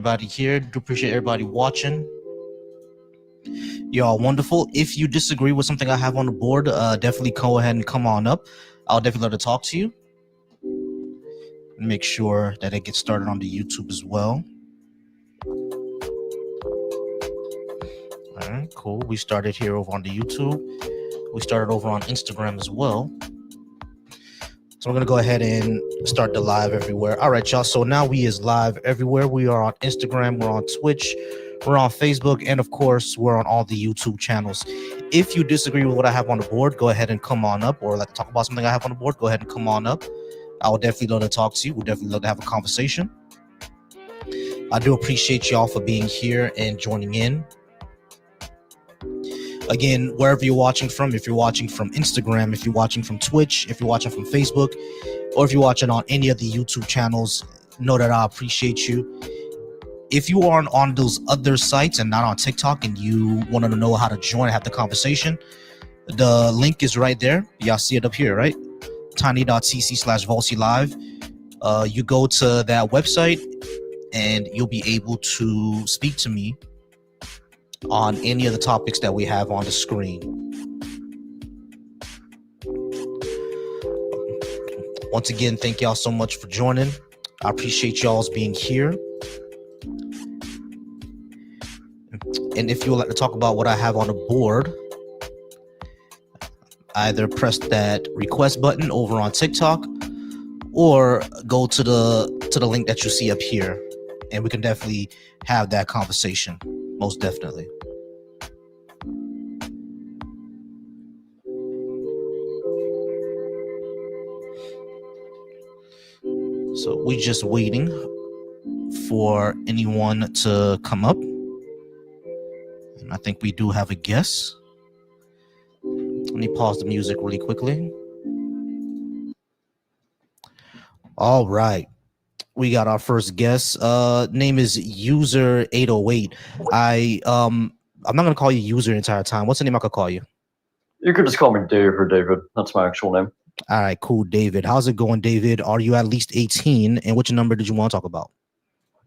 Everybody here. Do appreciate everybody watching. Y'all wonderful. If you disagree with something I have on the board, definitely go ahead and come on up. I'll definitely love to talk to you. Make sure that it gets started on the YouTube as well. All right, cool. We started here over on the YouTube. We started over on Instagram as well. So we're going to go ahead and start the live everywhere. All right, y'all. So now we is live everywhere. We are on Instagram. We're on Twitch. We're on Facebook. And, of course, we're on all the YouTube channels. If you disagree with what I have on the board, go ahead and come on up. Or like to talk about something I have on the board, go ahead and come on up. I would definitely love to talk to you. We'd definitely love to have a conversation. I do appreciate y'all for being here and joining in. Again, wherever you're watching from, if you're watching from Instagram, if you're watching from Twitch, if you're watching from Facebook, or if you're watching on any of the YouTube channels, know that I appreciate you. If you aren't on those other sites and not on TikTok and you want to know how to join and have the conversation, the link is right there. Y'all see it up here, right? tiny.cc/VolciLive. You go to that website and you'll be able to speak to me on any of the topics that we have on the screen. Once again, thank y'all so much for joining. I appreciate y'all's being here. And if you would like to talk about what I have on the board, either press that request button over on TikTok or go to the link that you see up here, and we can definitely have that conversation. Most definitely. So we're just waiting for anyone to come up. And I think we do have a guest. Let me pause the music really quickly. All right. We got our first guest. Name is user 808. I'm not gonna call you user the entire time. What's the name I could call you? You could just call me Dave or David. That's my actual name. All right, cool, David. How's it going, David? Are you at least 18? And which number did you want to talk about?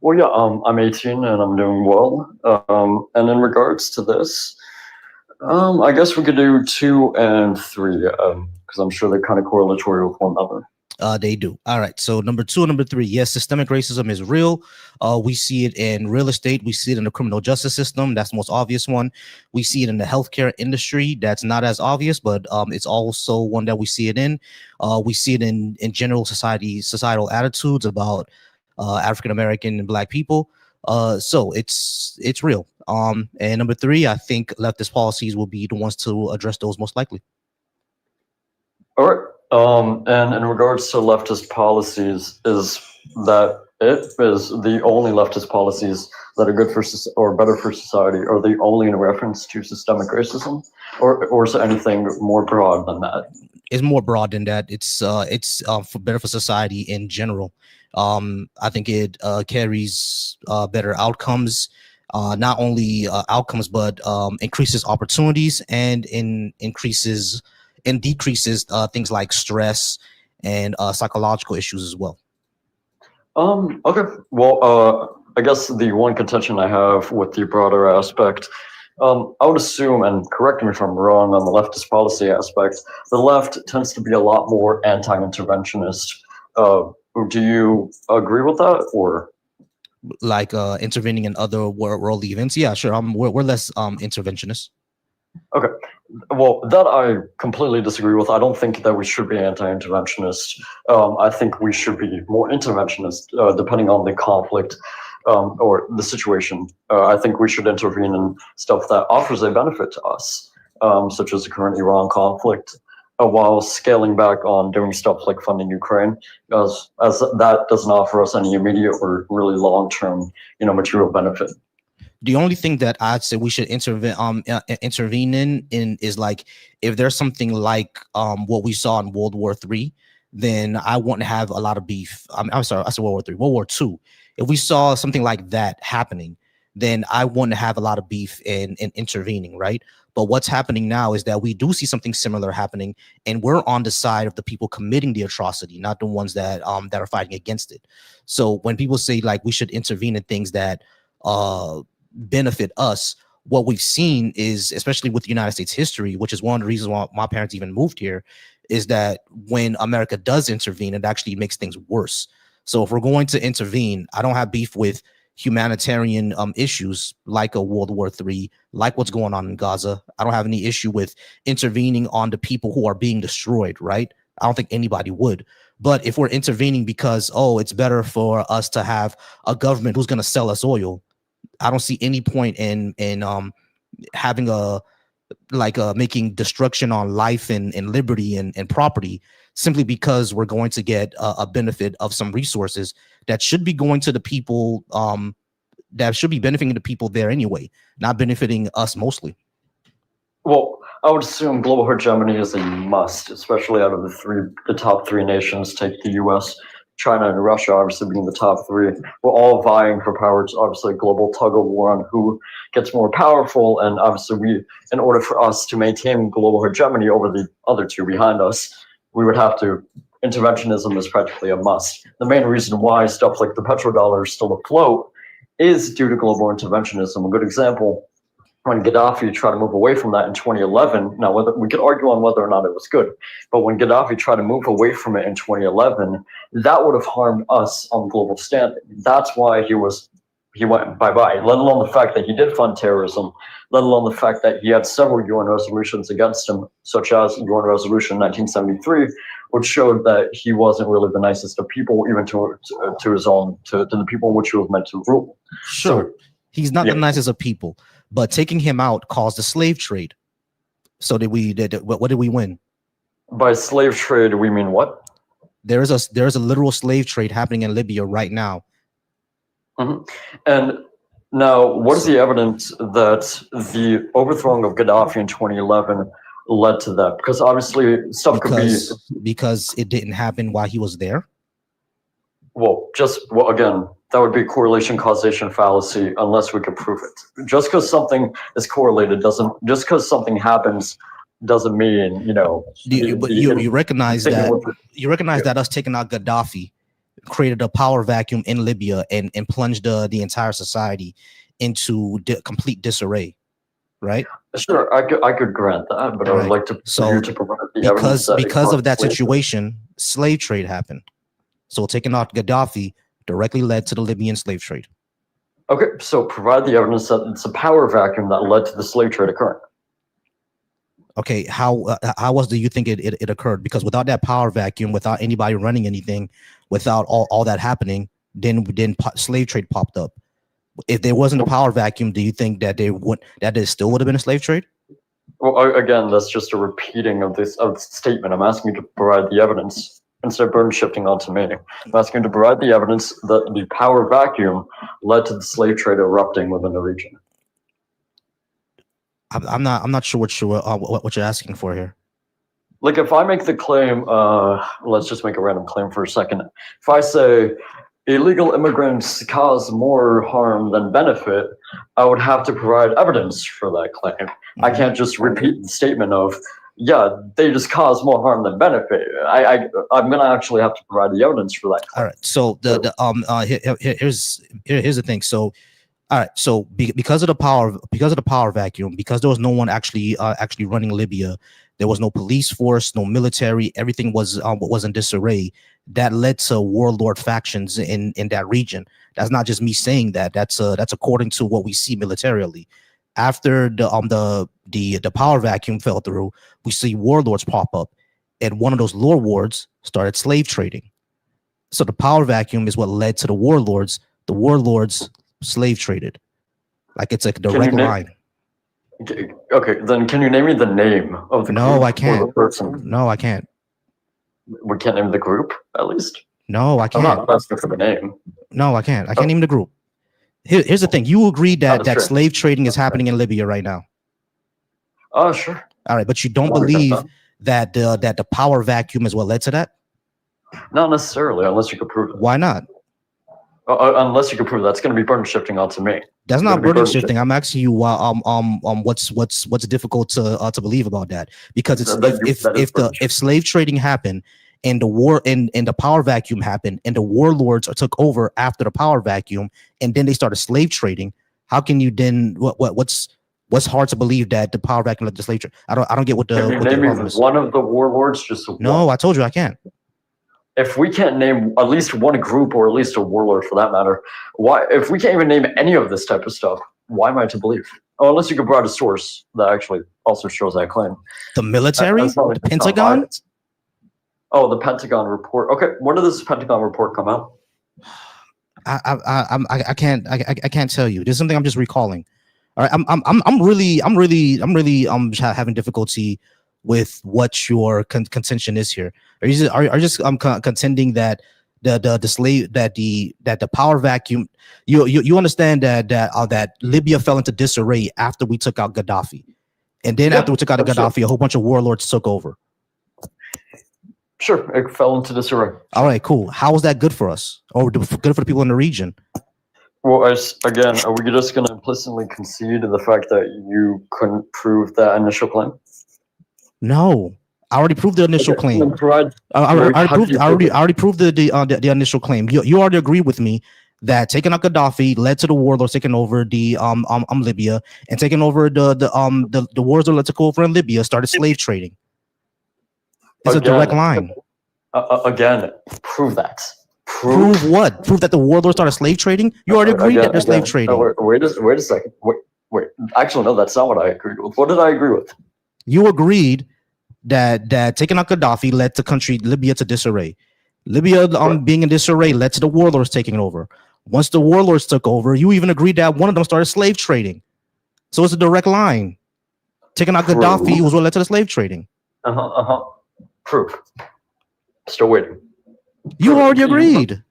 Well, yeah, I'm 18 and I'm doing well. And in regards to this, I guess we could do 2 and 3 because I'm sure they're kind of correlatory with one another. They do. All right. So number 2 and number 3. Yes, systemic racism is real. We see it in real estate. We see it in the criminal justice system. That's the most obvious one. We see it in the healthcare industry. That's not as obvious, but it's also one that we see it in. We see it in general societal attitudes about African American and Black people. So it's real. And number 3, I think leftist policies will be the ones to address those most likely. All right. And in regards to leftist policies, is that it? Is the only leftist policies that are good for or better for society are they only in reference to systemic racism, or is there anything more broad than that? It's more broad than that. It's for better for society in general. I think it carries better outcomes, not only outcomes, but increases opportunities and decreases things like stress and psychological issues as well. Okay. Well, I guess the one contention I have with the broader aspect, I would assume, and correct me if I'm wrong on the leftist policy aspect, the left tends to be a lot more anti-interventionist. Do you agree with that, or? Like intervening in other worldly events? Yeah, sure. We're less interventionist. Okay. Well, that I completely disagree with. I don't think that we should be anti-interventionist. I think we should be more interventionist, depending on the conflict or the situation. I think we should intervene in stuff that offers a benefit to us, such as the current Iran conflict, while scaling back on doing stuff like funding Ukraine, as that doesn't offer us any immediate or really long-term, material benefit. The only thing that I'd say we should intervene in is like if there's something like what we saw in World War III, then I wouldn't have a lot of beef. I'm sorry, I said World War III, World War II. If we saw something like that happening, then I wouldn't have a lot of beef in intervening, right? But what's happening now is that we do see something similar happening, and we're on the side of the people committing the atrocity, not the ones that are fighting against it. So when people say like we should intervene in things that benefit us, what we've seen is, especially with the United States history, which is one of the reasons why my parents even moved here, is that when America does intervene, it actually makes things worse. So if we're going to intervene, I don't have beef with humanitarian issues like a World War III, like what's going on in Gaza. I don't have any issue with intervening on the people who are being destroyed, right? I don't think anybody would. But if we're intervening because, oh, it's better for us to have a government who's going to sell us oil, I don't see any point in having a making destruction on life and liberty and property simply because we're going to get a benefit of some resources that should be going to the people that should be benefiting the people there anyway, not benefiting us mostly. Well, I would assume global hegemony is a must, especially out of the top three nations. Take the U.S., China, and Russia, obviously being the top three. We're all vying for power. It's obviously a global tug of war on who gets more powerful, and obviously in order for us to maintain global hegemony over the other two behind us, we would have to. Interventionism is practically a must. The main reason why stuff like the petrodollar is still afloat is due to global interventionism. A good example, when Gaddafi tried to move away from that in 2011, now whether we could argue on whether or not it was good, but when Gaddafi tried to move away from it in 2011, that would have harmed us on global standing. That's why he went bye-bye, let alone the fact that he did fund terrorism, let alone the fact that he had several UN resolutions against him, such as UN Resolution 1973, which showed that he wasn't really the nicest of people, even to the people in which he was meant to rule. Sure. So, he's not the nicest of people, but taking him out caused the slave trade. So what did we win? By slave trade, we mean what? There is a literal slave trade happening in Libya right now. Mm-hmm. And now, what is the evidence that the overthrowing of Gaddafi in 2011 led to that? Because obviously because it didn't happen while he was there. Well, again, that would be correlation causation fallacy unless we could prove it. Just because something is correlated just because something happens doesn't mean, you recognize that us taking out Gaddafi created a power vacuum in Libya and plunged the entire society into complete disarray, right? Sure, I could grant that, but I would like to provide the evidence because of that situation, slave trade happened. So taking out Gaddafi directly led to the Libyan slave trade. Okay, so provide the evidence that it's a power vacuum that led to the slave trade occurring. Okay, how else do you think it occurred? Because without that power vacuum, without anybody running anything, without all that happening, then slave trade popped up. If there wasn't a power vacuum, do you think that there still would have been a slave trade? Well, again, that's just a repeating of this statement. I'm asking you to provide the evidence instead of burden shifting onto me. I'm asking you to provide the evidence that the power vacuum led to the slave trade erupting within the region. I'm not sure what you're asking for here. Like if I make the claim, let's just make a random claim for a second. If I say illegal immigrants cause more harm than benefit, I would have to provide evidence for that claim. Mm-hmm. I can't just repeat the statement of, yeah, they just cause more harm than benefit. I'm gonna actually have to provide the evidence for that claim. All right. So here's the thing. So all right. So because of the power vacuum, because there was no one actually running Libya, there was no police force, no military. Everything was in disarray. That led to warlord factions in that region. That's not just me saying that. That's according to what we see militarily. After the power vacuum fell through, we see warlords pop up, and one of those warlords started slave trading. So the power vacuum is what led to the warlords. The warlords slave traded. Like it's a direct line. Okay, then can you name me the name of the group? No, I can't. No, I can't. We can't name the group, at least? No, I can't. I'm not asking for the name. No, I can't. I can't name the group. Here's the thing. You agree that slave trading is happening in Libya right now? Oh, sure. All right, but you don't believe that the power vacuum is what led to that? Not necessarily, unless you could prove it. Why not? Unless you can prove that's going to be burden shifting onto me. That's It's not gonna be burden burden shifting. I'm asking you, what's difficult to believe about that? Because it's if slave trading happened and the war and the power vacuum happened and the warlords took over after the power vacuum and then they started slave trading, how can you then what's hard to believe that the power vacuum led to slave trade? I don't get what the Can you what the name me problem is. one of the warlords? Just No, one. I told you I can't. If we can't name at least one group or at least a warlord for that matter, why? If we can't even name any of this type of stuff, why am I to believe? Oh, unless you could provide a source that actually also shows that claim. The military, the Pentagon. Oh, the Pentagon report. Okay, when did this Pentagon report come out? I can't tell you. There's something I'm just recalling. All right, I'm really having difficulty with what your contention is here. Are you just contending that the slave that the power vacuum, you understand that Libya fell into disarray after we took out Gaddafi, and then after we took out Gaddafi, a whole bunch of warlords took over. Sure, it fell into disarray. All right, cool. How was that good for us, or good for the people in the region? Well, again, are we just going to implicitly concede to the fact that you couldn't prove that initial claim? No, I already proved the initial claim. I already proved the initial claim. You already agree with me that taking out Gaddafi led to the warlords taking over the Libya, and taking over the wars that took over in Libya started slave trading. It's a direct line. Again, prove that. Prove what? Prove that the warlords started slave trading? You already agreed that they're slave trading. Wait a second. Wait. Actually, no, that's not what I agreed with. What did I agree with? You agreed that taking out Gaddafi led to country Libya to disarray. Libya being in disarray led to the warlords taking over. Once the warlords took over, you even agreed that one of them started slave trading. So it's a direct line. Taking out Gaddafi was what led to the slave trading. Proof. Still waiting. You already agreed.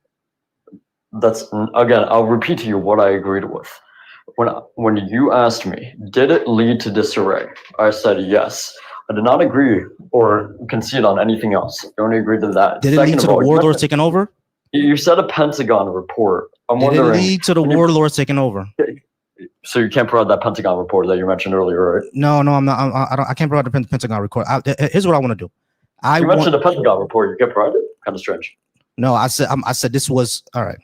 That's again. I'll repeat to you what I agreed with. When you asked me, did it lead to disarray? I said yes. I did not agree or concede on anything else. I only agreed to that. Did it lead to the warlords taking over? You said a Pentagon report. I'm wondering. Did it lead to the warlords taking over? So you can't provide that Pentagon report that you mentioned earlier, right? No, I'm not. I can't provide the Pentagon report. Here's what I want to do. You mentioned a Pentagon report. You can't provide it. Kind of strange. No, I said this was all right.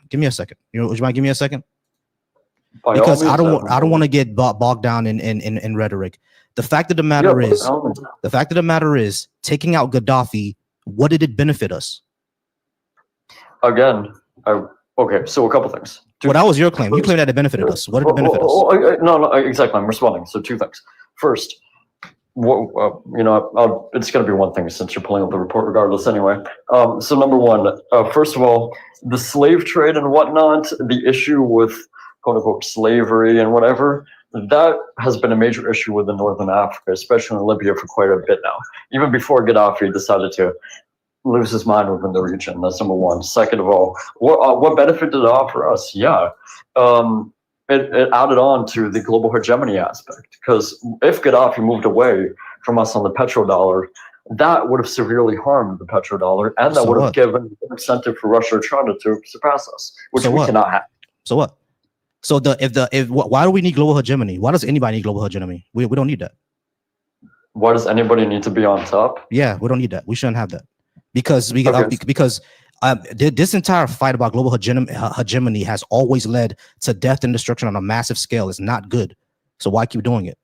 Give me a second. Would you mind give me a second? Because I don't want to get bogged down in rhetoric. The fact of the matter is, taking out Gaddafi, what did it benefit us? Again, okay. So a couple things. Well, that was your claim. You claimed that it benefited us. What did it benefit us? No, exactly. I'm responding. So two things. First, it's going to be one thing since you're pulling up the report regardless anyway. So number one, first of all, the slave trade and whatnot, the issue with quote unquote slavery and whatever, that has been a major issue within Northern Africa, especially in Libya for quite a bit now. Even before Gaddafi decided to lose his mind within the region. That's number one. Second of all, what benefit did it offer us? Yeah. It added on to the global hegemony aspect, because if Gaddafi moved away from us on the petrodollar, that would have severely harmed the petrodollar, and that would have given an incentive for Russia or China to surpass us, which we cannot have. So what? So why do we need global hegemony? Why does anybody need global hegemony? We don't need that. Why does anybody need to be on top? Yeah, we don't need that. We shouldn't have that because this entire fight about global hegemony has always led to death and destruction on a massive scale. It's not good. So why keep doing it?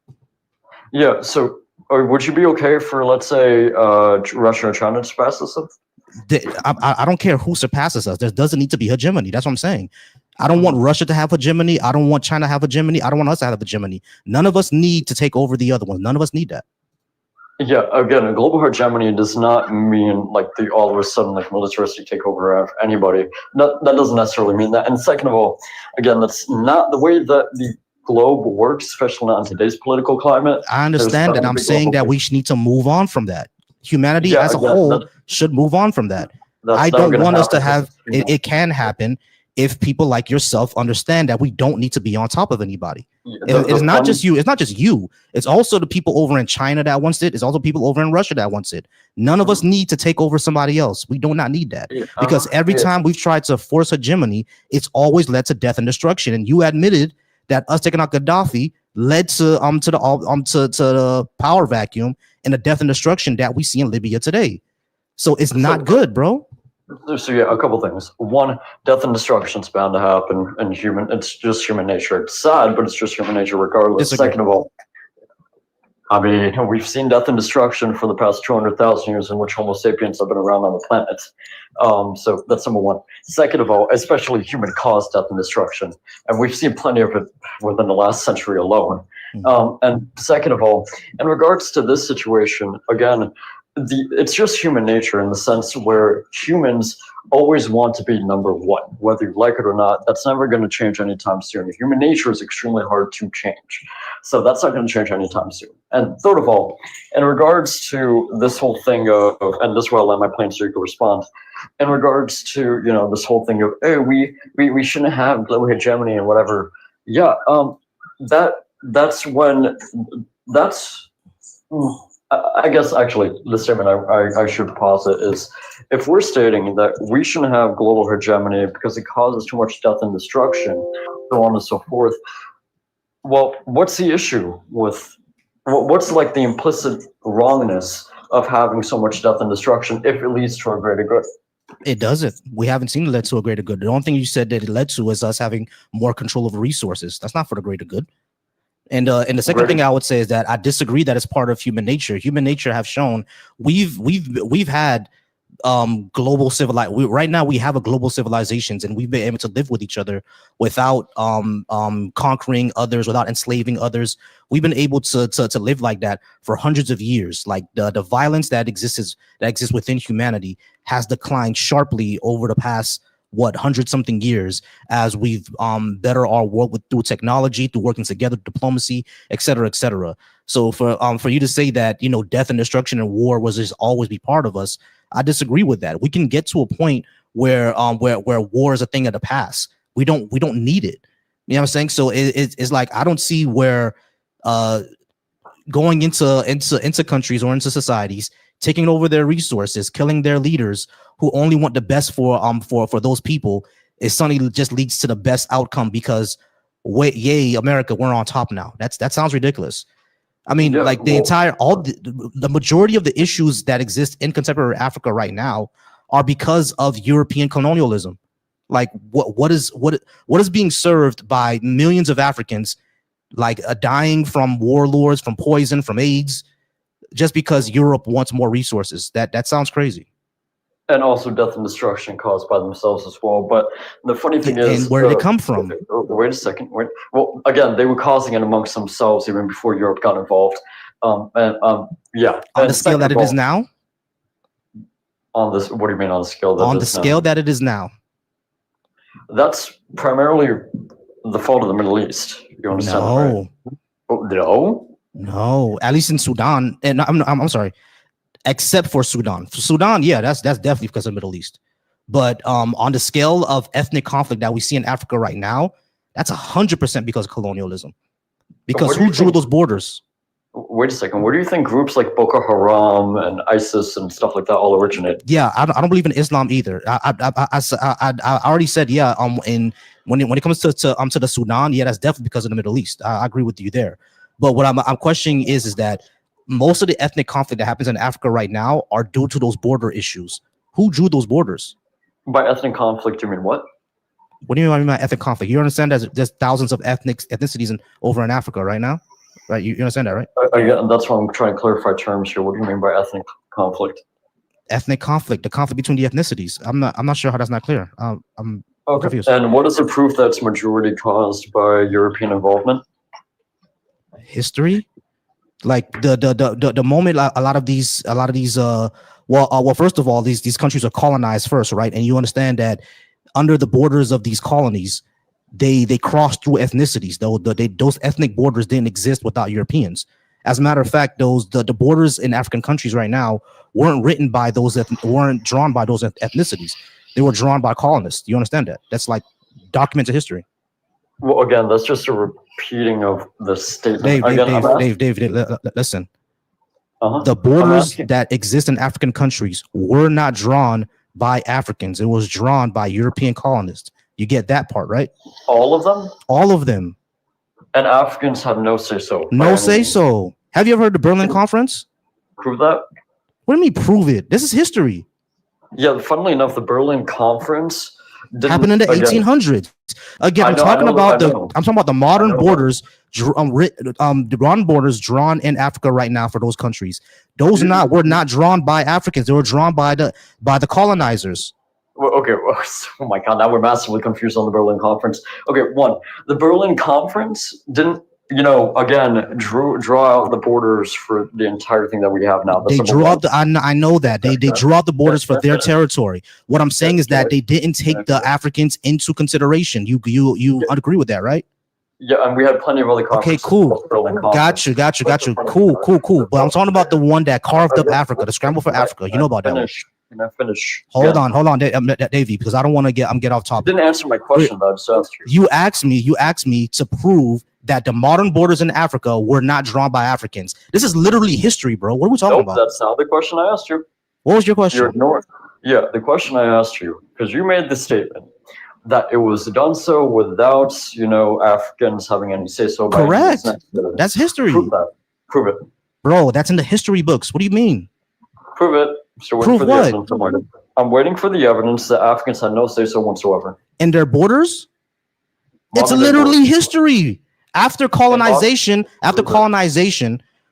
Yeah. So would you be okay for, let's say, Russia or China to surpass us? I don't care who surpasses us. There doesn't need to be hegemony. That's what I'm saying. I don't want Russia to have hegemony. I don't want China to have hegemony. I don't want us to have hegemony. None of us need to take over the other one. None of us need that. Yeah, again, a global hegemony does not mean like the all of a sudden like militaristic takeover of anybody. That doesn't necessarily mean that. And second of all, again, that's not the way that the globe works, especially not in today's political climate. I understand that. I'm saying that we need to move on from that. Humanity as a whole should move on from that. I don't want us to have it. It can happen if people like yourself understand that we don't need to be on top of anybody. It's not funny, just you. It's not just you. It's also the people over in China that wants it. It's also people over in Russia that wants it. None of us need to take over somebody else. We do not need that, yeah, because every yeah, time we've tried to force hegemony, it's always led to death and destruction. And you admitted that us taking out Gaddafi led to the power vacuum and the death and destruction that we see in Libya today. So it's not so good, bro. So yeah, a couple things. One, death and destruction is bound to happen, and it's just human nature. It's sad, but it's just human nature regardless. Disagree. Second of all, I mean, we've seen death and destruction for the past 200,000 years in which Homo sapiens have been around on the planet. So that's number one. Second of all, especially human-caused death and destruction, and we've seen plenty of it within the last century alone. And second of all, in regards to this situation, again, it's just human nature in the sense where humans always want to be number one, whether you like it or not. That's never going to change anytime soon. Human nature is extremely hard to change, so that's not going to change anytime soon. And third of all, in regards to this whole thing of, and this is where I land my plane so you can respond. In regards to this whole thing of, hey, we shouldn't have global hegemony and whatever. Yeah, that's when that's. I guess actually the statement I should posit is, if we're stating that we shouldn't have global hegemony because it causes too much death and destruction, so on and so forth. Well, what's the issue with what's like the implicit wrongness of having so much death and destruction if it leads to a greater good? It doesn't. We haven't seen it led to a greater good. The only thing you said that it led to is us having more control over resources. That's not for the greater good. And the second thing I would say is that I disagree that it's part of human nature. Human nature have shown we've had global right now we have a global civilizations, and we've been able to live with each other without conquering others, without enslaving others. We've been able to live like that for hundreds of years. Like the violence that exists within humanity has declined sharply over the past 100-something years, as we've better our world through technology, through working together, diplomacy, et cetera, et cetera. So for you to say that death and destruction and war was just always be part of us, I disagree with that. We can get to a point where war is a thing of the past. We don't need it. You know what I'm saying? So it's like I don't see where going into countries or into societies, taking over their resources, killing their leaders who only want the best for those people, is suddenly just leads to the best outcome because yay, America, we're on top now. That sounds ridiculous. I mean, Yeah, like the majority of the issues that exist in contemporary Africa right now are because of European colonialism. Like what is being served by millions of Africans, like dying from warlords, from poison, from AIDS, just because Europe wants more resources. That sounds crazy. and also death and destruction caused by themselves as well. But the funny thing is, and where did it come from? Wait a second. Well, again, they were causing it amongst themselves even before Europe got involved. Yeah. On the scale that it is now. On this, what do you mean on the scale that? On the scale that it is now. That's primarily the fault of the Middle East. You understand? No. Right? Oh, no. At least in Sudan, and I'm sorry. Except for Sudan. For Sudan, yeah, that's definitely because of the Middle East. But on the scale of ethnic conflict that we see in Africa right now, that's 100% because of colonialism. Because who drew those borders? Wait a second. Where do you think groups like Boko Haram and ISIS and stuff like that all originate? Yeah, I don't believe in Islam either. I already said when it comes to the Sudan, yeah, that's definitely because of the Middle East. I agree with you there. But what I'm questioning is that most of the ethnic conflict that happens in Africa right now are due to those border issues. Who drew those borders? By ethnic conflict, you mean what? What do you mean by ethnic conflict? You understand that there's thousands of ethnicities over in Africa right now, right? You understand that, right? Again, that's why I'm trying to clarify terms here. What do you mean by ethnic conflict? Ethnic conflict, the conflict between the ethnicities. I'm not sure how that's not clear. I'm confused. And what is the proof that's majority caused by European involvement? History. Like the moment a lot of these well, first of all, these countries are colonized first, right? And you understand that under the borders of these colonies, they cross through ethnicities. Those ethnic borders didn't exist without Europeans. As a matter of fact, the borders in African countries right now weren't drawn by those ethnicities. They were drawn by colonists. You understand that? That's like documented history. Well, again, that's just a repeating of the statement. Dave, Again, listen. uh-huh. The borders that exist in African countries were not drawn by Africans. It was drawn by European colonists. You get that part, right? All of them? All of them. And Africans have no say-so. No say-so. Have you ever heard of the Berlin Conference? Prove that? What do you mean prove it? This is history. Yeah, funnily enough, the Berlin Conference happened in the 1800s. Again, I'm talking about the modern borders, the modern borders drawn in Africa right now for those countries. Those were not drawn by Africans. They were drawn by the colonizers. Well, okay. Oh my God. Now we're massively confused on the Berlin Conference. Okay. One, the Berlin Conference didn't, again, draw out the borders for the entire thing that we have now. They drew out I know that they drew out the borders for their territory. What I'm saying is that they didn't take the Africans into consideration. You agree with that, right? Yeah, and we had plenty of other conferences. Okay, cool. Got you. Cool. But I'm talking about the one that carved up Africa, the scramble for Africa. You know about that one. Can I finish? Hold on, Davey, because I don't want to get off topic. You didn't answer my question, though. So you asked me to prove that the modern borders in Africa were not drawn by Africans. This is literally history, bro. What are we talking about? That's not the question I asked you. What was your question? The question I asked you, because you made the statement that it was done so without, Africans having any say-so. Correct. That's history. Prove that. Prove it. Bro, that's in the history books. What do you mean? Prove it. So prove what? I'm waiting for the evidence that Africans had no say-so whatsoever. In their borders? It's literally history. After colonization,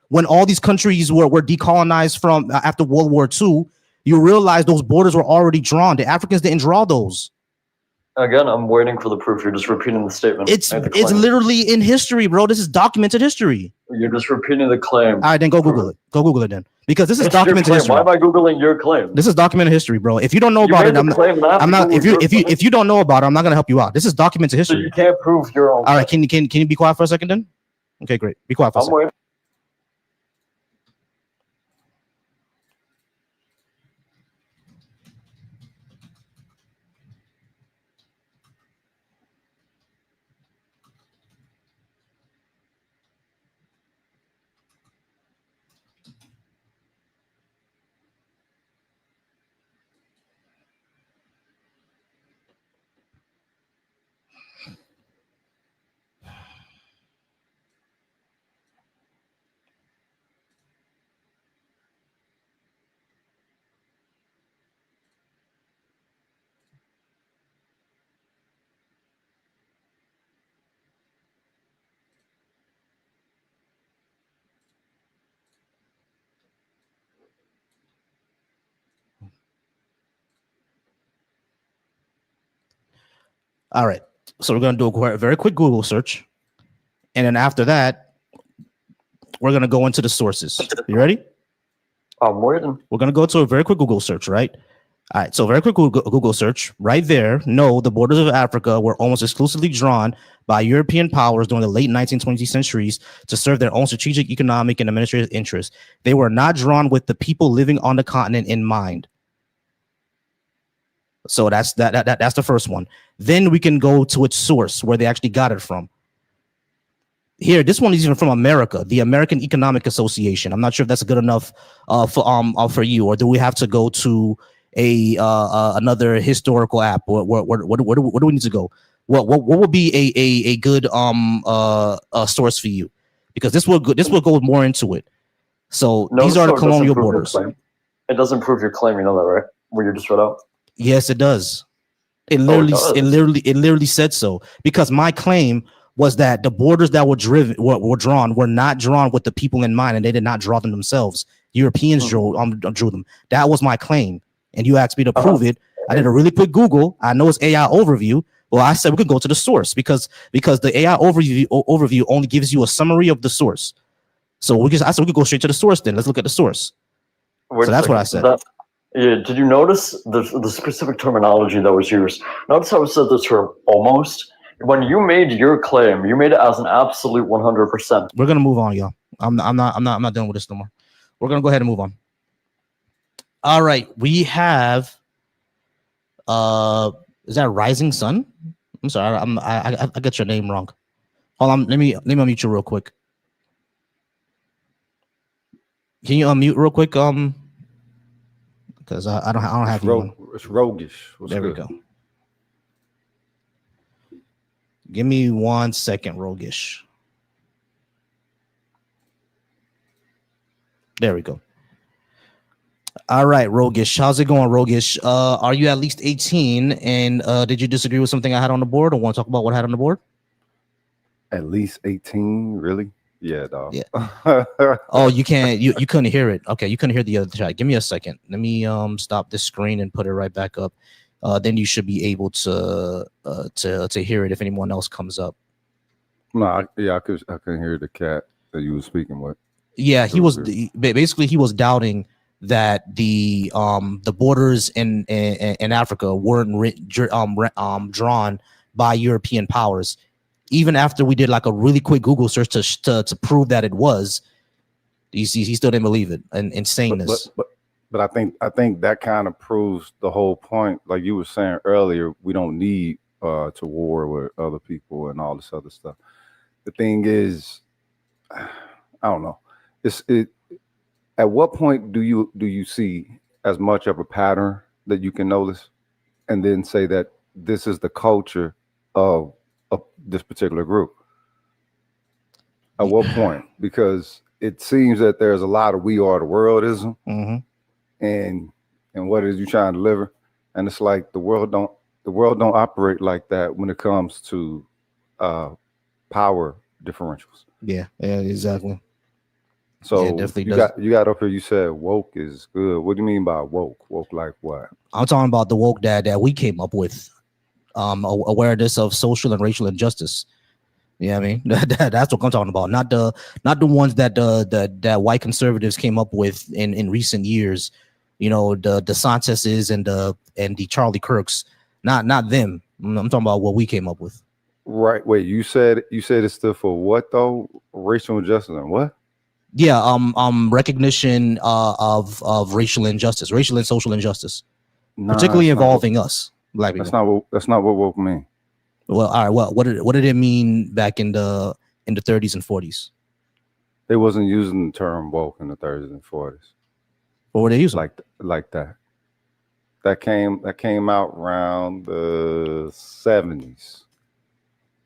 when all these countries were decolonized from after World War II, you realize those borders were already drawn. The Africans didn't draw those. Again, I'm waiting for the proof. You're just repeating the statement. It's literally in history, bro. This is documented history. You're just repeating the claim. All right, then go Google it. Go Google it then. Because this is documented history. Why am I Googling your claim? This is documented history, bro. If you don't know about it, I'm not. If you don't know about it, I'm not gonna help you out. This is documented history. So you can't prove your own. All right, can you be quiet for a second then? Okay, great. Be quiet for a second. Waiting. All right, so we're gonna do a very quick Google search, and then after that, we're gonna go into the sources. You ready? I'm waiting. We're gonna go to a very quick Google search, right? All right, so very quick Google search right there. No, the borders of Africa were almost exclusively drawn by European powers during the late 19th, 20th centuries to serve their own strategic, economic, and administrative interests. They were not drawn with the people living on the continent in mind. So that's the first one. Then we can go to its source where they actually got it from. Here, this one is even from America, the American Economic Association. I'm not sure if that's good enough for you, or do we have to go to another historical app? Where do we need to go? What would be a good source for you? Because this will go more into it. So these are the colonial borders. It doesn't prove your claim, you know that, right? What you just read out. Yes, it does. It literally said so, because my claim was that the borders that were drawn were not drawn with the people in mind, and they did not draw them themselves. Europeans drew them. That was my claim, and you asked me to prove it. I did a really quick Google. I know it's AI overview. Well, I said we could go to the source because the AI overview only gives you a summary of the source. So I said we could go straight to the source. Then let's look at the source. So that's what I said. Yeah, did you notice the specific terminology that was used? Notice how it said the term almost. When you made your claim, you made it as an absolute 100%. We're gonna move on, y'all. I'm not done with this no more. We're gonna go ahead and move on. All right, we have is that Rising Sun? I'm sorry. I got your name wrong. Hold on. Let me unmute you real quick. Can you unmute real quick? Because I don't have you on. It's roguish. What's There we good? go. Give me 1 second, Rogish. There we go. All right, Rogish. How's it going, Rogish? Are you at least 18? And did you disagree with something I had on the board, or want to talk about what I had on the board? At least 18, really? Yeah, dog. Yeah. Oh, you can't. You couldn't hear it. Okay, you couldn't hear the other chat. Give me a second. Let me stop this screen and put it right back up. Then you should be able to hear it if anyone else comes up. No, I couldn't hear the cat that you were speaking with. Yeah, he It was was weird. basically he was doubting that the borders in Africa weren't drawn by European powers. Even after we did like a really quick Google search to prove that it was, he still didn't believe it. And But but insaneness. but but I think that kind of proves the whole point. Like you were saying earlier, we don't need to war with other people and all this other stuff. The thing is, I don't know. It. At what point do you see as much of a pattern that you can notice, and then say that this is the culture of this particular group? At what point? Because it seems that there's a lot of we are the worldism, Mm-hmm. and what it is you trying to deliver, and it's like the world don't operate like that when it comes to uh, power differentials. Yeah, exactly. Yeah, it So definitely you does. got up here. You said woke is good. What do you mean by woke? Woke like what? I'm talking about the woke that we came up with. Awareness of social and racial injustice. Yeah, I mean that's what I'm talking about. Not the ones that that white conservatives came up with in recent years. You know, the DeSantis's and the Charlie Kirks. Not them. I'm talking about what we came up with. Right. Wait. You said it stood for what though? Racial injustice and what? Yeah. Recognition of racial injustice, racial and social injustice, Nah, particularly that's not what. involving us, black That's people. not what. That's not what woke mean. Well, all right. Well, what did it mean back in the 30s and 40s? They wasn't using the term woke in the 30s and 40s What were they using? like that. That came out around the 70s,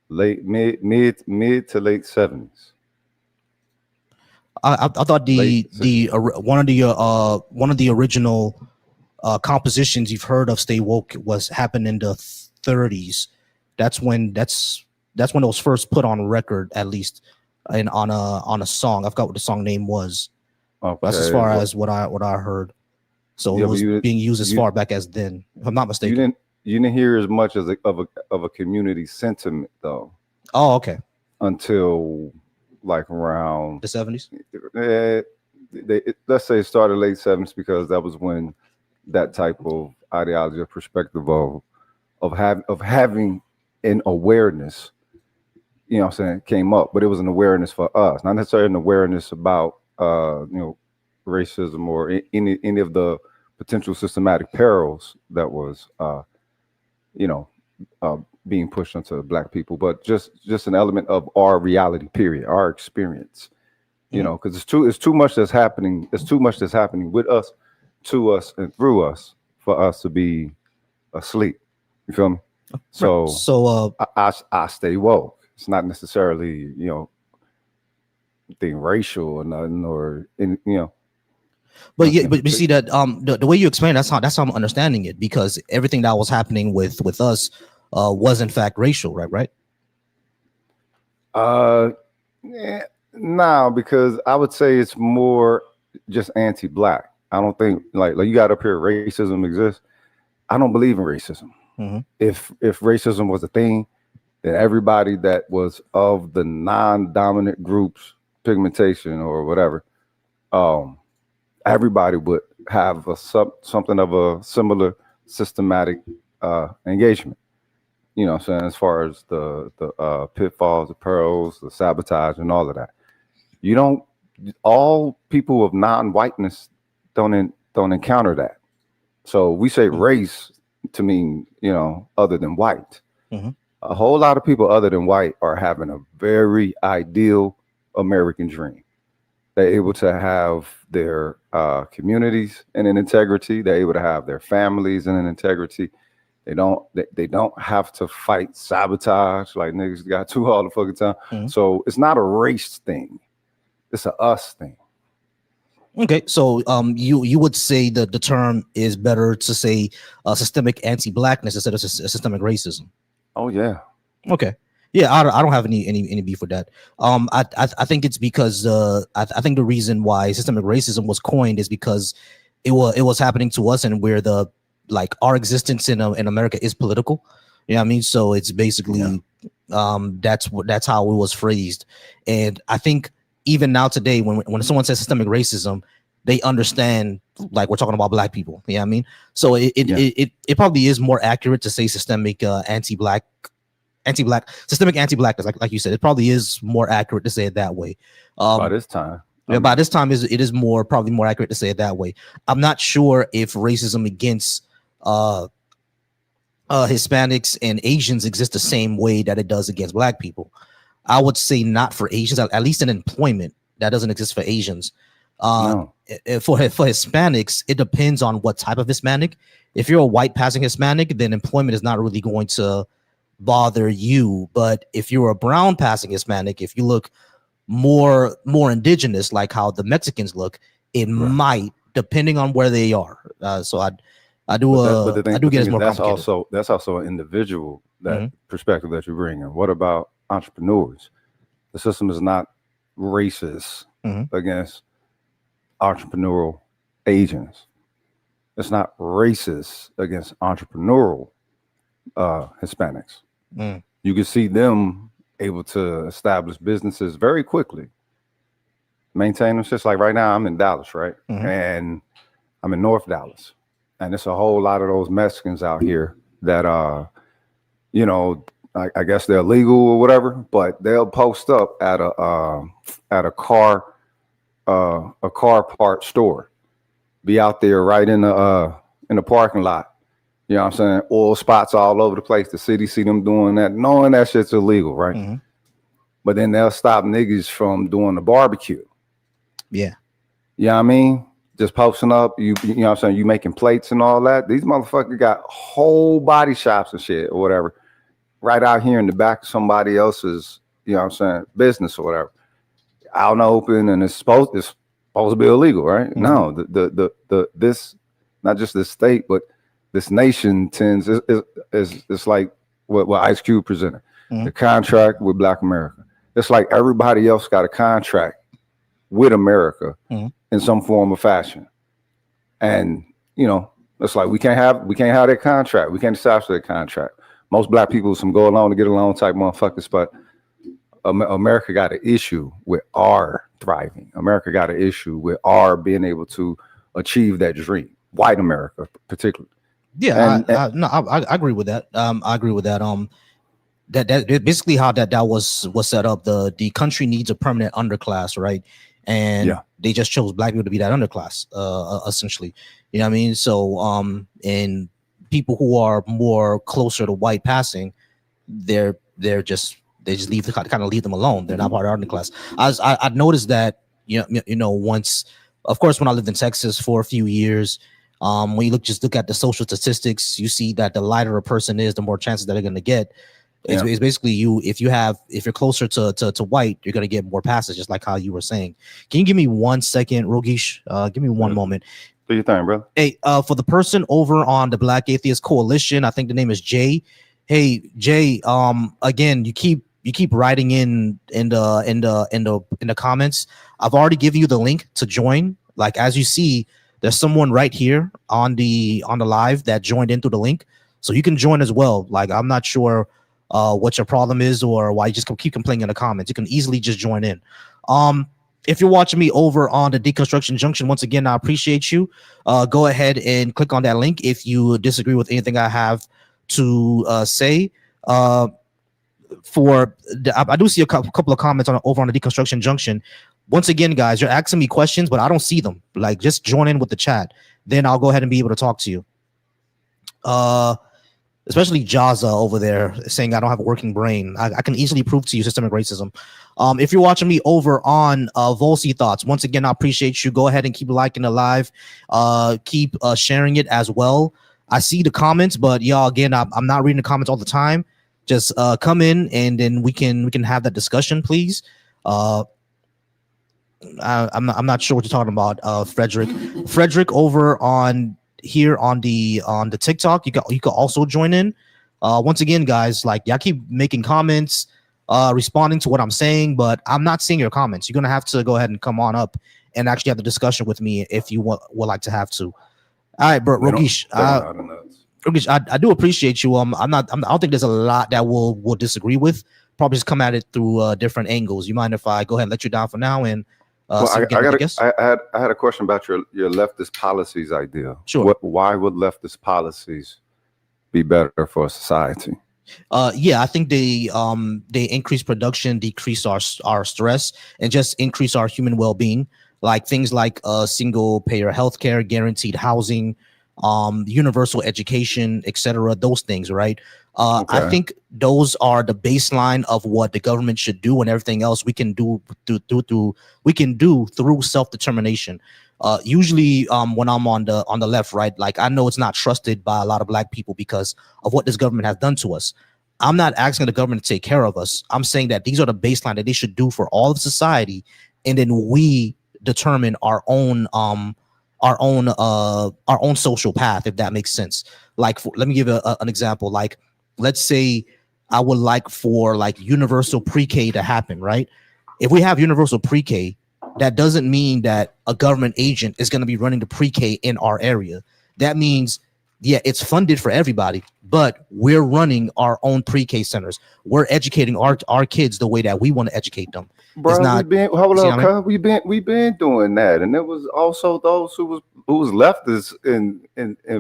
mid to late 70s, I thought late the 60s. one of the original compositions you've heard of "Stay Woke" was happened in the 30s. That's when it was first put on record, at least, and on a song. I forgot what the song name was. That's as Okay. far Well, as what I heard. So it yeah, but was being used as you far back as then, if I'm not you mistaken. didn't hear as much as of a community sentiment though Oh, okay, until like around the 70s. eh, let's say it started late 70s, because that was when that type of ideology or perspective of having an awareness, what I'm saying, came up. But it was an awareness for us, not necessarily an awareness about racism or any of the potential systematic perils that was you know uh, being pushed onto black people, but just an element of our reality, period, our experience. Mhm. Because it's too much that's happening. It's too much that's happening with us, to us, and through us for us to be asleep. You feel me? Right. So So I stay woke. It's not necessarily thing racial or nothing, or but nothing yeah, in but you see particular. that the way you explain, that's how I'm understanding it, because everything that was happening with us was in fact racial, right? Uh, yeah, no, because I would say it's more just anti-black. I don't think like you got up here racism exists. I don't believe in racism. Mm-hmm. If racism was a thing, then everybody that was of the non-dominant groups, pigmentation or whatever, um, everybody would have something of a similar systematic engagement. You know what I'm saying? As far as the pitfalls, the pearls, the sabotage, and all of that. You don't. All people of non-whiteness don't encounter that. So we say Mm-hmm. race to mean other than white. Mm-hmm. A whole lot of people other than white are having a very ideal American dream. They're able to have their communities in an integrity. They're able to have their families in an integrity. They don't have to fight sabotage like niggas got to all the fucking time. Mhm. So it's not a race thing. It's a us thing. Okay, so you would say that the term is better to say systemic anti-blackness instead of systemic racism. Oh yeah. Okay, yeah, I don't have any beef with that. I think it's because I think the reason why systemic racism was coined is because it was happening to us, and where the like our existence in America is political. You know what I mean? So it's basically that's how it was phrased, and I think even now today when someone says systemic racism, they understand like we're talking about black people. You know what I mean? So it probably is more accurate to say systemic anti-black systemic anti-blackness, like you said. It probably is more accurate to say it that way. By this time. Yeah, by this time it is probably more accurate to say it that way. I'm not sure if racism against Hispanics and Asians exists the same way that it does against black people. I would say not for Asians, at least in employment, that doesn't exist for Asians. No. For Hispanics, it depends on what type of Hispanic. If you're a white passing Hispanic, then employment is not really going to bother you. But if you're a brown passing Hispanic, if you look more indigenous, like how the Mexicans look, it might, depending on where they are. So I do get it's more complicated. That's also an individual perspective that you bring in. What about entrepreneurs? The system is not racist against entrepreneurial agents. It's not racist against entrepreneurial Hispanics. You can see them able to establish businesses very quickly, maintain them. Just like right now, I'm in Dallas, right? And I'm in North Dallas, and it's a whole lot of those Mexicans out here that I guess they're legal or whatever, but they'll post up at a car part store, be out there right in the parking lot. You know what I'm saying? Oil spots all over the place. The city see them doing that, knowing that shit's illegal, right? But then they'll stop niggas from doing the barbecue. Yeah. You know what I mean? Just posting up, you know what I'm saying? You making plates and all that. These motherfuckers got whole body shops and shit or whatever right out here in the back of somebody else's, you know what I'm saying, business or whatever. Out in the open, and it's supposed to be illegal, right? No, this, not just this state, but this nation tends is like what Ice Cube presented, the contract with Black America. It's like everybody else got a contract with America in some form or fashion, and it's like we can't have that contract. We can't establish that contract. Most black people, some go along to get along type motherfuckers, but America got an issue with our thriving. America got an issue with our being able to achieve that dream. White America, particularly. Yeah, I agree with that. I agree with that. That basically how that was set up. The country needs a permanent underclass, right? And they just chose black people to be that underclass, essentially. You know what I mean? So, and people who are more closer to white passing, they just leave them alone. They're not part of the underclass. I noticed that once, of course, when I lived in Texas for a few years. When you look at the social statistics, you see that the lighter a person is, the more chances that they're going to get. It's basically if you're closer to white, you're going to get more passes, just like how you were saying. Can you give me 1 second, Rogish? Give me one moment. Do your thing, bro. Hey, for the person over on the Black Atheist Coalition, I think the name is Jay. Hey, Jay. Again, you keep writing in the comments. I've already given you the link to join. Like as you see. There's someone right here on the live that joined in through the link, so you can join as well. Like I'm not sure what your problem is or why you just keep complaining in the comments. You can easily just join in. If you're watching me over on the Deconstruction Junction, once again, I appreciate you. Go ahead and click on that link if you disagree with anything I have to say. I do see a couple of comments over on the Deconstruction Junction. Once again, guys, you're asking me questions, but I don't see them. Like, just join in with the chat. Then I'll go ahead and be able to talk to you. especially Jaza over there saying I don't have a working brain. I can easily prove to you systemic racism. If you're watching me over on Volsi Thoughts, once again, I appreciate you. Go ahead and keep liking the live. Keep sharing it as well. I see the comments, but y'all, again, I'm not reading the comments all the time. Just come in and then we can have that discussion, please. I'm not sure what you're talking about, Frederick. Frederick over on here on the TikTok. You can also join in. Once again, guys, like y'all keep making comments, responding to what I'm saying, but I'm not seeing your comments. You're gonna have to go ahead and come on up and actually have the discussion with me if you would like to have to. All right, bro, Rogish. Rogish, I do appreciate you. I don't think there's a lot that we'll disagree with. Probably just come at it through different angles. You mind if I go ahead and let you down for now and well, I had a question about your leftist policies idea. Sure. Why would leftist policies be better for society? Yeah, I think they increase production, decrease our stress, and just increase our human well-being. Like things like single payer healthcare, guaranteed housing, universal education, etc. Those things, right? Okay. I think those are the baseline of what the government should do, and everything else we can do through self-determination. Usually, when I'm on the left, right, like I know it's not trusted by a lot of Black people because of what this government has done to us. I'm not asking the government to take care of us. I'm saying that these are the baseline that they should do for all of society, and then we determine our own social path, if that makes sense. Like, let me give an example. Like, let's say I would like for like universal pre-K to happen, right? If we have universal pre-K, that doesn't mean that a government agent is going to be running the pre-K in our area. That means, yeah, it's funded for everybody, but we're running our own pre-K centers. We're educating our kids the way that we want to educate them. Bro, we've been doing that, and there was also those who was leftists in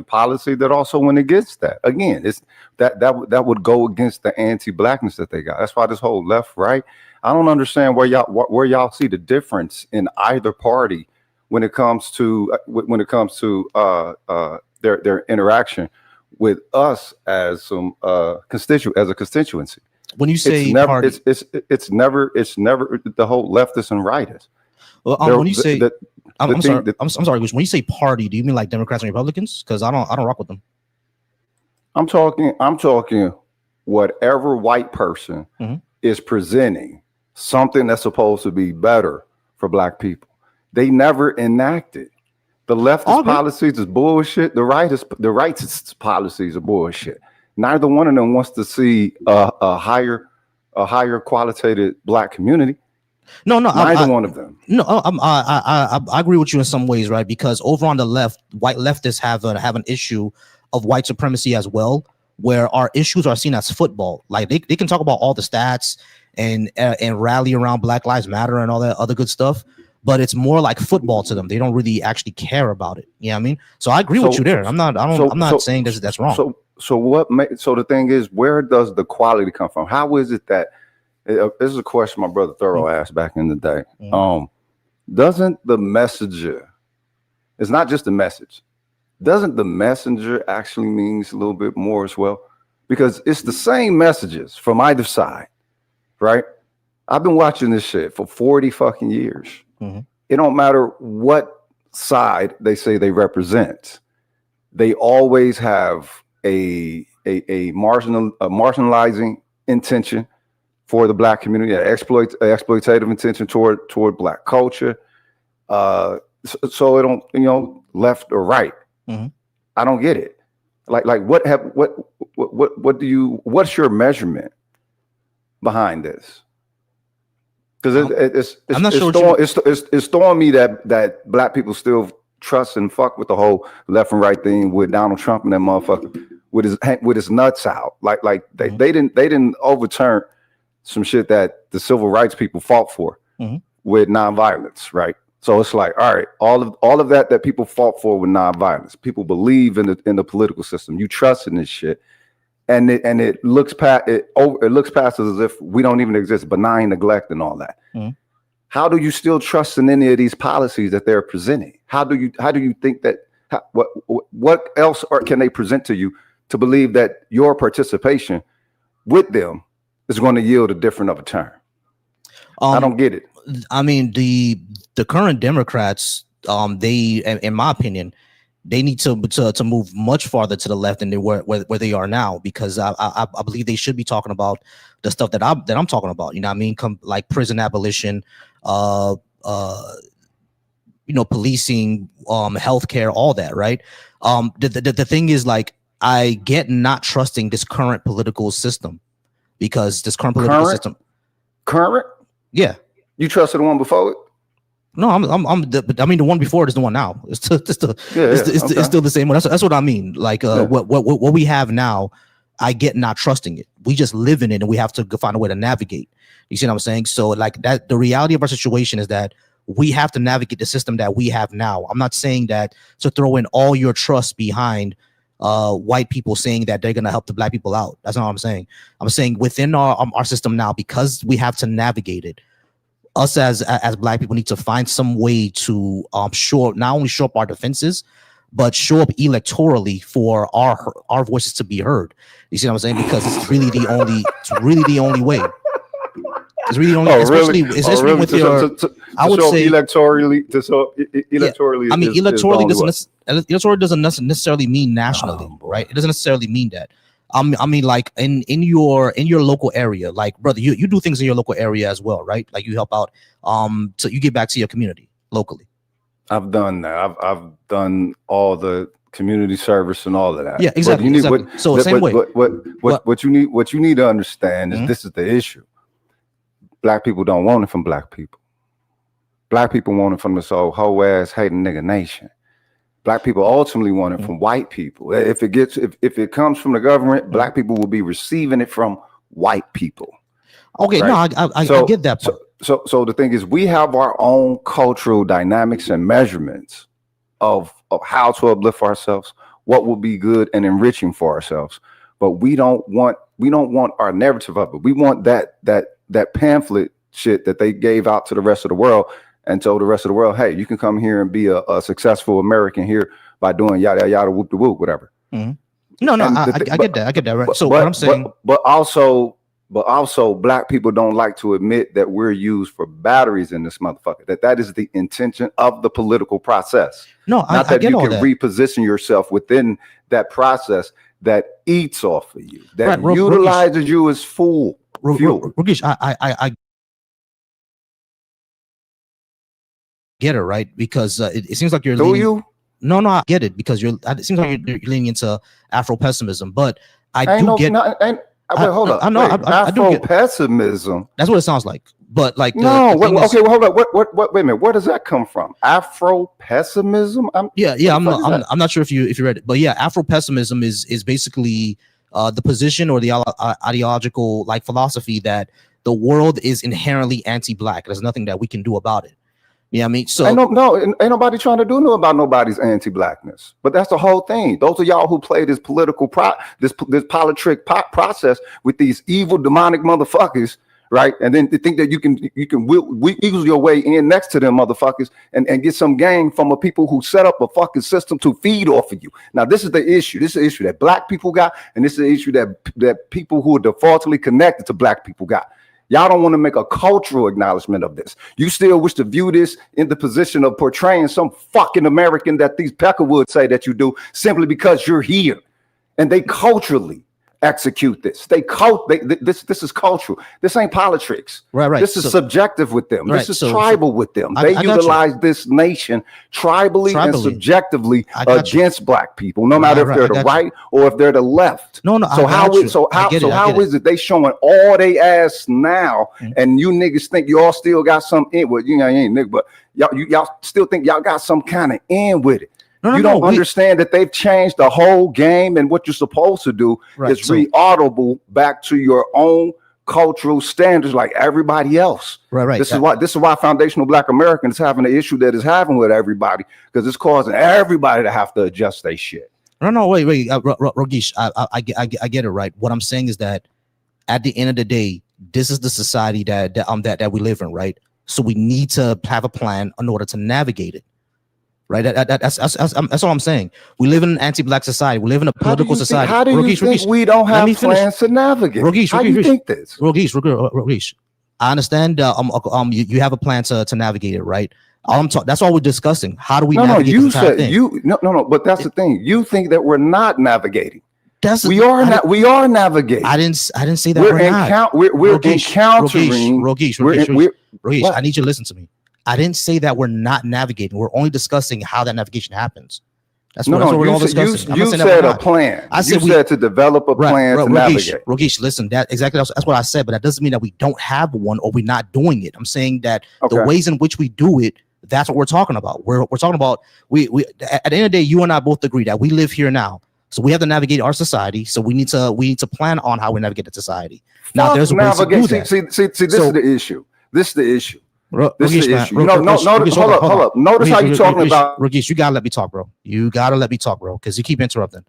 policy that also went against that. Again, it's that would go against the anti-Blackness that they got. That's why this whole left right. I don't understand where y'all see the difference in either party when it comes to their interaction with us as some a constituency. When you say it's never, party, it's never the whole leftist and rightist. Well, when you say, I'm sorry. When you say party, do you mean like Democrats and Republicans? Because I don't rock with them. I'm talking whatever white person is presenting something that's supposed to be better for Black people. They never enact it. The leftist policies is bullshit. The rightist policies are bullshit. Neither one of them wants to see a higher qualitative Black community. Neither one of them. No, I agree with you in some ways, right? Because over on the left, white leftists have an issue of white supremacy as well, where our issues are seen as football. Like they can talk about all the stats and rally around Black Lives Matter and all that other good stuff, but it's more like football to them. They don't really actually care about it. You know what I mean? So I agree with you there. I'm not saying that's wrong. So the thing is, where does the quality come from? How is it that this is a question my brother Thorough asked back in the day. Doesn't the messenger, it's not just the message, doesn't the messenger actually means a little bit more as well? Because it's the same messages from either side, right? I've been watching this shit for 40 fucking years. It don't matter what side they say they represent. They always have a marginalizing intention for the Black community, an exploitative intention toward Black culture. So it don't, left or right. I don't get it. Like what's your measurement behind this? Because it's throwing me that Black people still trust and fuck with the whole left and right thing with Donald Trump and that motherfucker with his nuts out. Like they didn't overturn some shit that the civil rights people fought for with nonviolence, right? So it's like, all right, all of that people fought for with nonviolence. People believe in the political system. You trust in this shit, and it looks past us as if we don't even exist, benign neglect and all that. How do you still trust in any of these policies that they're presenting? How do you think that what else can they present to you to believe that your participation with them is going to yield a different of a turn. I don't get it. I mean, the current Democrats, they, in my opinion, they need to move much farther to the left than they were where they are now, because I believe they should be talking about the stuff that I'm talking about. You know what I mean? Like prison abolition, policing, healthcare, all that, right? The thing is, like, I get not trusting this current political system, because this current system. Current? Yeah. You trusted the one before it? No, I mean, the one before it is the one now. It's still the same one. That's what I mean. Like, what we have now, I get not trusting it. We just live in it, and we have to find a way to navigate. You see what I'm saying? So, like, that the reality of our situation is that we have to navigate the system that we have now. I'm not saying that to throw in all your trust behind white people saying that they're gonna help the black people out. That's not what I'm saying. I'm saying within our system now, because we have to navigate it, us as black people need to find some way to not only shore up our defenses, but show up electorally for our voices to be heard. You see what I'm saying? Because it's really the only way. It's really only, especially with your. I would say electorally. I mean, electorally doesn't necessarily mean nationally, right? It doesn't necessarily mean that. I mean, like in your local area, like, brother, you do things in your local area as well, right? Like, you help out, so you give back to your community locally. I've done that. I've done all the community service and all of that. Yeah, exactly. Same way. What you need to understand is this is the issue. Black people don't want it from black people. Black people want it from this old hoe ass hating nigga nation. Black people ultimately want it from white people. If it comes from the government, black people will be receiving it from white people. Okay, right? No, I get that part. So the thing is, we have our own cultural dynamics and measurements of how to uplift ourselves, what will be good and enriching for ourselves. But we don't want our narrative of it. We want that pamphlet shit that they gave out to the rest of the world and told the rest of the world, hey, you can come here and be a successful American here by doing yada yada whoop de whoop, whatever. Mm-hmm. No, I get that, right? So what I'm saying, but also black people don't like to admit that we're used for batteries in this motherfucker. That is the intention of the political process. No, not that you can reposition yourself within that process that eats off of you, that utilizes you as fuel. Rugesh, I get it, right? Because it seems like you're leaning. No, I get it, because it seems like you're leaning into Afro pessimism, but hold up. Afro pessimism. That's what it sounds like. But like, hold up. Wait a minute. Where does that come from? Afro pessimism? I'm not sure if you read it, but yeah, Afro pessimism is basically the position or the ideological like philosophy that the world is inherently anti-black. There's nothing that we can do about it. Yeah, I mean, so ain't nobody trying to do no about nobody's anti-blackness. But that's the whole thing. Those of y'all who play this political this politrick process with these evil demonic motherfuckers, right? And then they think that you can weasel your way in next to them motherfuckers and get some gain from a people who set up a fucking system to feed off of you. Now, this is the issue. This is the issue that black people got, and this is the issue that people who are defaultly connected to black people got. Y'all don't want to make a cultural acknowledgement of this. You still wish to view this in the position of portraying some fucking American that these Peckerwoods say that you do simply because you're here. And they culturally execute this. This is cultural. This ain't politics. Right. This is subjective with them. Right. This is tribal with them. They utilize this nation tribally and subjectively against black people, no matter if they're the right or if they're the left. No. So how is it they showing all they ass now, and you niggas think you all still got some in? Well, you ain't nigga, but y'all still think y'all got some kind of in with it. You don't understand that they've changed the whole game, and what you're supposed to do is re-audible back to your own cultural standards like everybody else. Right. This is why foundational Black Americans having the issue that is having with everybody, because it's causing everybody to have to adjust their shit. No, wait, Rogesh, I get it, right. What I'm saying is that at the end of the day, this is the society that we live in, right? So we need to have a plan in order to navigate it. right? That's all I'm saying. We live in an anti-black society. We live in a political society. How do you think we don't have plans to navigate? How do you think this? Rogesh, I understand. You have a plan to navigate it, right? That's all we're discussing. How do we navigate this entire thing? No. But that's the thing. You think that we're not navigating. We are navigating. I didn't say that we're not. We're encountering. Rogesh, I need you to listen to me. I didn't say that we're not navigating. We're only discussing how that navigation happens. That's what we're all discussing. You said a plan. I said to develop a plan to navigate. Rogesh, listen, that's what I said, but that doesn't mean that we don't have one or we're not doing it. I'm saying that the ways in which we do it, that's what we're talking about. We're talking about we at the end of the day, you and I both agree that we live here now. So we have to navigate our society. So we need to plan on how we navigate the society. Now there's a way to do that. See, this is the issue. This is the issue. Hold up. Notice how you're talking about. Rogesh, you gotta let me talk, bro. You gotta let me talk, bro, because you keep interrupting.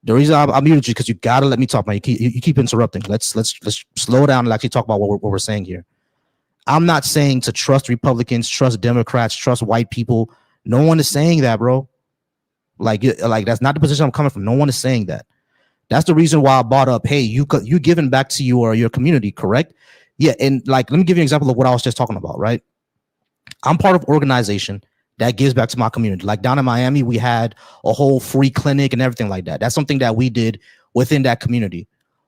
The reason I muted you because you gotta let me talk, man. You keep interrupting. Let's slow down and actually talk about what we're saying here. I'm not saying to trust Republicans, trust Democrats, trust white people. No one is saying that, bro. Like that's not the position I'm coming from. No one is saying that. That's the reason why I brought up, hey, you giving back to your community, correct? Yeah, and like let me give you an example of what I was just talking about, right? I'm part of an organization that gives back to my community. Like down in Miami, we had a whole free clinic and everything like that. That's something that we did within that community.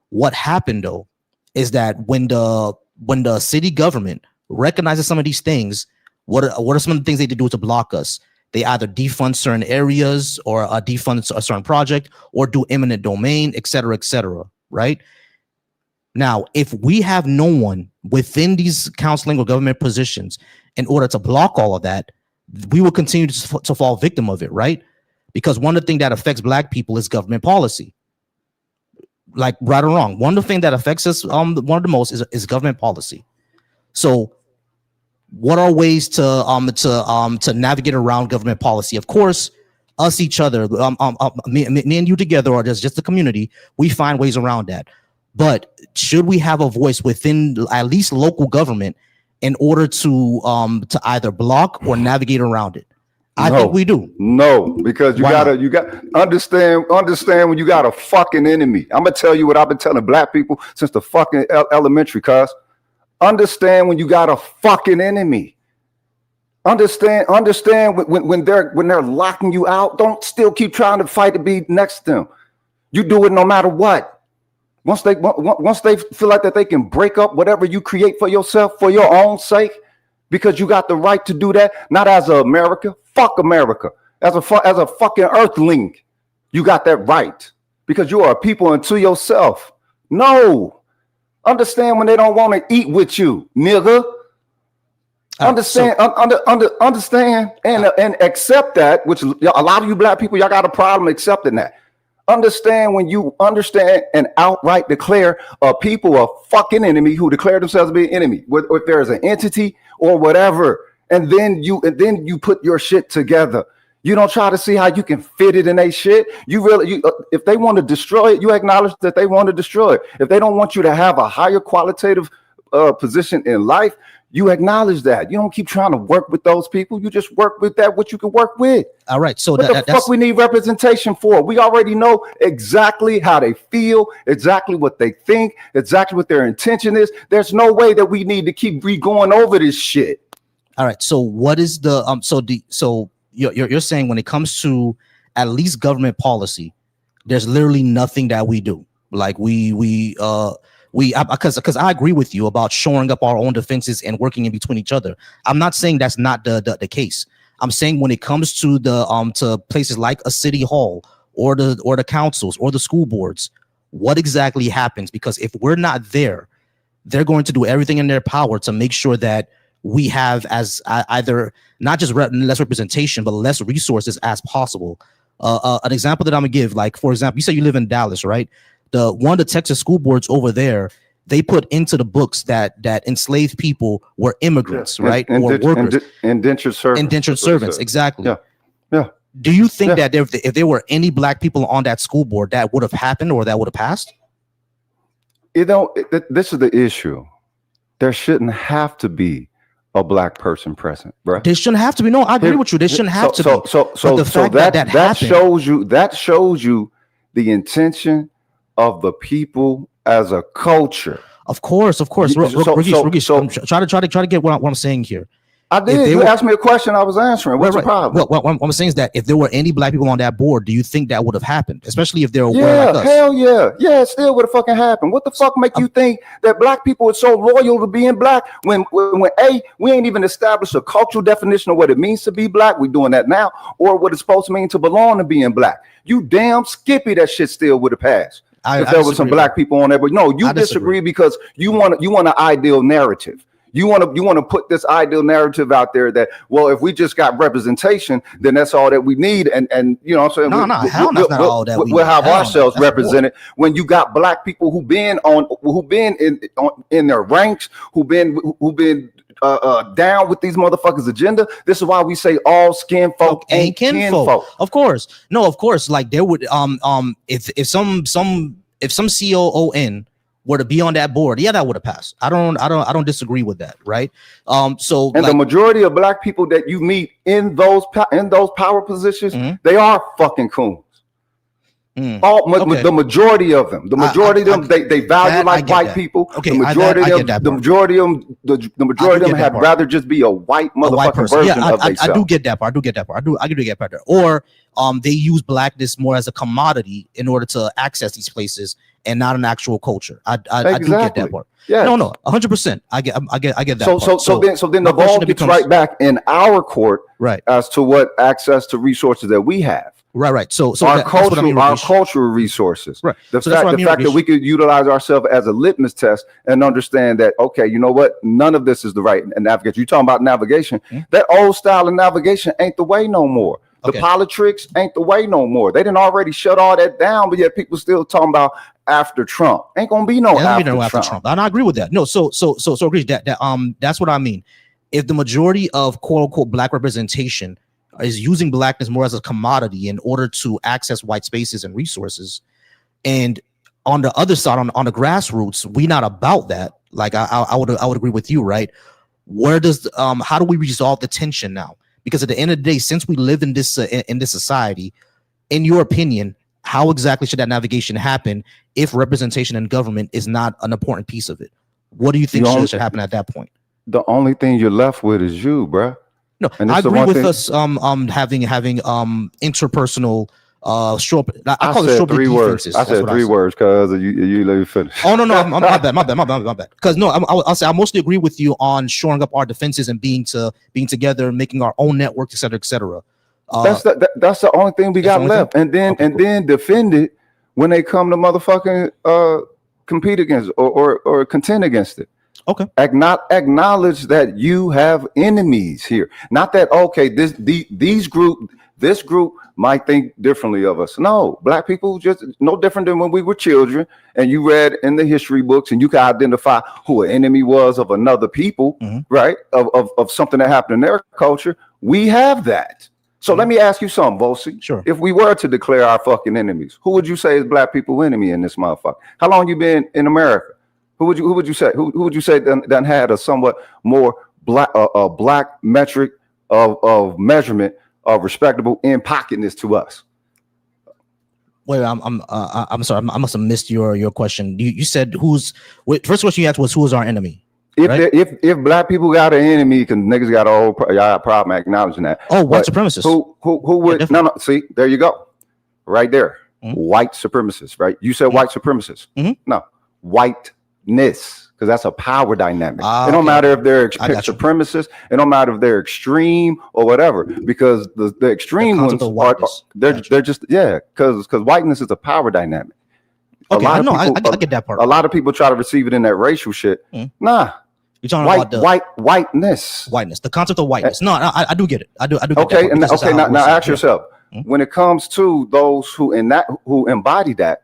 What happened though is that when the city government recognizes some of these things, what are some of the things they did do to block us? They either defund certain areas or defund a certain project or do eminent domain, et cetera, right? Now, if we have no one within these counseling or government positions in order to block all of that, we will continue to fall victim of it, right? Because one of the things that affects Black people is government policy. Like right or wrong, one of the things that affects us one of the most is government policy. So what are ways to navigate around government policy? Of course, us, each other, me and you together, or just the community, we find ways around that. But should we have a voice within at least local government in order to either block or navigate around it? I think we do. No, because you got understand when you got a fucking enemy. I'm gonna tell you what I've been telling Black people since the fucking elementary, cuz. Understand when you got a fucking enemy. Understand when they're locking you out. Don't still keep trying to fight to be next to them. You do it no matter what. Once they feel like that they can break up whatever you create for yourself for your own sake, because you got the right to do that. Not as America. Fuck America. As a fucking earthling, you got that right because you are a people unto yourself. No. Understand when they don't want to eat with you, nigga. Understand and accept that, which a lot of you Black people, y'all got a problem accepting that. Understand when you understand and outright declare a people a fucking enemy who declare themselves to be an enemy, if there's an entity or whatever, and then you put your shit together. You don't try to see how you can fit it in their shit. If they want to destroy it, you acknowledge that they want to destroy it. If they don't want you to have a higher qualitative position in life, you acknowledge that. You don't keep trying to work with those people. You just work with what you can work with. All right. So what the fuck we need representation for? We already know exactly how they feel, exactly what they think, exactly what their intention is. There's no way that we need to keep going over this shit. All right. So what is the you're saying when it comes to at least government policy, there's literally nothing that we do. Like because I agree with you about shoring up our own defenses and working in between each other. I'm not saying that's not the case. I'm saying when it comes to to places like a city hall or the councils or the school boards, what exactly happens? Because if we're not there, they're going to do everything in their power to make sure that we have as either not just less representation, but less resources as possible. An example that I'm gonna give, like for example, you say you live in Dallas, right? One of the Texas school boards over there, they put into the books that enslaved people were immigrants, right? Or workers, indentured servants, exactly. Yeah. Do you think that if there were any Black people on that school board, that would have happened or that would have passed? This is the issue. There shouldn't have to be a black person present, bro. They shouldn't have to be. No, I agree with you. They shouldn't have to be. So the fact that happened, shows you the intention of the people as a culture. Of course. Ragesh, try to get what I'm saying here. I did. You asked me a question, I was answering. What's the problem? What I'm saying is that if there were any black people on that board, do you think that would have happened? Especially if they were like us. Hell yeah. Yeah, it still would have fucking happened. What the fuck make you think that black people are so loyal to being black when we ain't even established a cultural definition of what it means to be black? We're doing that now, or what it's supposed to mean to belong to being black. You damn skippy, that shit still would have passed. If there was some black people on there, but no, you disagree because you want an ideal narrative. You want to put this ideal narrative out there that, well, if we just got representation, then that's all that we need. And you know what I'm saying? That's not all that we we'll have ourselves represented. When you got black people who've been in their ranks, who've been down with these motherfuckers' agenda. This is why we say all skin folk ain't kinfolk. Of course. No, of course. Like there would if some COON were to be on that board, yeah, that would have passed. I don't disagree with that, right? So the majority of black people that you meet in those power positions, they are fucking coons. The majority of them, they value like white people. Okay, the majority of them had rather just be a white motherfucking version of themselves. I do get that part. I do get that part. Or they use blackness more as a commodity in order to access these places and not an actual culture. I do get that part. Yeah. No, 100%. I get that part. So then the ball gets right back in our court, right, as to what access to resources that we have. Right. So our cultural resources. Right. The fact that we could utilize ourselves as a litmus test and understand that, okay, you know what? None of this is the right navigation. You're talking about navigation. That old style of navigation ain't the way no more. The politics ain't the way no more. They didn't already shut all that down, but yet people still talking about after Trump. Ain't gonna be no after Trump. And I agree with that. No, so agree that that's what I mean. If the majority of quote unquote black representation is using blackness more as a commodity in order to access white spaces and resources, and on the other side, on the grassroots, we not about that. Like I would agree with you, right? Where does how do we resolve the tension now? Because at the end of the day, since we live in this society, in your opinion, how exactly should that navigation happen if representation in government is not an important piece of it? What do you think should happen at that point? The only thing you're left with is you, bruh. No, I agree with us having interpersonal short. I call it short 3 words. I said 3 words because you let me finish. Oh no, my bad. Because no, I'll say I mostly agree with you on shoring up our defenses and being together, making our own networks, etc., etc. That's the only thing we got left, and then defend it when they come to motherfucking compete against or contend against it. Okay. Acknowledge that you have enemies here. Not that this group might think differently of us. No, black people just no different than when we were children and you read in the history books and you can identify who an enemy was of another people, right? Of something that happened in their culture. We have that. So let me ask you something, Volsi. Sure. If we were to declare our fucking enemies, who would you say is black people enemy in this motherfucker? How long you been in America? Who would you say done had a somewhat more black metric of measurement of respectable in pocketness to us? Wait, I'm sorry, I must have missed your question. You said first question you asked was who is our enemy? If black people got an enemy, because niggas got a whole problem acknowledging that. Oh, white supremacists. Who would no see, there you go. Right there. White supremacists, right? You said white supremacists. No, whiteness, because that's a power dynamic. It don't matter if they're supremacists, it don't matter if they're extreme or whatever, because the extreme ones they're just because whiteness is a power dynamic. Okay, I get that part. A lot of people try to receive it in that racial shit. Nah. You're talking about whiteness. Whiteness, the concept of whiteness. No, I do get it. I do. Okay, now ask yourself, when it comes to those who embody that,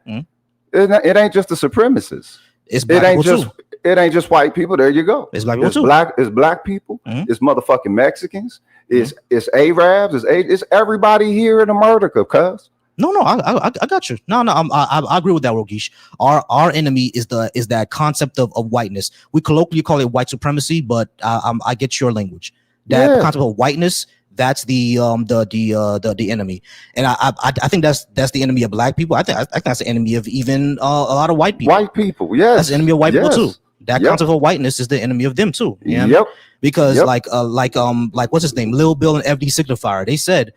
it ain't just the supremacists. It ain't just white people. There you go. It's black people too. It's black people. It's motherfucking Mexicans. It's Arabs. It's everybody here in America, cuz. No, I got you. No, I agree with that, Rogish. Our enemy is that concept of whiteness. We colloquially call it white supremacy, but I get your language. That Yeah. concept of whiteness, that's the enemy, and I think that's the enemy of black people. I think that's the enemy of even a lot of white people. White people, yes. That's the enemy of white people too. Yes. That Yep. concept of whiteness is the enemy of them too. You know what I mean? Yep. Because Yep. like what's his name, Lil Bill and FD Signifier, they said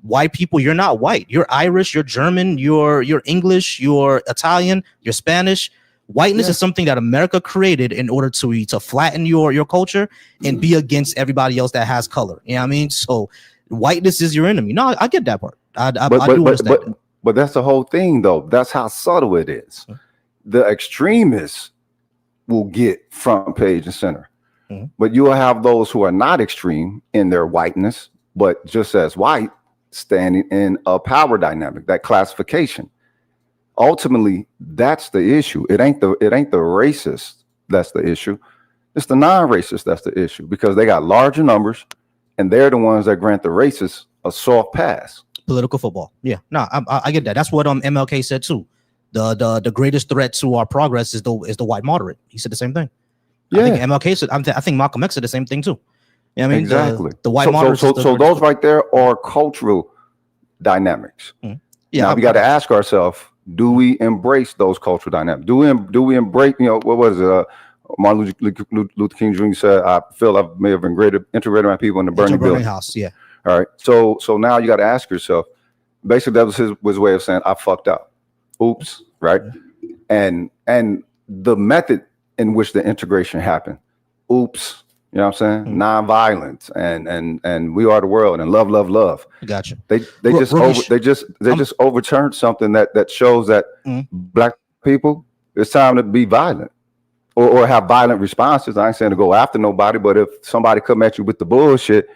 white people, you're not white, you're Irish, you're German, you're English, you're Italian, you're Spanish. Whiteness Yeah. is something that America created in order to flatten your culture and be against everybody else that has color. You know what I mean? So whiteness is your enemy. No, I get that part. I do understand that. But that's the whole thing, though. That's how subtle it is. The extremists will get front page and center, but you will have those who are not extreme in their whiteness, but just as white, standing in a power dynamic, that classification. Ultimately, that's the issue. It ain't the racist that's the issue. It's the non-racist that's the issue, because they got larger numbers, and they're the ones that grant the racists a soft pass. Political football. Yeah, no, I get that. That's what MLK said too. The greatest threat to our progress is the white moderate. He said the same thing. Yeah. I think MLK said. I think Malcolm X said the same thing too. You know what I mean? Exactly. The white moderate. So those right there are cultural dynamics. Yeah. Now we got to ask ourselves: do we embrace those cultural dynamics? Do we embrace? You know, what was it? Martin Luther King Jr. said, "I feel I may have integrated my people in the burning building house." Yeah. All right. So now you got to ask yourself. Basically, that was his way of saying, "I fucked up. Oops." Right. And the method in which the integration happened. Oops. You know what I'm saying? Nonviolence and we are the world and love. Gotcha. They just overturned something that shows that black people, it's time to be violent or have violent responses. I ain't saying to go after nobody, but if somebody come at you with the bullshit,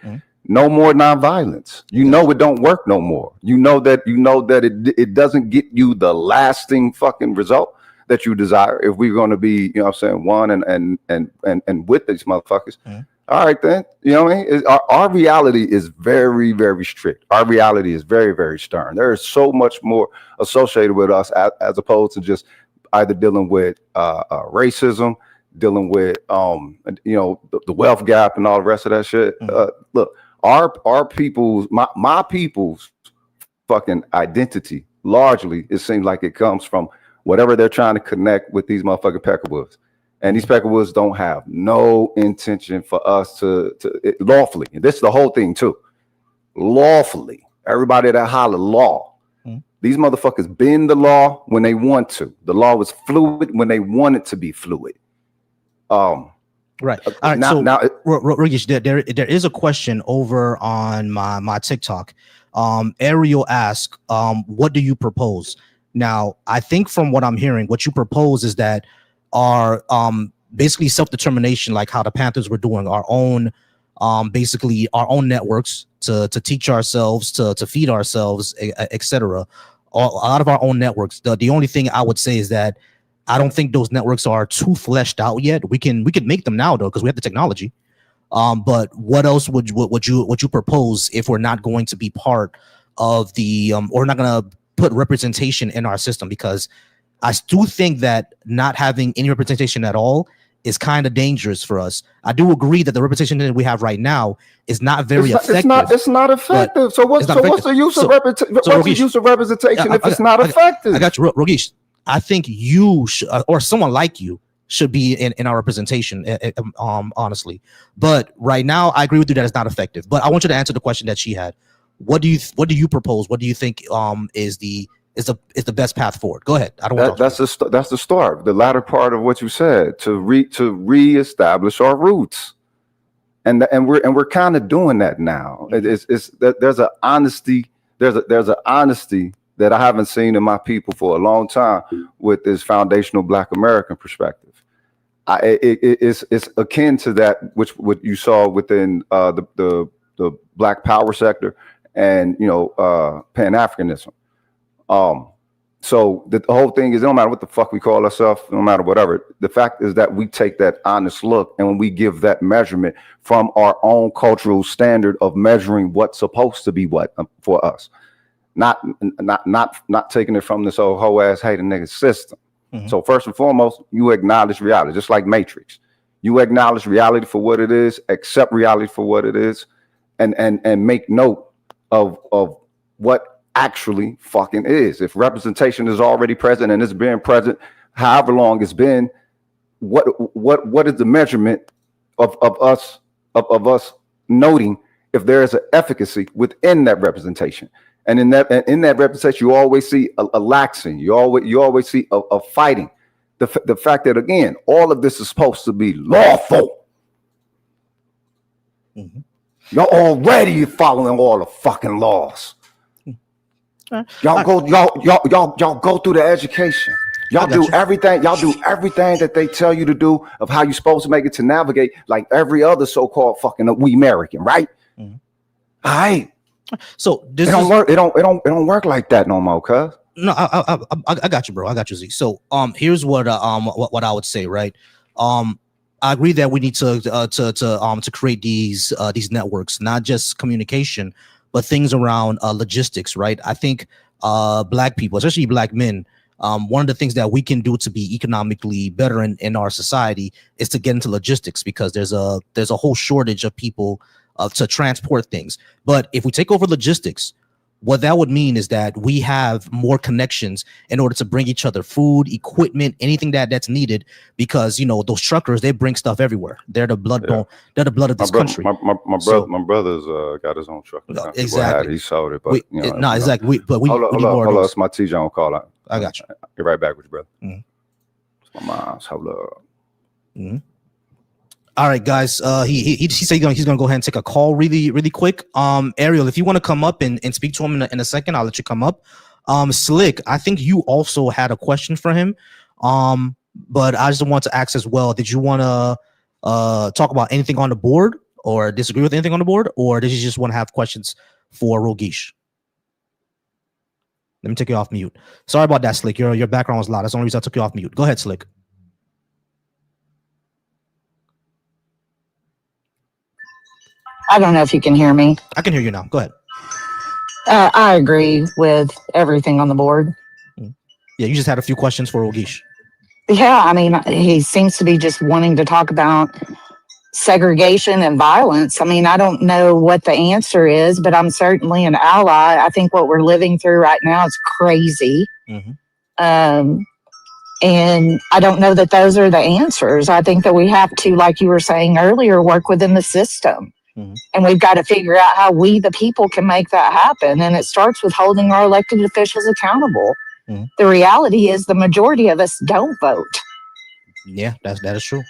no more nonviolence. You know it don't work no more. You know that it doesn't get you the lasting fucking result that you desire if we're going to be, you know what I'm saying, one and with these motherfuckers. All right, then, you know what I mean? Our reality is very, very strict. Our reality is very, very stern. There is so much more associated with us as opposed to just either dealing with racism, dealing with the wealth gap and all the rest of that shit. Look, our people's my people's fucking identity largely, it seems like it comes from whatever they're trying to connect with these motherfucking Peckerwoods. And these Peckerwoods don't have no intention for us to lawfully. And this is the whole thing too. Lawfully. Everybody that holler law. These motherfuckers bend the law when they want to. The law was fluid when they want it to be fluid. Right. All right. Rigish, there is a question over on my TikTok. Ariel asked, what do you propose? Now, I think from what I'm hearing, what you propose is that our basically self-determination, like how the Panthers were doing, our own basically our own networks to teach ourselves, to feed ourselves, etc. A lot of our own networks. The only thing I would say is that I don't think those networks are too fleshed out yet. We can make them now though, because we have the technology. But what else would you propose if we're not going to be part of the or not going to put representation in our system? Because I do think that not having any representation at all is kind of dangerous for us. I do agree that the representation that we have right now is not very effective. It's not effective. So what's the use of representation if it's not effective? I got you, Rogish. I think you should, or someone like you should be in our representation, honestly. But right now, I agree with you that it's not effective. But I want you to answer the question that she had. What do you propose? What do you think is the best path forward? Go ahead. I don't want that's the start. The latter part of what you said, to reestablish our roots, and we're kind of doing that now. It's there's an honesty. There's an honesty that I haven't seen in my people for a long time with this foundational Black American perspective. It's akin to that what you saw within the Black Power sector and Pan-Africanism. So the whole thing is, no matter what the fuck we call ourselves, no matter whatever, the fact is that we take that honest look and when we give that measurement from our own cultural standard of measuring what's supposed to be what for us. not taking it from this old hoe ass hating nigga system. So first and foremost, you acknowledge reality, just like Matrix. You acknowledge reality for what it is, accept reality for what it is, and make note of what actually fucking is. If representation is already present and it's been present however long it's been, what is the measurement of us noting if there is an efficacy within that representation? And in that representation, you always see a laxing. You always see a fighting. The fact that, again, all of this is supposed to be lawful. You're already following all the fucking laws. Y'all go through the education. Y'all do everything that they tell you to do of how you're supposed to make it to navigate like every other so-called fucking we American, right? All right. So this it don't work. It don't work like that no more, cuz. No, I got you, bro. I got you, Z. So here's what I would say, right? I agree that we need to create these networks, not just communication, but things around logistics, right? I think Black people, especially Black men, one of the things that we can do to be economically better in our society is to get into logistics, because there's a whole shortage of people to transport things. But if we take over logistics, what that would mean is that we have more connections in order to bring each other food, equipment, anything that's needed, because those truckers, they bring stuff everywhere. They're the blood they're the blood of this country. My brother's got his own truck. Exactly. He sold it, but exactly. But we hold need more. Hold on, it's my TJ on call out. I got you. Get right back with you, brother. It's my mom's. Hold up. All right, guys. He said he's gonna go ahead and take a call really quick. Ariel, if you want to come up and speak to him in a second, I'll let you come up. Slick, I think you also had a question for him. But I just want to ask as well. Did you want to talk about anything on the board, or disagree with anything on the board, or did you just want to have questions for Rogeesh? Let me take you off mute. Sorry about that, Slick. Your background was loud. That's the only reason I took you off mute. Go ahead, Slick. I don't know if you can hear me. I can hear you now. Go ahead. I agree with everything on the board. Yeah, you just had a few questions for Rogeesh. Yeah, I mean, he seems to be just wanting to talk about segregation and violence. I mean, I don't know what the answer is, but I'm certainly an ally. I think what we're living through right now is crazy. And I don't know that those are the answers. I think that we have to, like you were saying earlier, work within the system. And we've got to figure out how we, the people, can make that happen. And it starts with holding our elected officials accountable. The reality is the majority of us don't vote. Yeah, that is true.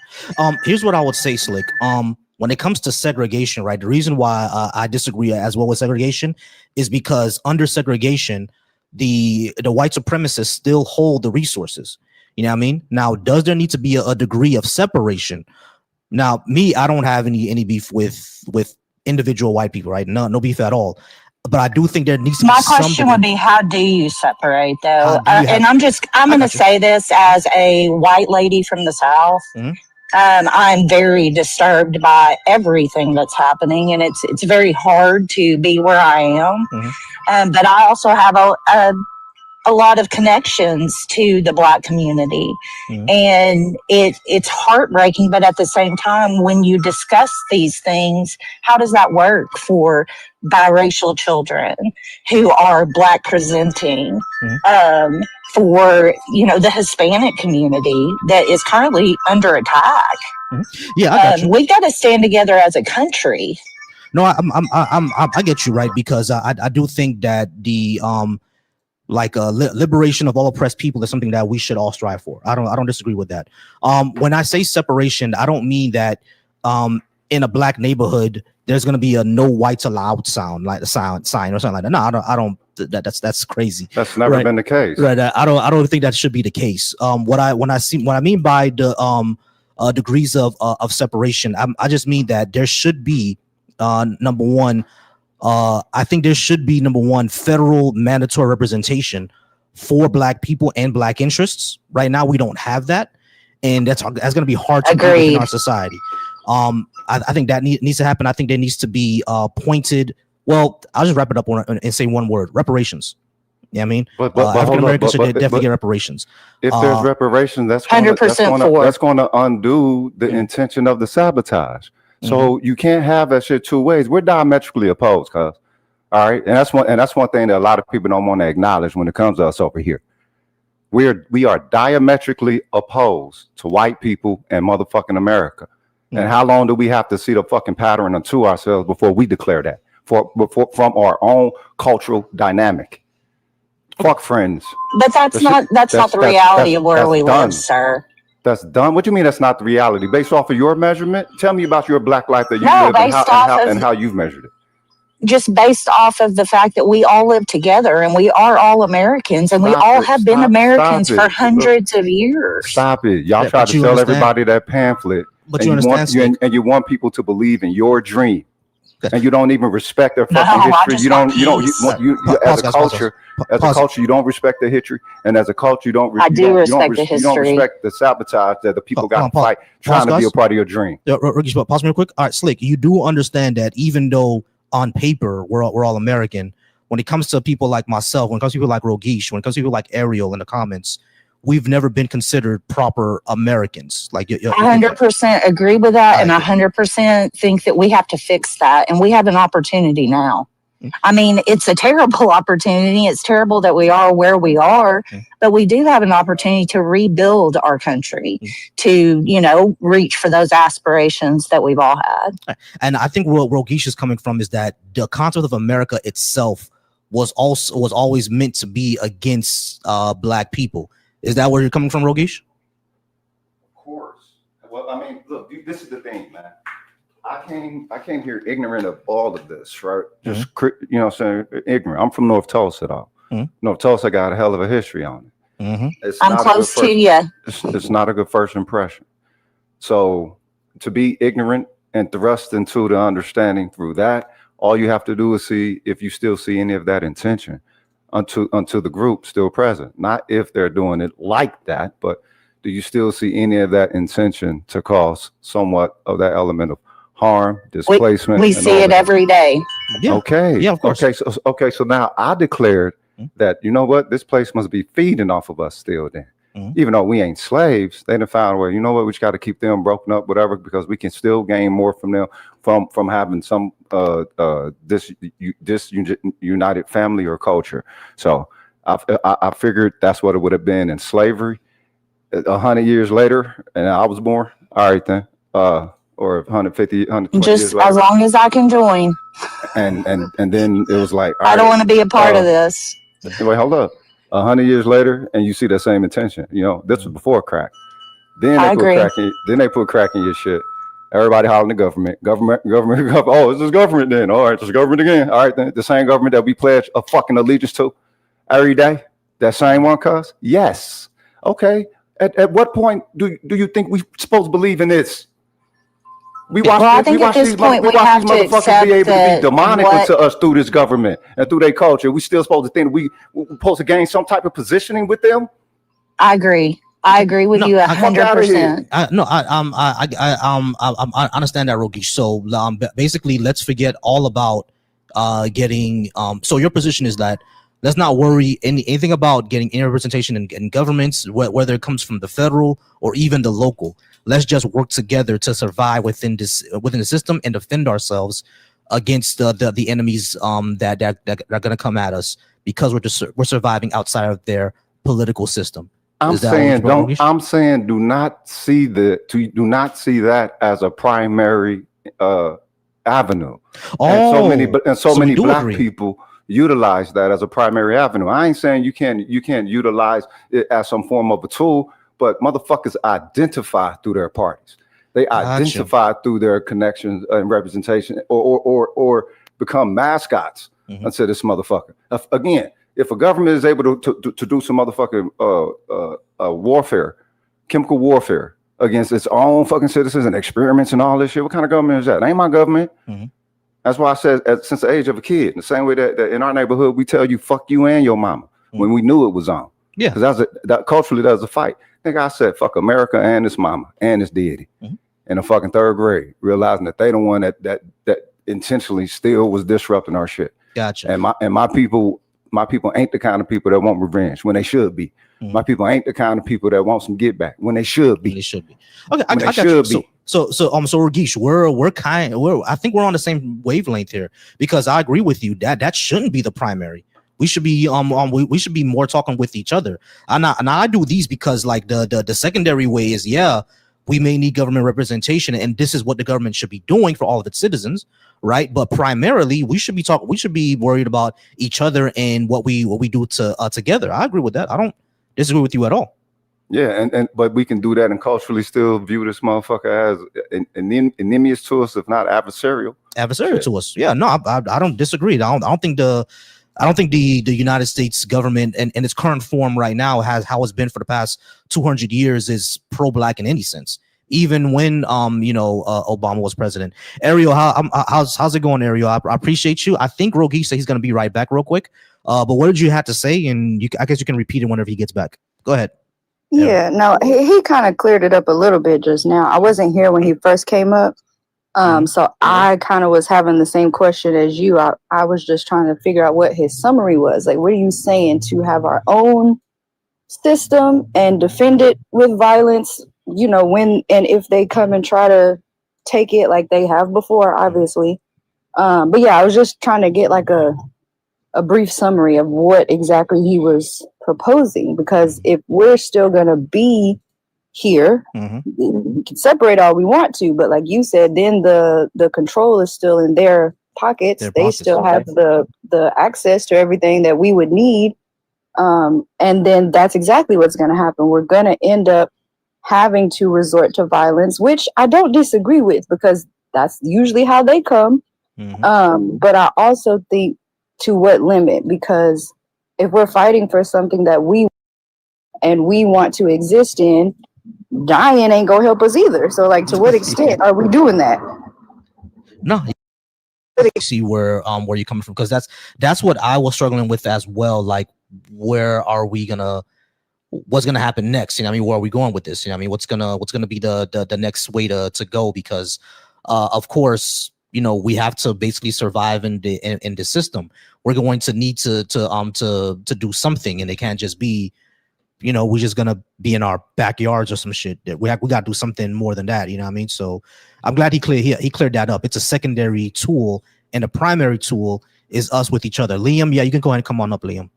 Here's what I would say, Slick. When it comes to segregation, right, the reason why I disagree as well with segregation is because under segregation, the white supremacists still hold the resources. You know what I mean? Now, does there need to be a degree of separation? Now, I don't have any beef with individual white people, right? No beef at all. But I do think there needs to be My question would be, how do you separate, though? And I'm going to say this as a white lady from the South. I'm very disturbed by everything that's happening, and it's very hard to be where I am. But I also have a lot of connections to the Black community, and it's heartbreaking. But at the same time, when you discuss these things, how does that work for biracial children who are Black presenting, for the Hispanic community that is currently under attack? Yeah, I got you. We've got to stand together as a country. No, I get you, right, because I do think that the liberation of all oppressed people is something that we should all strive for. I don't disagree with that. When I say separation, I don't mean that in a Black neighborhood there's going to be a no whites allowed sign or something like that. No, I don't. That's crazy. That's never been the case. Right. I don't think that should be the case. What I mean by the degrees of separation, I just mean that there should be number one. I think there should be, number one, federal mandatory representation for Black people and Black interests. Right now, we don't have that, and that's going to be hard to do in our society. I think that needs to happen. I think there needs to be pointed Well, I'll just wrap it up and say one word: reparations. Yeah, I mean, but African Americans should definitely get reparations. If there's reparations, that's 100% going to undo the intention of the sabotage. So you can't have that shit two ways. We're diametrically opposed, cuz. All right, and that's one thing that a lot of people don't want to acknowledge when it comes to us over here. We are diametrically opposed to white people and motherfucking America. And how long do we have to see the fucking pattern unto ourselves before we declare that from our own cultural dynamic? Fuck friends. But that's not the reality of where we live, sir. That's done. What do you mean that's not the reality? Based off of your measurement? Tell me about your black life that you live and how you've measured it. Just based off of the fact that we all live together and we are all Americans and we all have been Americans for hundreds of years. Stop it. Y'all try to sell everybody that pamphlet. But you understand, and you want people to believe in your dream. And you don't even respect their fucking history. As a culture, you don't respect the history, and as a culture, you don't respect the sabotage that the people got to fight trying to be a part of your dream. Pause me real quick. All right, Slick, you do understand that even though on paper we're all American, when it comes to people like myself, when it comes to people like Rogeesh, when it comes to people like Ariel in the comments, we've never been considered proper Americans. Like, 100% agree with that, and 100% think that we have to fix that, and we have an opportunity now. I mean, it's a terrible opportunity. It's terrible that we are where we are, but we do have an opportunity to rebuild our country, to reach for those aspirations that we've all had. And I think where Rogeesh is coming from is that the concept of America itself was always meant to be against black people. Is that where you're coming from, Rogeesh? Of course. Well, I mean, look, this is the thing, man. I came here ignorant of all of this, right? Just saying, ignorant. I'm from North Tulsa, though. North Tulsa got a hell of a history on it. I'm close to you. It's not a good first impression. So to be ignorant and thrust into the understanding through that, all you have to do is see if you still see any of that intention unto the group still present. Not if they're doing it like that, but do you still see any of that intention to cause somewhat of that element of harm, displacement? We see it every day. Yeah. Okay. Yeah, of course. So now I declared that, you know what, this place must be feeding off of us still then. Even though we ain't slaves, they done found a way, you know what, we just got to keep them broken up, whatever, because we can still gain more from them from having some this united family or culture. So I figured that's what it would have been in slavery. 100 years later, and I was born. All right then, or 150, 120 just years later. As long as I can join. And then it was like, I don't want to be a part of this. Wait, hold up. 100 years later, and you see that same intention. This was before crack. Then they put crack in your shit. Everybody hollering the government. Oh, it's this government then. All right, it's this government again. All right, then the same government that we pledge a fucking allegiance to every day. That same one, cuz? Yes. Okay. At what point do you think we supposed to believe in this? We watch these motherfuckers be able to be demonic to us through this government and through their culture. We still supposed to think we're supposed to gain some type of positioning with them. I agree with you 100%. I understand that, Rogeesh. So basically, let's forget all about getting. So your position is that let's not worry anything about getting any representation in governments, whether it comes from the federal or even the local. Let's just work together to survive within the system and defend ourselves against the enemies that are going to come at us because we're surviving outside of their political system. I'm saying do not see that as a primary avenue. And so many black people utilize that as a primary avenue. I ain't saying you can't utilize it as some form of a tool, but motherfuckers identify through their parties. They identify through their connections and representation, or become mascots unto this motherfucker. Again, if a government is able to do some motherfucking warfare, chemical warfare against its own fucking citizens and experiments and all this shit, what kind of government is that? It ain't my government. That's why I said since the age of a kid, the same way that in our neighborhood we tell you fuck you and your mama when we knew it was on. Yeah, because culturally that was a fight. I think I said fuck America and its mama and its deity in the fucking third grade, realizing that they the one that intentionally still was disrupting our shit. Gotcha. And my people ain't the kind of people that want revenge when they should be. Mm-hmm. My people ain't the kind of people that want some get back when they should be. When they should be. Okay, I got you. So Rageesh, I think we're on the same wavelength here, because I agree with you that shouldn't be the primary. We should be we should be more talking with each other. And I do these because like the secondary way is, yeah, we may need government representation, and this is what the government should be doing for all of its citizens, right? But primarily, we should be worried about each other and what we do together. I agree with that. I don't disagree with you at all. Yeah, but we can do that and culturally still view this motherfucker as enemious to us, if not adversarial. Adversarial to us. Yeah, no, I don't disagree. I don't think the United States government and its current form right now has how it's been for the past 200 years is pro-black in any sense. Even when Obama was president. Ariel, how's it going, Ariel? I appreciate you. I think Rogesh said he's going to be right back real quick. But what did you have to say? And I guess you can repeat it whenever he gets back. Go ahead. Yeah, no, he kind of cleared it up a little bit just now. I wasn't here when he first came up. So I kind of was having the same question as you. I was just trying to figure out what his summary was. Like, what are you saying, to have our own system and defend it with violence, when and if they come and try to take it like they have before, obviously. But yeah, I was just trying to get like a brief summary of what exactly he was proposing, because if we're still going to be here, we can separate all we want to, but like you said, then the control is still in their pockets. They still have the access to everything that we would need, and then that's exactly what's going to happen. We're going to end up having to resort to violence, which I don't disagree with, because that's usually how they come. But I also think, to what limit? Because if we're fighting for something that we want to exist in, dying ain't gonna help us either. So like, to what extent are we doing that? No, see where you're coming from, because that's what I was struggling with as well. Like, where are we what's gonna happen next? Where are we going with this? What's gonna be the next way to go? Because of course, we have to basically survive in the system. We're going to need to do something, and it can't just be, we're just gonna be in our backyards or some shit. That we gotta do something more than that. So I'm glad he cleared that up. It's a secondary tool, and the primary tool is us with each other. Liam, yeah, you can go ahead and come on up, Liam.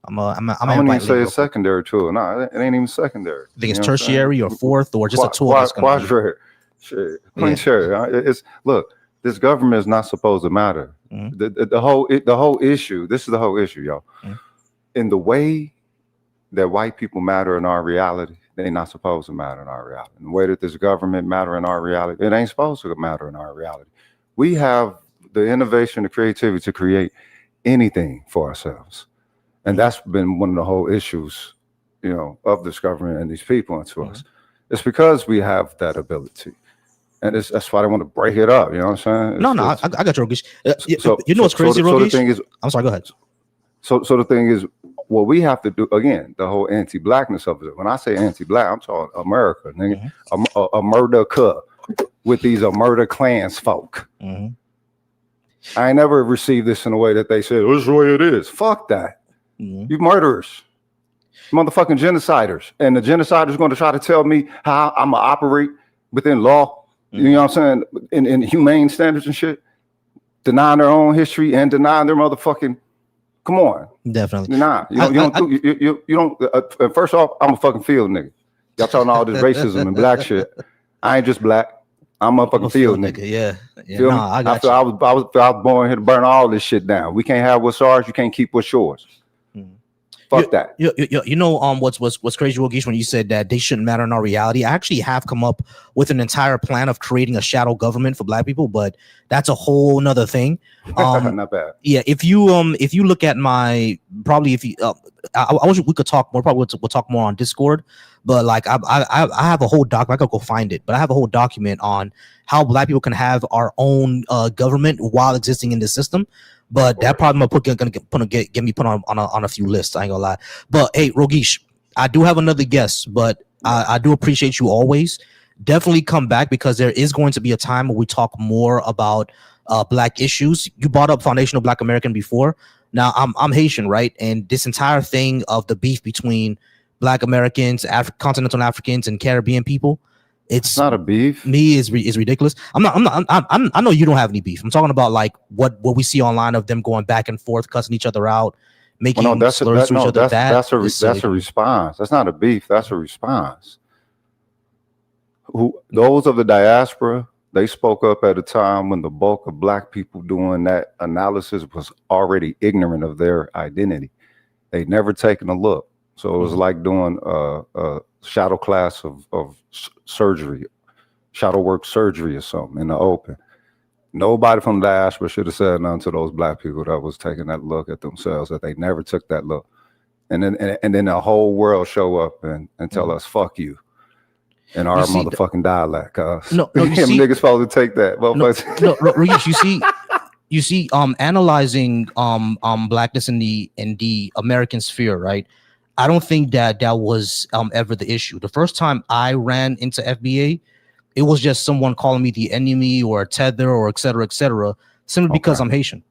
I'm gonna even say it's secondary tool. No, it ain't even secondary. I think it's tertiary or fourth, or just a tool. Quadrant. Shit. It's look. This government is not supposed to matter. The whole issue. This is the whole issue, y'all. In the way that white people matter in our reality, they're not supposed to matter in our reality. In the way that this government matter in our reality, it ain't supposed to matter in our reality. We have the innovation, the creativity to create anything for ourselves, and that's been one of the whole issues, of this government and these people and to us. It's because we have that ability. And that's why I want to break it up. You know what I'm saying? I got you, Rogesh. What's crazy, Rogesh? So the thing is, I'm sorry, go ahead. So the thing is, what we have to do, again, the whole anti-blackness of it. When I say anti-black, I'm talking America, nigga. A murder with these murder clans folk. I ain't never received this in a way that they said, this is the way it is. Fuck that. You murderers. Motherfucking genociders. And the genociders going to try to tell me how I'm going to operate within law. You know what I'm saying? In humane standards and shit, denying their own history and denying their motherfucking. Come on, definitely. Nah, you don't. First off, I'm a fucking field nigga. Y'all talking all this racism and black shit. I ain't just black. I'm a fucking field nigga. Yeah. I got you. I was born here to burn all this shit down. We can't have what's ours. You can't keep what's yours. Fuck that. What's crazy, Rogesh, when you said that they shouldn't matter in our reality. I actually have come up with an entire plan of creating a shadow government for black people, but that's a whole nother thing. Not bad. Yeah, if you look at my I wish we could talk more. Probably we'll talk more on Discord. But like I have a whole doc. I gotta go find it. But I have a whole document on how black people can have our own government while existing in the system. But that probably gonna get me put on a few lists. I ain't gonna lie. But hey, Rogesh, I do have another guest, but I do appreciate you always. Definitely come back, because there is going to be a time where we talk more about Black issues. You brought up foundational Black American before. Now I'm Haitian, right? And this entire thing of the beef between Black Americans, continental Africans, and Caribbean people, it's not a beef. Me is ridiculous. I know you don't have any beef. I'm talking about like what we see online of them going back and forth, cussing each other out, making slurs to each other. That's a response. That's not a beef. That's a response. Those of the diaspora, they spoke up at a time when the bulk of Black people doing that analysis was already ignorant of their identity. They'd never taken a look. So it was like doing a shadow class of surgery, shadow work surgery or something in the open. Nobody from the diaspora should have said nothing to those Black people that was taking that look at themselves, that they never took that look. And then the whole world show up and tell us, fuck you. In our motherfucking dialect, cuz. No, you see, niggas supposed to take that. You see, analyzing Blackness in the American sphere, right? I don't think that was ever the issue. The first time I ran into FBA, it was just someone calling me the enemy or a tether or et cetera, simply because I'm Haitian.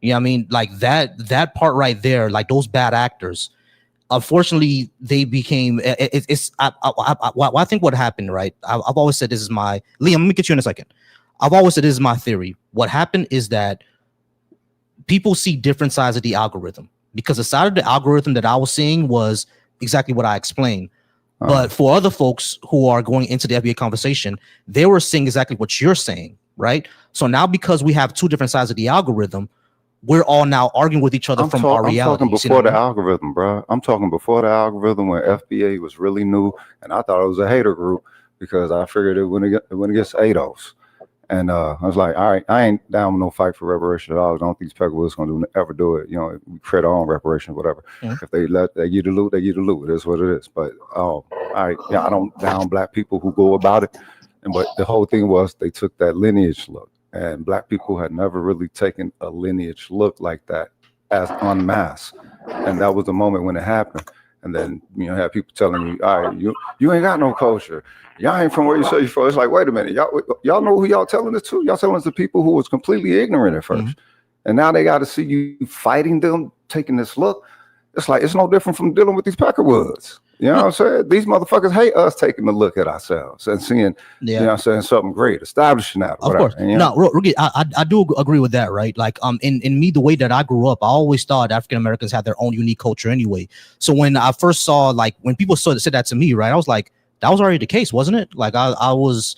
You know what I mean? Like that part right there, like those bad actors. Unfortunately, they became. I think what happened, right? I've always said this is my Liam. Let me get you in a second. I've always said this is my theory. What happened is that people see different sides of the algorithm, because the side of the algorithm that I was seeing was exactly what I explained. But for other folks who are going into the FBA conversation, they were seeing exactly what you're saying, right? So now, because we have two different sides of the algorithm, we're all now arguing with each other our reality. I'm talking before the algorithm, bro. I'm talking before the algorithm, when FBA was really new, and I thought it was a hater group because I figured it went against ADOS. And I was like, all right, I ain't down with no fight for reparation at all. I don't think Peckerwood's going to ever do it. You know, we create our own reparation, whatever. If they give the loot, they give the loot. It is what it is. But all right, yeah, I don't down Black people who go about it. But the whole thing was they took that lineage look. And Black people had never really taken a lineage look like that as en masse. And that was the moment when it happened. And then, you know, have people telling you, all right, you ain't got no culture. Y'all ain't from where you say you're from. It's like, wait a minute, y'all know who y'all telling this to? Y'all telling us the people who was completely ignorant at first. And now they got to see you fighting them, taking this look. It's like, it's no different from dealing with these Peckerwoods. You know what I'm saying? These motherfuckers hate us taking a look at ourselves and seeing, you know what I'm saying, something great, establishing that. Of course. You know? No, I do agree with that, right? Like, in me, the way that I grew up, I always thought African Americans had their own unique culture anyway. So when I first saw, like, when people said that to me, right, I was like, that was already the case, wasn't it? Like, I was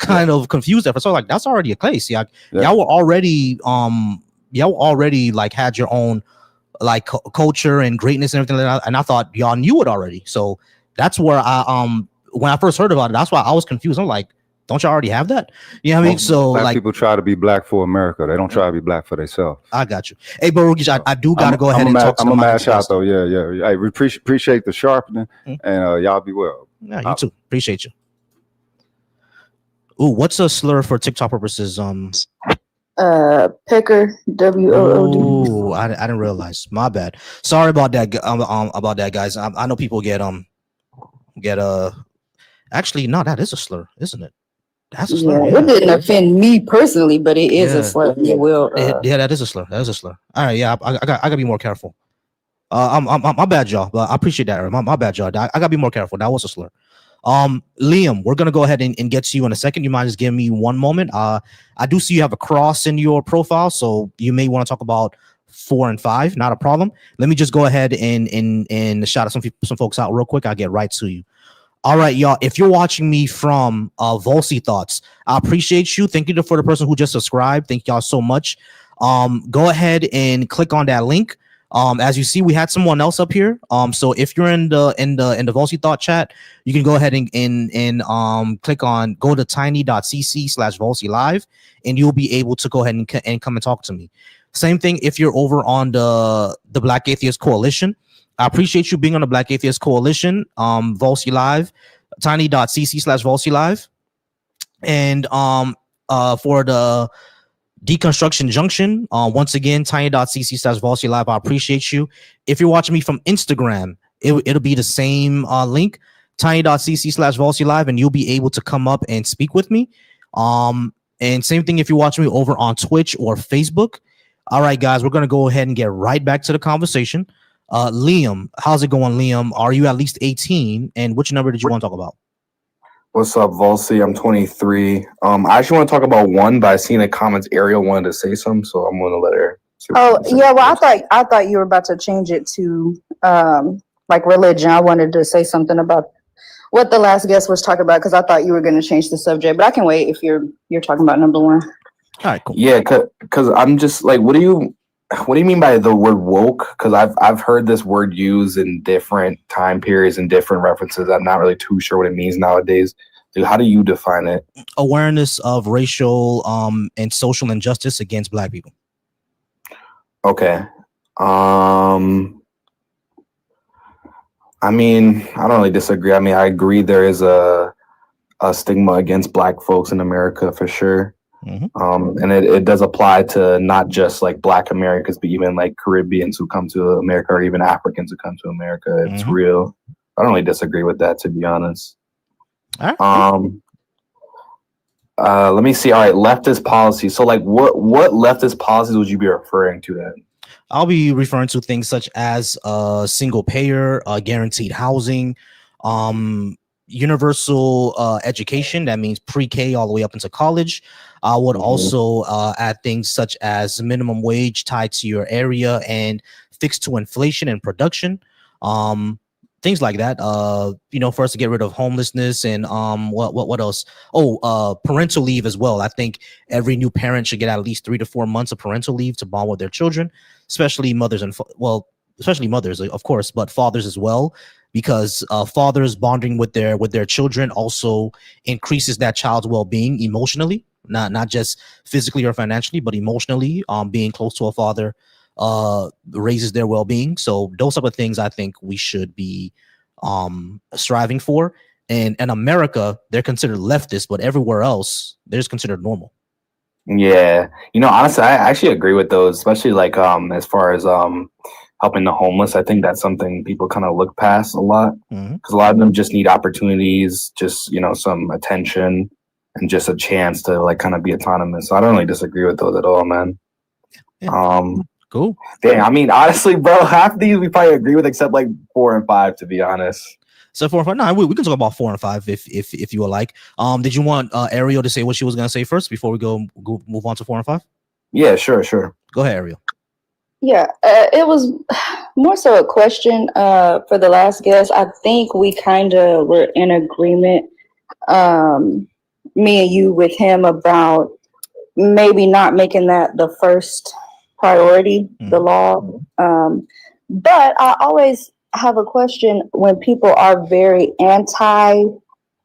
kind of confused at first. I was like, that's already a case. Y'all were already, like, had your own, like, culture and greatness and everything like that, and I thought y'all knew it already. So that's where I when I first heard about it, that's why I was confused. I'm like, don't y'all already have that? You know what I mean? So Black like, people try to be Black for America. They don't try to be Black for themselves. I got you. Hey, but I do gotta go ahead and talk to I'm a mad shot though. Yeah. I appreciate the sharpening, and y'all be well. Yeah, you too. Appreciate you. Ooh, what's a slur for TikTok purposes? Pecker, WOOD. Oh, I didn't realize. My bad. Sorry about that. About that, guys. I know people get Actually, no, that is a slur, isn't it? That's a slur. Yeah, it didn't offend me personally, but it is a slur. It will. Yeah, that is a slur. That is a slur. All right, yeah, I gotta be more careful. I'm my bad, y'all. But I appreciate that. My bad, y'all. I gotta be more careful. That was a slur. Liam, we're gonna go ahead and get to you in a second. You might just give me one moment. I do see you have a cross in your profile, so you may want to talk about 4 and 5. Not a problem. Let me just go ahead and shout out some folks out real quick. I'll get right to you. All right, y'all. If you're watching me from Volsy Thoughts, I appreciate you. Thank you for the person who just subscribed. Thank y'all so much. Go ahead and click on that link. As you see, we had someone else up here. So if you're in the Volsy Thought chat, you can go ahead and click on, go to tiny.cc/Volsy Live, and you'll be able to go ahead and come and talk to me. Same thing if you're over on the Black Atheist Coalition. I appreciate you being on the Black Atheist Coalition. Volsy Live, tiny.cc/Volsy Live, and for the Deconstruction Junction, once again, tiny.cc/Volsy Live. I appreciate you. If you're watching me from Instagram, it'll be the same link, tiny.cc/Volsy Live, and you'll be able to come up and speak with me. And same thing if you're watching me over on Twitch or Facebook. All right, guys, we're going to go ahead and get right back to the conversation. Liam, how's it going, Liam? Are you at least 18? And which number did you want to talk about? What's up, Volsi? I'm 23. I actually want to talk about one, but I seen in the comments Ariel wanted to say something, so I'm going to let her. Oh yeah, well I thought you were about to change it to like religion. I wanted to say something about what the last guest was talking about because I thought you were going to change the subject, but I can wait if you're talking about number one. All right, cool. Yeah, because I'm just like, what do you mean by the word woke? Because I've heard this word used in different time periods and different references. I'm not really too sure what it means nowadays. Dude, how do you define it? Awareness of racial and social injustice against Black people. Okay. I mean, I don't really disagree. I mean, I agree there is a stigma against Black folks in America for sure. Mm-hmm. And it does apply to not just like Black Americans, but even like Caribbeans who come to America or even Africans who come to America. It's real. I don't really disagree with that, to be honest. All right. Let me see. All right, leftist policy. So like what leftist policies would you be referring to then? I'll be referring to things such as single payer, guaranteed housing, universal education. That means pre-K all the way up into college. I would also add things such as minimum wage tied to your area and fixed to inflation and production. Things like that. For us to get rid of homelessness and what else? Parental leave as well. I think every new parent should get at least 3 to 4 months of parental leave to bond with their children, especially mothers especially mothers, of course, but fathers as well, because fathers bonding with their children also increases that child's well-being emotionally, not just physically or financially, but emotionally. Being close to a father raises their well-being. So those type of things I think we should be striving for. And in America, they're considered leftist, but everywhere else, they're just considered normal. Yeah, honestly, I actually agree with those, especially like as far as helping the homeless. I think that's something people kind of look past a lot because a lot of them just need opportunities, just some attention and just a chance to like kind of be autonomous. So I don't really disagree with those at all, man. Yeah. Cool. Dang, I mean, honestly, bro, half of these we probably agree with except like 4 and 5, to be honest. So 4 and 5, no, we can talk about 4 and 5 if you would like. Did you want Ariel to say what she was gonna say first before we go move on to 4 and 5? Yeah, sure. Go ahead, Ariel. Yeah, it was more so a question for the last guest. I think we kind of were in agreement, me and you with him, about maybe not making that the first priority, the law. But I always have a question when people are very anti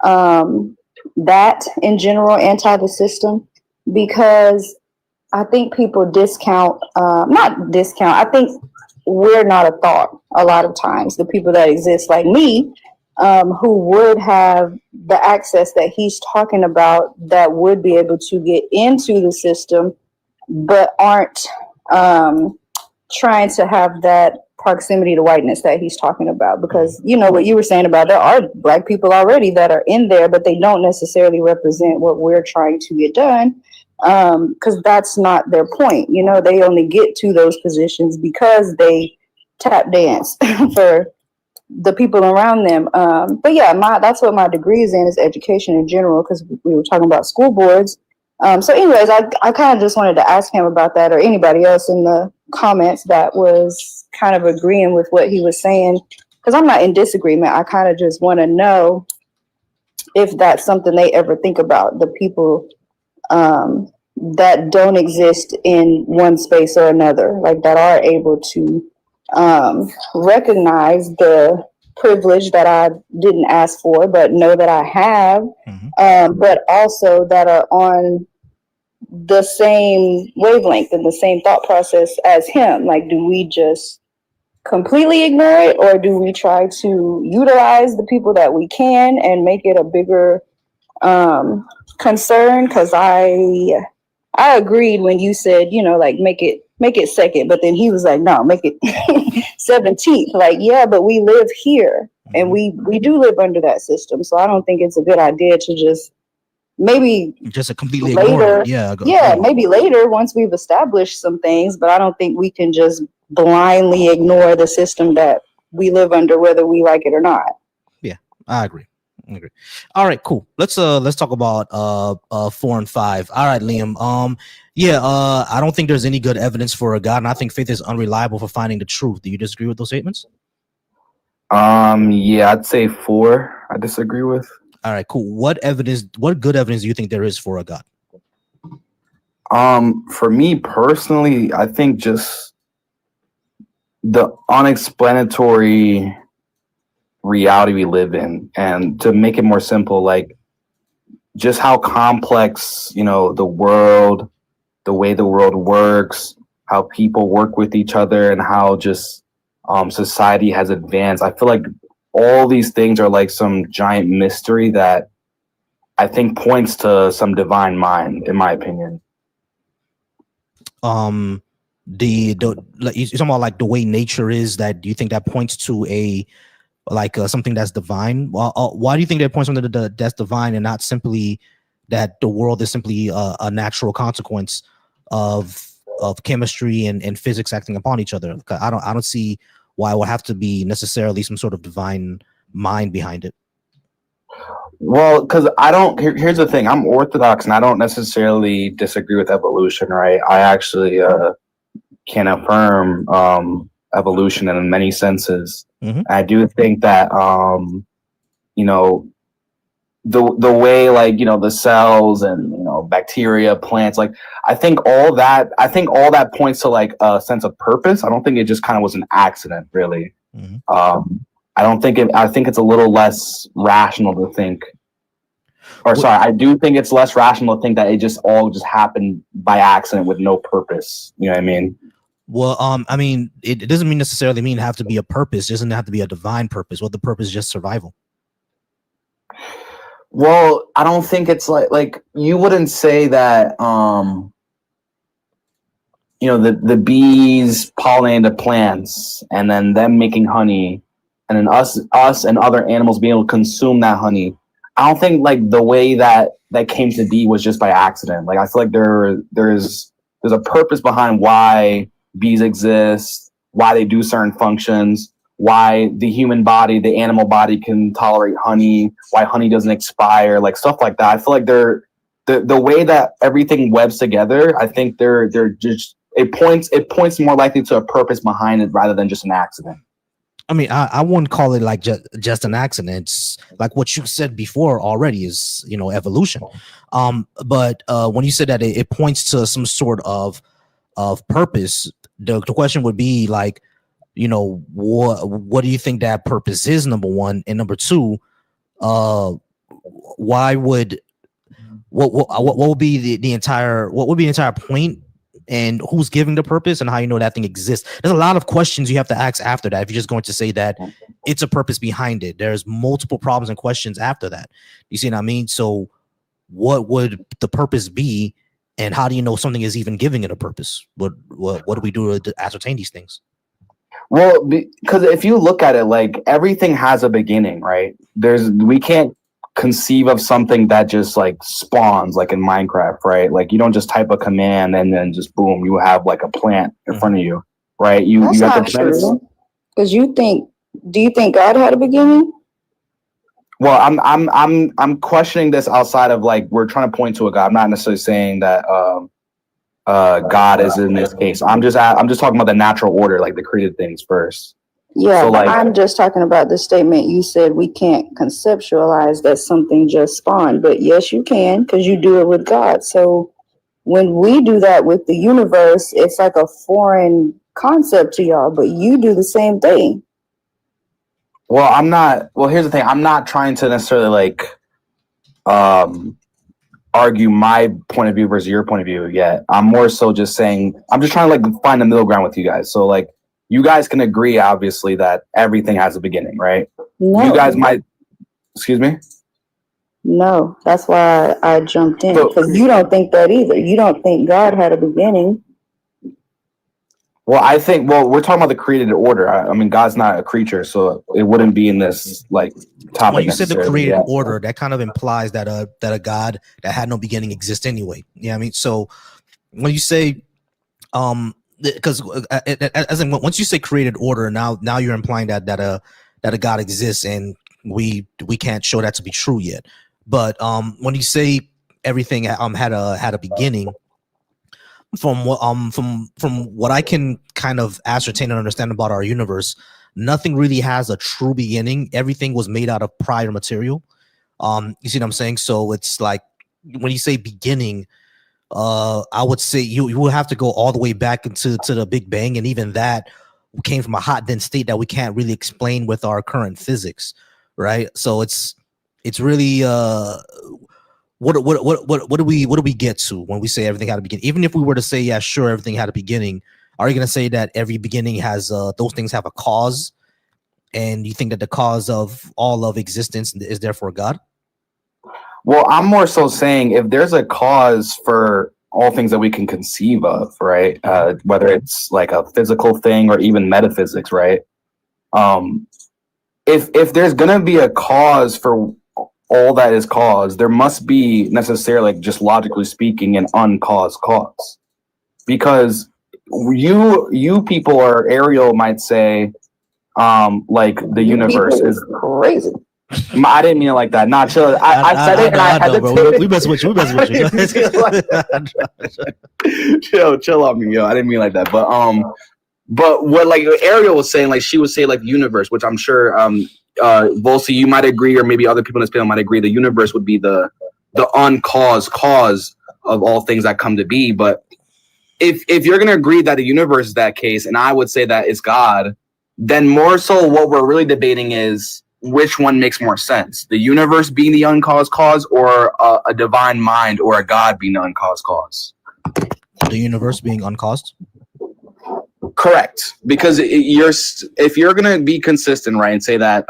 that in general, anti the system, because I think people not discount. I think we're not a thought a lot of times. The people that exist like me, who would have the access that he's talking about, that would be able to get into the system, but aren't trying to have that proximity to whiteness that he's talking about. Because what you were saying about, there are Black people already that are in there, but they don't necessarily represent what we're trying to get done. Because that's not their point. They only get to those positions because they tap dance for the people around them. But yeah, that's what my degree is in, is education in general, because we were talking about school boards. So anyways, I kind of just wanted to ask him about that, or anybody else in the comments that was kind of agreeing with what he was saying, because I'm not in disagreement. I kind of just want to know if that's something they ever think about, the people that don't exist in one space or another, like that are able to recognize the privilege that I didn't ask for, but know that I have, but also that are on the same wavelength and the same thought process as him. Like, do we just completely ignore it, or do we try to utilize the people that we can and make it a bigger concern? Because I agreed when you said, like make it second, but then he was like, no, make it 17th. Like, yeah, but we live here and we do live under that system. So I don't think it's a good idea to just maybe just a completely later. Ignore. Maybe later once we've established some things, but I don't think we can just blindly ignore the system that we live under, whether we like it or not. Yeah, I agree. All right, cool. Let's talk about 4 and 5. All right, Liam. I don't think there's any good evidence for a God, and I think faith is unreliable for finding the truth. Do you disagree with those statements? Yeah, I'd say 4. I disagree with. All right, cool. What good evidence do you think there is for a God? For me personally, I think just the unexplanatory reality we live in, and to make it more simple, like just how complex, the world, the way the world works, how people work with each other, and how just society has advanced. I feel like all these things are like some giant mystery that I think points to some divine mind, in my opinion. You're talking about like the way nature is. That do you think that points to something that's divine? Why do you think that points something that's divine and not simply that the world is simply a natural consequence of chemistry and physics acting upon each other? I don't see why it would have to be necessarily some sort of divine mind behind it. Well, because here's the thing, I'm Orthodox and I don't necessarily disagree with evolution, right? I actually can affirm evolution in many senses. Mm-hmm. I do think that the way, like, the cells and bacteria, plants, like I think all that points to like a sense of purpose. I don't think it just kind of was an accident, really. Mm-hmm. I think it's a little less rational to think, I do think it's less rational to think that it just all happened by accident with no purpose. You know what I mean? Well, it doesn't necessarily mean have to be a purpose. It doesn't have to be a divine purpose. Well, the purpose is just survival. Well, I don't think it's like you wouldn't say that the bees pollinate the plants and then them making honey, and then us and other animals being able to consume that honey. I don't think like the way that came to be was just by accident. Like I feel like there's a purpose behind why bees exist, why they do certain functions, why the human body, the animal body can tolerate honey, why honey doesn't expire, like stuff like that. I feel like the way that everything webs together, I think they're just it points more likely to a purpose behind it rather than just an accident. I mean, I wouldn't call it like just an accident. It's like what you said before already is, evolution. But when you said that it points to some sort of purpose, the question would be like, what do you think that purpose is? Number one, and number two, why would what would be the entire point? And who's giving the purpose and how you know that thing exists? There's a lot of questions you have to ask after that. If you're just going to say that it's a purpose behind it, there's multiple problems and questions after that. You see what I mean? So what would the purpose be? And how do you know something is even giving it a purpose? What do we do to ascertain these things? Well, because if you look at it, like everything has a beginning, right? We can't conceive of something that just like spawns like in Minecraft, right? Like you don't just type a command and then just boom, you have like a plant in front of you, right? That's not true. Because do you think God had a beginning? Well, I'm questioning this outside of like we're trying to point to a God. I'm not necessarily saying that God is in this case. I'm just talking about the natural order, like the created things first. Yeah, so like, I'm just talking about the statement you said we can't conceptualize that something just spawned. But yes, you can, because you do it with God. So when we do that with the universe, it's like a foreign concept to y'all, but you do the same thing. Well, here's the thing. I'm not trying to necessarily like argue my point of view versus your point of view yet. I'm more so just saying, I'm just trying to like find a middle ground with you guys. So like, you guys can agree, obviously, that everything has a beginning, right? No. You guys might, excuse me? No, that's why I jumped in, because you don't think that either. You don't think God had a beginning. Well, we're talking about the created order. I mean, God's not a creature, so it wouldn't be in this, like, topic. When you said the created order, that kind of implies that a God that had no beginning exists anyway. Yeah, I mean, so when you say because as in, once you say created order, now you're implying that a God exists, and we can't show that to be true yet. But when you say everything had a beginning, from what I can kind of ascertain and understand about our universe, nothing really has a true beginning. Everything was made out of prior material. You see what I'm saying? So it's like when you say beginning, I would say you will have to go all the way back into the Big Bang, and even that came from a hot dense state that we can't really explain with our current physics, right? So it's really what do we get to when we say everything had a beginning? Even if we were to say, yeah, sure, everything had a beginning, are you going to say that every beginning has those things have a cause, and you think that the cause of all of existence is therefore God? Well, I'm more so saying if there's a cause for all things that we can conceive of, right? Whether it's like a physical thing or even metaphysics, right? If there's gonna be a cause for all that is caused, there must be necessarily, like, just logically speaking, an uncaused cause. Because you people, or Ariel might say, like the universe is crazy. I didn't mean it like that. Nah, chill. I said it and I hesitated. We mess with you. Chill on me, yo. I didn't mean like that. But what like Ariel was saying, like she would say like the universe, which I'm sure Volsi, you might agree, or maybe other people in this panel might agree, the universe would be the uncaused cause of all things that come to be. But if you're gonna agree that the universe is that case, and I would say that it's God, then more so what we're really debating is which one makes more sense, the universe being the uncaused cause, or a divine mind or a God being the uncaused cause. The universe being uncaused? Correct. Because if you're going to be consistent, right, and say that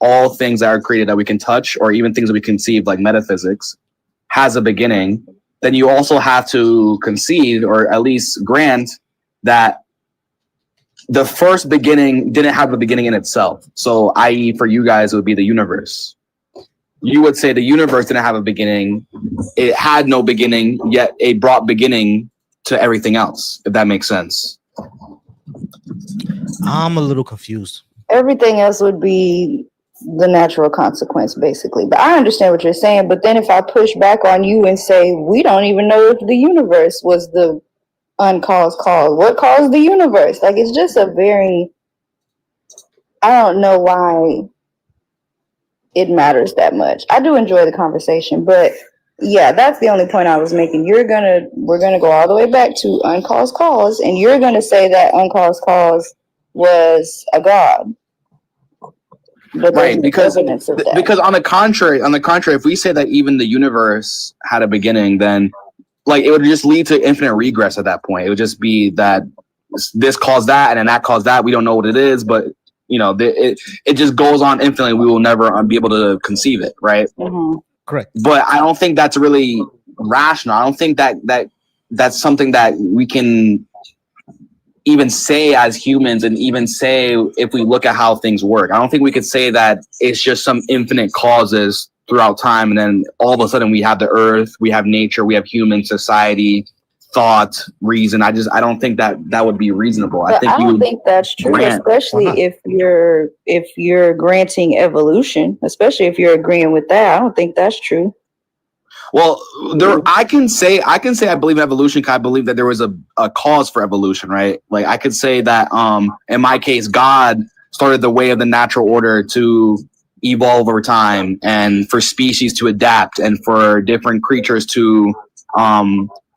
all things that are created that we can touch, or even things that we conceive, like metaphysics, has a beginning, then you also have to concede, or at least grant, that the first beginning didn't have a beginning in itself. So, i.e., for you guys, it would be the universe. You would say the universe didn't have a beginning. It had no beginning, yet it brought beginning to everything else, if that makes sense. I'm a little confused. Everything else would be the natural consequence, basically. But I understand what you're saying. But then if I push back on you and say, we don't even know if the universe was the uncaused cause. What caused the universe? Like, it's just a very, I don't know why it matters that much. I do enjoy the conversation, but yeah, that's the only point I was making. We're gonna go all the way back to uncaused cause, and you're gonna say that uncaused cause was a God. But right, because on the contrary, if we say that even the universe had a beginning, then like it would just lead to infinite regress at that point. It would just be that this caused that, and then that caused that. We don't know what it is, but it just goes on infinitely. We will never be able to conceive it, right? Mm-hmm. Correct. But I don't think that's really rational. I don't think that's something that we can even say as humans, and even say if we look at how things work. I don't think we could say that it's just some infinite causes throughout time, and then all of a sudden we have the earth, we have nature, we have human society, thought, reason. I don't think that would be reasonable. But I don't think that's true, especially if you're granting evolution, especially if you're agreeing with that. I don't think that's true. Well, I can say I believe in evolution because I believe that there was a cause for evolution, right? Like I could say that in my case, God started the way of the natural order to evolve over time, and for species to adapt, and for different creatures to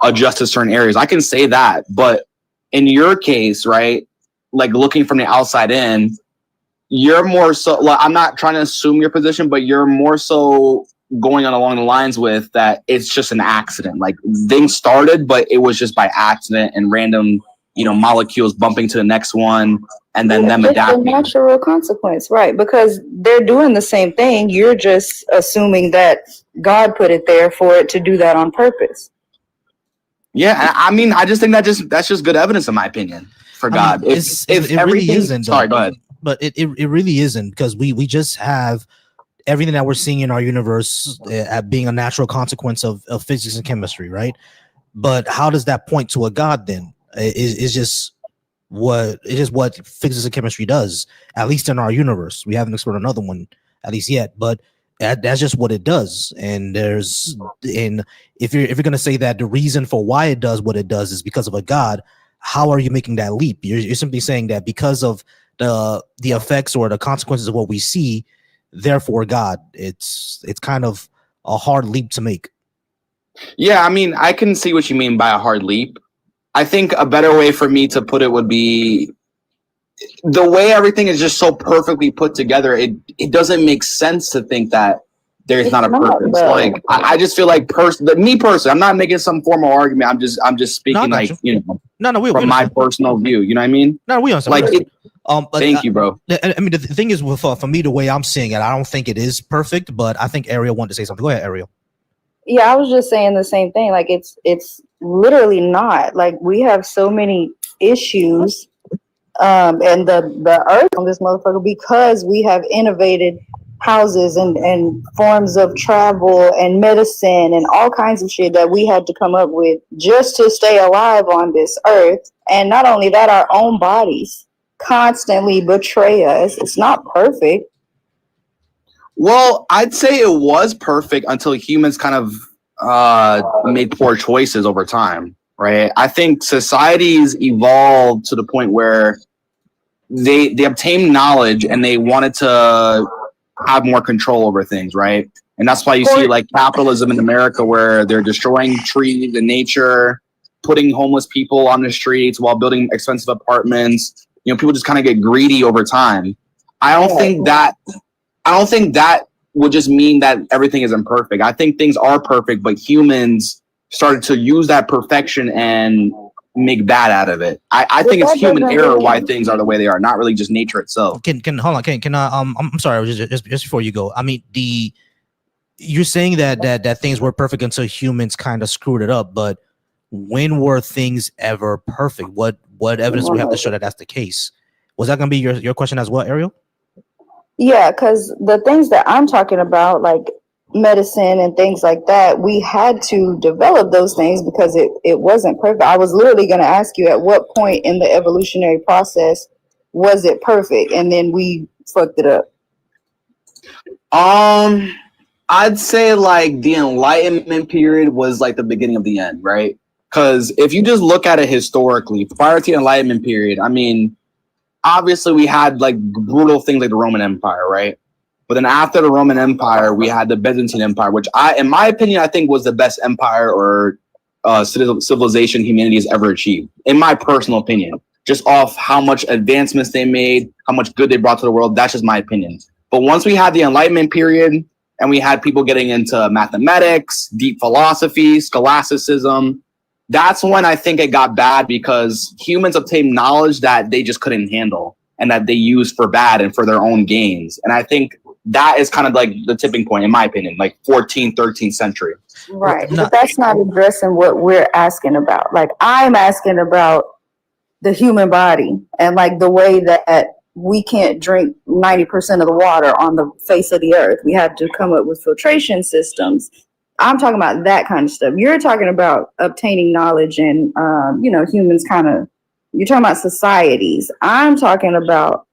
adjust to certain areas. I can say that, but in your case, right, like looking from the outside in, you're more so, like, I'm not trying to assume your position, but you're more so going on along the lines with that it's just an accident. Like things started, but it was just by accident and random, molecules bumping to the next one, and then them adapting. It's a natural consequence, right? Because they're doing the same thing. You're just assuming that God put it there for it to do that on purpose. Yeah, I mean, I just think that's just good evidence, in my opinion, for God. It really isn't. Sorry, go ahead. But it really isn't, because we just have everything that we're seeing in our universe being a natural consequence of physics and chemistry, right? But how does that point to a God then? It's just what physics and chemistry does, at least in our universe. We haven't explored another one at least yet, but that's just what it does. And if you're going to say that the reason for why it does what it does is because of a God, how are you making that leap? You're simply saying that because of the effects or the consequences of what we see, therefore God. It's kind of a hard leap to make. Yeah, I mean, I can see what you mean by a hard leap. I think a better way for me to put it would be the way everything is just so perfectly put together. It doesn't make sense to think that there's not a purpose. Like I just feel like me personally, I'm not making some formal argument. I'm just speaking from my personal view. You know what I mean? No, we understand. Like thank you, bro. I mean, the thing is, for me, the way I'm seeing it, I don't think it is perfect, but I think Ariel wanted to say something. Go ahead, Ariel. Yeah, I was just saying the same thing. Like it's literally not. Like we have so many issues, and the earth on this motherfucker, because we have innovated houses and forms of travel and medicine and all kinds of shit that we had to come up with just to stay alive on this earth. And not only that, our own bodies constantly betray us. It's not perfect. Well, I'd say it was perfect until humans kind of made poor choices over time, right? I think societies evolved to the point where they obtained knowledge and they wanted to have more control over things, right? And that's why you see like capitalism in America, where they're destroying trees and nature, putting homeless people on the streets while building expensive apartments. You know, people just kind of get greedy over time. I don't think that would just mean that everything is imperfect. I think things are perfect, but humans started to use that perfection and make bad out of it. I think it's human error why things are the way they are, not really just nature itself. Can hold on? Can I? I'm sorry. Just before you go, I mean, you're saying that things were perfect until humans kind of screwed it up. But when were things ever perfect? What evidence do we have to show that that's the case? Was that going to be your question as well, Ariel? Yeah, because the things that I'm talking about, like medicine and things like that, we had to develop those things because it wasn't perfect. I was literally going to ask you, at what point in the evolutionary process was it perfect? And then we fucked it up. I'd say like the Enlightenment period was like the beginning of the end, right? Because if you just look at it historically, prior to the Enlightenment period, I mean, obviously we had like brutal things like the Roman Empire, right? But then after the Roman Empire, we had the Byzantine Empire, which in my opinion, I think was the best empire or civilization humanity has ever achieved, in my personal opinion. Just off how much advancements they made, how much good they brought to the world. That's just my opinion. But once we had the Enlightenment period and we had people getting into mathematics, deep philosophy, scholasticism, that's when I think it got bad, because humans obtained knowledge that they just couldn't handle and that they used for bad and for their own gains. And I think that is kind of like the tipping point, in my opinion, like 14th, 13th century. Right. But that's not addressing what we're asking about. Like, I'm asking about the human body and like the way that we can't drink 90% of the water on the face of the earth. We have to come up with filtration systems. I'm talking about that kind of stuff. You're talking about obtaining knowledge and, humans you're talking about societies. I'm talking about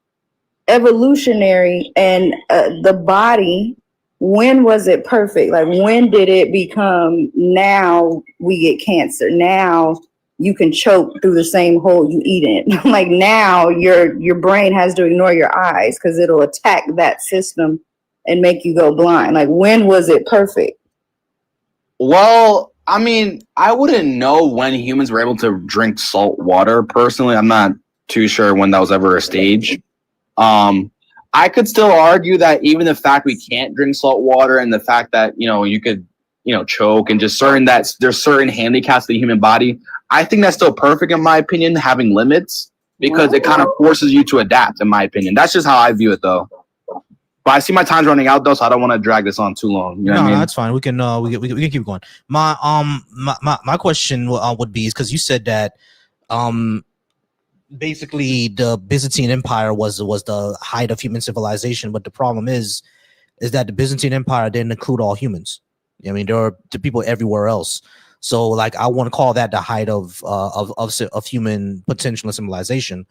evolutionary and the body. When was it perfect? Like, when did it become, now we get cancer? Now you can choke through the same hole you eat in. Like, now your brain has to ignore your eyes because it'll attack that system and make you go blind. Like, when was it perfect? Well, I mean, I wouldn't know when humans were able to drink salt water. Personally, I'm not too sure when that was ever a stage. I could still argue that even the fact we can't drink salt water and the fact that, you could, choke and just there's certain handicaps to the human body, I think that's still perfect, in my opinion, having limits, because it kind of forces you to adapt, in my opinion. That's just how I view it, though. But I see my time's running out, though, so I don't want to drag this on too long. You know what I mean? No, that's fine. We can keep going. My question would be, is because you said that basically the Byzantine Empire was the height of human civilization, but the problem is is that the Byzantine Empire didn't include all humans. I mean, there are the people everywhere else. So, like, I want to call that the height of human potential and civilization.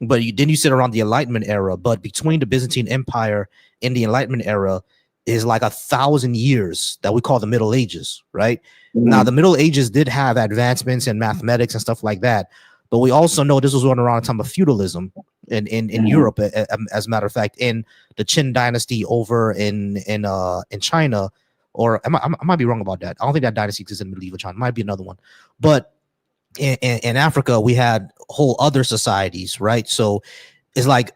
But then you sit around the Enlightenment era. But between the Byzantine Empire and the Enlightenment era is like 1,000 years that we call the Middle Ages, right? Mm-hmm. Now, the Middle Ages did have advancements in mathematics and stuff like that. But we also know this was around the time of feudalism in mm-hmm. Europe, as a matter of fact, in the Qin dynasty over in China. Or I might be wrong about that. I don't think that dynasty exists in medieval China. It might be another one. But in Africa, we had whole other societies, right? So it's like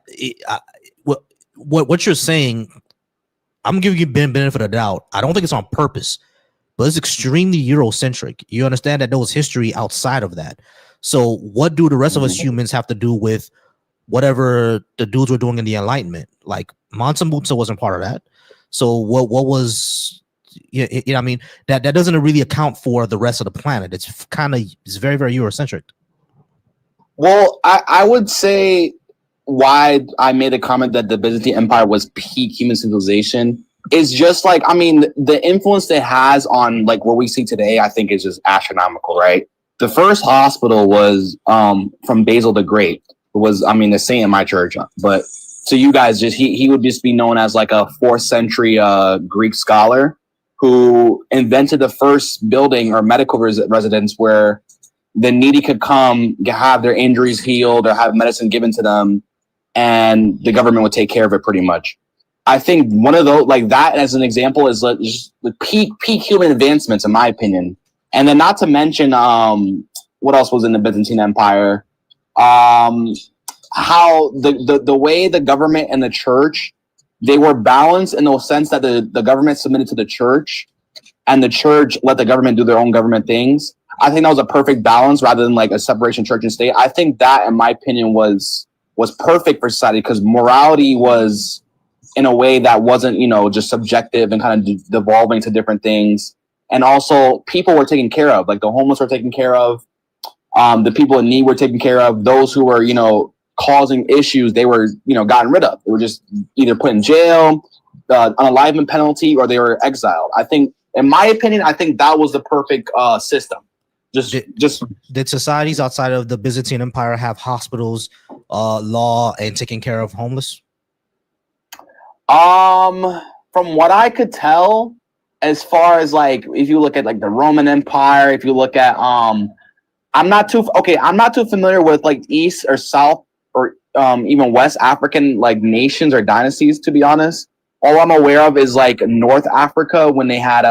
what you're saying. I'm giving you benefit of the doubt. I don't think it's on purpose, but it's extremely Eurocentric. You understand that there was history outside of that. So what do the rest of us humans have to do with whatever the dudes were doing in the Enlightenment? Like Mansa Musa wasn't part of that. So what was, you know, I mean, that doesn't really account for the rest of the planet. It's very, very Eurocentric. Well, I would say why I made a comment that the Byzantine Empire was peak human civilization is just like, I mean, the influence it has on like what we see today, I think is just astronomical, right? The first hospital was from Basil the Great. It was, I mean, the saint in my church, but so you guys just, he would just be known as like a 4th century Greek scholar who invented the first building or medical residence where the needy could come, have their injuries healed or have medicine given to them, and the government would take care of it pretty much. I think one of those, like that as an example, is like just the peak human advancements, in my opinion. And then not to mention, what else was in the Byzantine Empire? How the way the government and the church, they were balanced in the sense that the government submitted to the church and the church let the government do their own government things. I think that was a perfect balance rather than like a separation church and state. I think that, in my opinion, was perfect for society because morality was in a way that wasn't, you know, just subjective and kind of devolving to different things. And also people were taken care of, like the homeless were taken care of. The people in need were taken care of. Those who were, you know, causing issues, they were, you know, gotten rid of. They were just either put in jail, unalivement penalty, or they were exiled. I think, in my opinion, I think that was the perfect system. Did societies outside of the Byzantine Empire have hospitals, law, and taking care of homeless? From what I could tell, as far as like, if you look at like the Roman Empire, if you look at, I'm not too familiar with like East or South or even West African like nations or dynasties, to be honest. All I'm aware of is like North Africa when they had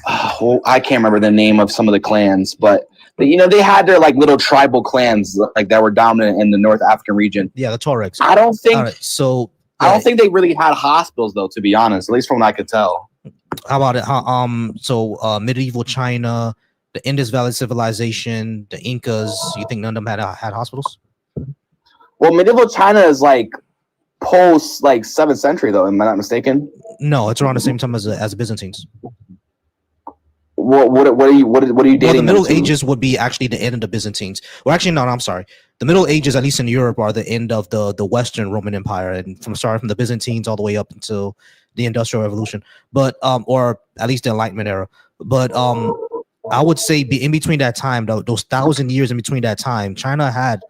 I can't remember the name of some of the clans, but you know, they had their like little tribal clans like that were dominant in the North African region. Yeah, the Tuaregs. I don't think I don't think they really had hospitals though, to be honest, at least from what I could tell. How about it? Medieval China, the Indus Valley Civilization, the Incas, you think none of them had hospitals? Well, medieval China is like post like 7th century though, am I not mistaken? No, it's around the same time as the Byzantines. What are you dating? Well, the Middle Ages would be actually the end of the Byzantines. Well, actually, no, I'm sorry. The Middle Ages, at least in Europe, are the end of the Western Roman Empire, and from the Byzantines all the way up until the Industrial Revolution, but or at least the Enlightenment era. But I would say in between that time, those 1,000 years in between that time, China had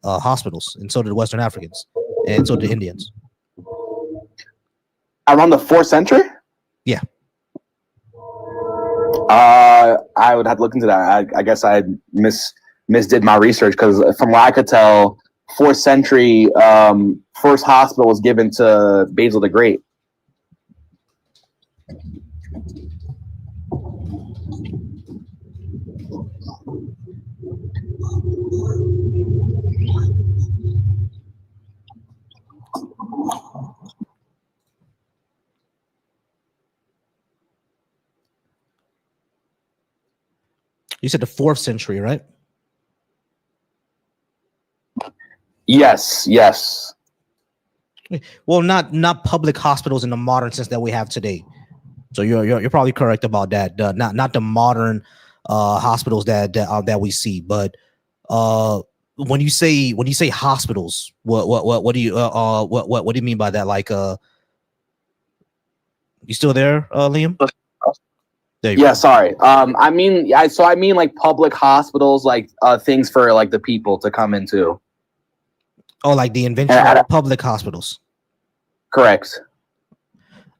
hospitals, and so did the Western Africans, and so did the Indians. Around the 4th century? Yeah. I would have to look into that. I guess I misdid my research because from what I could tell, 4th century first hospital was given to Basil the Great. You said the 4th century, right? Yes. Well, not public hospitals in the modern sense that we have today. So you're probably correct about that. Not the modern hospitals that we see, but when you say hospitals, what do you mean by that? Like You still there, Liam? There you go. Sorry. I mean like public hospitals, like things for like the people to come into. Oh, like the invention of public hospitals. Correct.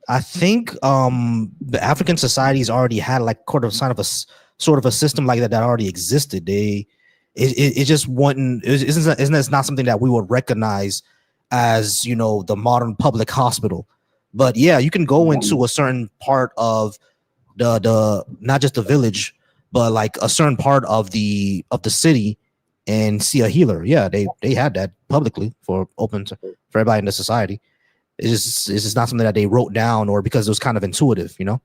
I think the African societies already had like sort of a system like that already existed. It just wasn't. Isn't not something that we would recognize as, you know, the modern public hospital. But yeah, you can go into a certain part of the not just the village, but like a certain part of the city and see a healer. Yeah, they had that publicly for everybody in the society. It's just not something that they wrote down or because it was kind of intuitive, you know?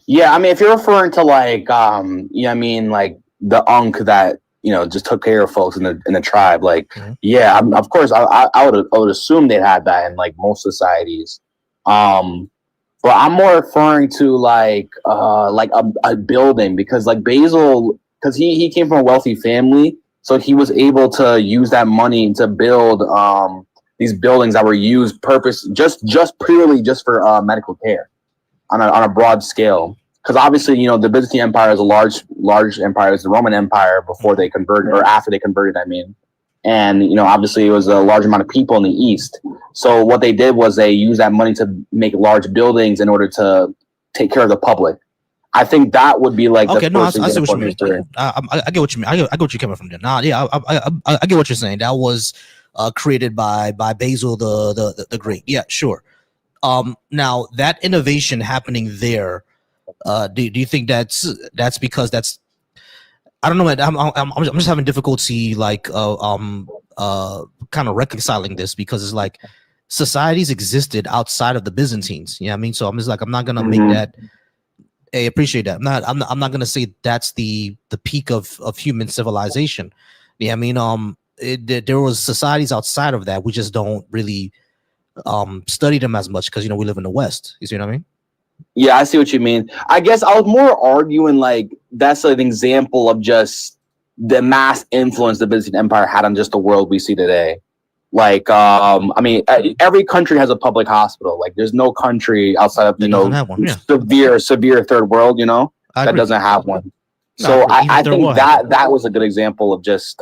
Yeah, I mean, if you're referring to like, I mean, like the Unk that, you know, just took care of folks in the tribe, like, yeah, of course, I would assume they had that in like most societies. But I'm more referring to like a building, because like Basil, because he came from a wealthy family, so he was able to use that money to build these buildings that were used purely for medical care on a broad scale. Because obviously, you know, the Byzantine Empire is a large empire. It's the Roman Empire before they converted, or after they converted, I mean. And, you know, obviously it was a large amount of people in the East. So what they did was they used that money to make large buildings in order to take care of the public. I think that would be like okay. No, I see what you mean. I get what you mean. I get what you're coming from there. Nah, yeah, I get what you're saying. That was created by Basil the Great. Yeah, sure. Now that innovation happening there, do you think that's because that's, I don't know, man, I'm just having difficulty like kind of reconciling this, because it's like societies existed outside of the Byzantines. You know what I mean? So I'm just like, I'm not gonna make that. Hey, appreciate that. I'm not gonna say that's the peak of human civilization. Yeah, I mean, there was societies outside of that. We just don't really study them as much because, you know, we live in the West. You see what I mean? Yeah, I see what you mean. I guess I was more arguing like that's an example of just the mass influence the Byzantine Empire had on just the world we see today. Like, I mean, every country has a public hospital. Like, there's no country outside of, you know, severe third world, you know, that doesn't have one. So I think that was a good example of just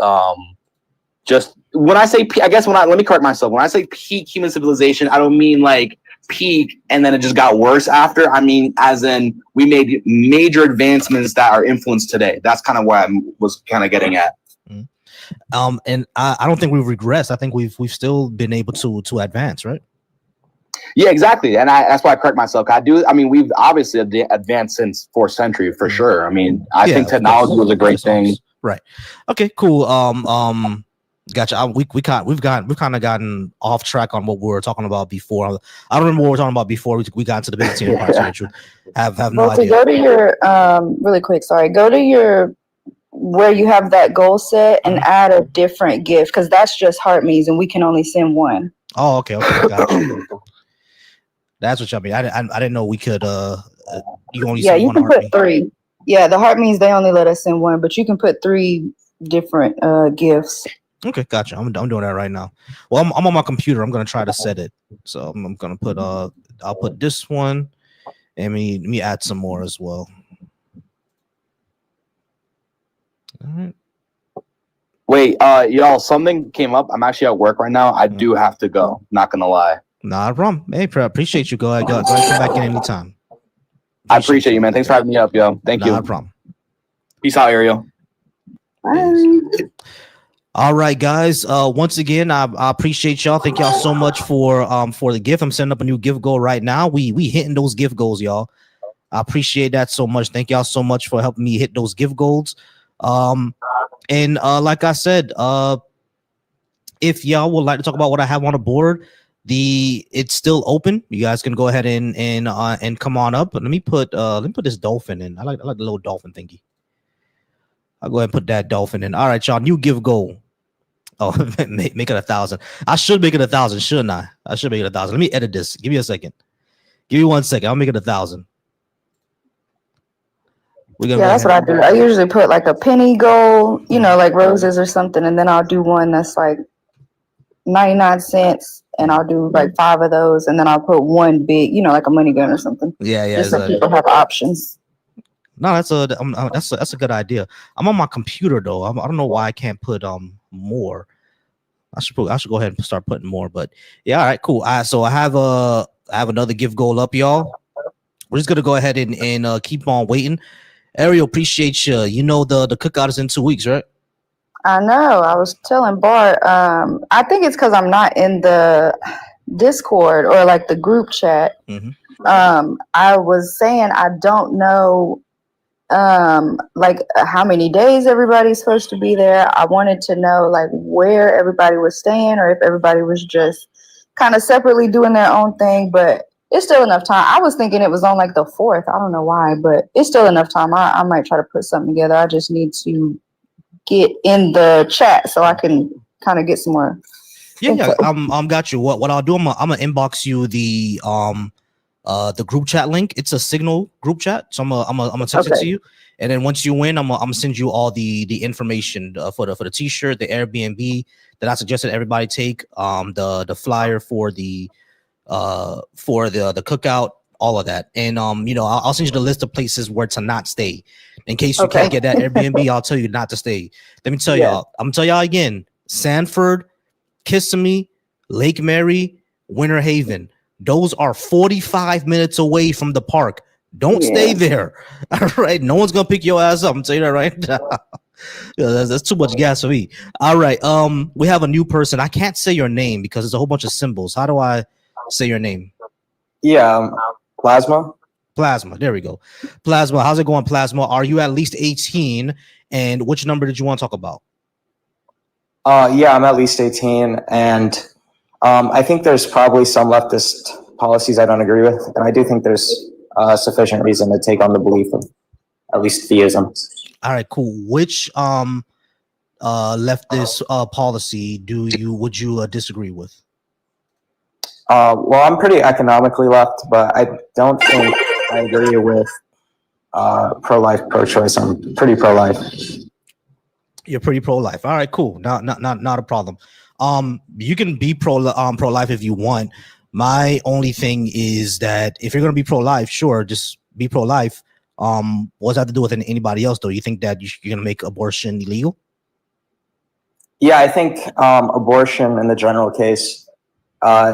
when I say, I guess let me correct myself. When I say peak human civilization, I don't mean like peak and then it just got worse after. I mean, as in we made major advancements that are influenced today. That's kind of what I was kind of getting at. And I don't think we've regressed. I think we've still been able to advance, right? Yeah, exactly. And that's why I correct myself. I mean, we've obviously advanced since 4th century for sure. I mean, I think technology was a great thing. Right. Okay, cool. Gotcha. We've kind of gotten off track on what we were talking about before. I don't remember what we were talking about before we got into the Byzantine Empire. Have no idea. Go to your really quick. Sorry, go to your where you have that goal set and add a different gift, because that's just heart means, and we can only send one. Oh, okay, gotcha. That's what y'all mean. I didn't know we could. You can only send you one can heart put 3. Yeah, the heart means they only let us send one, but you can put 3 different gifts. Okay, gotcha. I'm doing that right now. Well, I'm on my computer. I'm gonna try to set it. So I'm gonna put I'll put this one, and let me add some more as well. All right. Wait, y'all, something came up. I'm actually at work right now. I do have to go. Not gonna lie. Not a problem. Hey, appreciate you. Go ahead, come back in anytime. I appreciate you, man. Thanks for having me up, yo. Thank you. Not a problem. Peace out, Ariel. Bye. All right, guys. Once again, I appreciate y'all. Thank y'all so much for the gift. I'm setting up a new gift goal right now. We hitting those gift goals, y'all. I appreciate that so much. Thank y'all so much for helping me hit those gift goals. And like I said, if y'all would like to talk about what I have on the board, it's still open. You guys can go ahead and come on up. But let me put this dolphin in. I like the little dolphin thingy. I'll go ahead and put that dolphin in. All right, y'all. New gift goal. Oh, make it 1,000. I should make it 1,000, shouldn't I? I should make it 1,000. Let me edit this. Give me a second. Give me 1 second. I'll make it 1,000. That's what I do. I usually put like a penny goal, you know, like roses or something, and then I'll do one that's like 99 cents, and I'll do like 5 of those, and then I'll put one big, like a money gun or something. Yeah, just so people have options. No, that's a good idea. I'm on my computer though. I don't know why I can't put more. I should go ahead and start putting more. But yeah, all right, cool. So I have another gift goal up, y'all. We're just gonna go ahead and keep on waiting. Ariel, appreciate you. You know the cookout is in 2 weeks, right? I know. I was telling Bart. I think it's because I'm not in the Discord or like the group chat. I was saying I don't know like how many days everybody's supposed to be there. I wanted to know like where everybody was staying, or if everybody was just kind of separately doing their own thing. But it's still enough time. I was thinking it was on like the 4th. I don't know why, but it's still enough time. I might try to put something together. I just need to get in the chat so I can kind of get some more. Yeah. Got you. What I'll do, I'm gonna inbox you the group chat link. It's a Signal group chat, so I'm gonna text it to you, and then once you win, I'm gonna send you all the information for the t-shirt, the Airbnb that I suggested everybody take, the flyer for the cookout, all of that, and I'll send you the list of places where to not stay in case you can't get that Airbnb. I'll tell you not to stay. Let me tell y'all. I'm gonna tell y'all again: Sanford, Kissimmee, Lake Mary, Winter Haven. Those are 45 minutes away from the park. Don't stay there. All right. No one's going to pick your ass up. I'm telling you that right now. That's too much gas for me. All right. We have a new person. I can't say your name because there's a whole bunch of symbols. How do I say your name? Yeah. Plasma. There we go. Plasma. How's it going, Plasma? Are you at least 18? And which number did you want to talk about? Yeah, I'm at least 18. And I think there's probably some leftist policies I don't agree with, and I do think there's sufficient reason to take on the belief of at least theism. All right, cool. Which leftist policy would you disagree with? Well, I'm pretty economically left, but I don't think I agree with pro-life, pro-choice. I'm pretty pro-life. You're pretty pro-life. All right, cool. Not a problem. You can be pro-life if you want. My only thing is that if you're gonna be pro-life, sure, just be pro-life. What does that have to do with anybody else, though? You think that you're gonna make abortion illegal? Yeah, I think abortion in the general case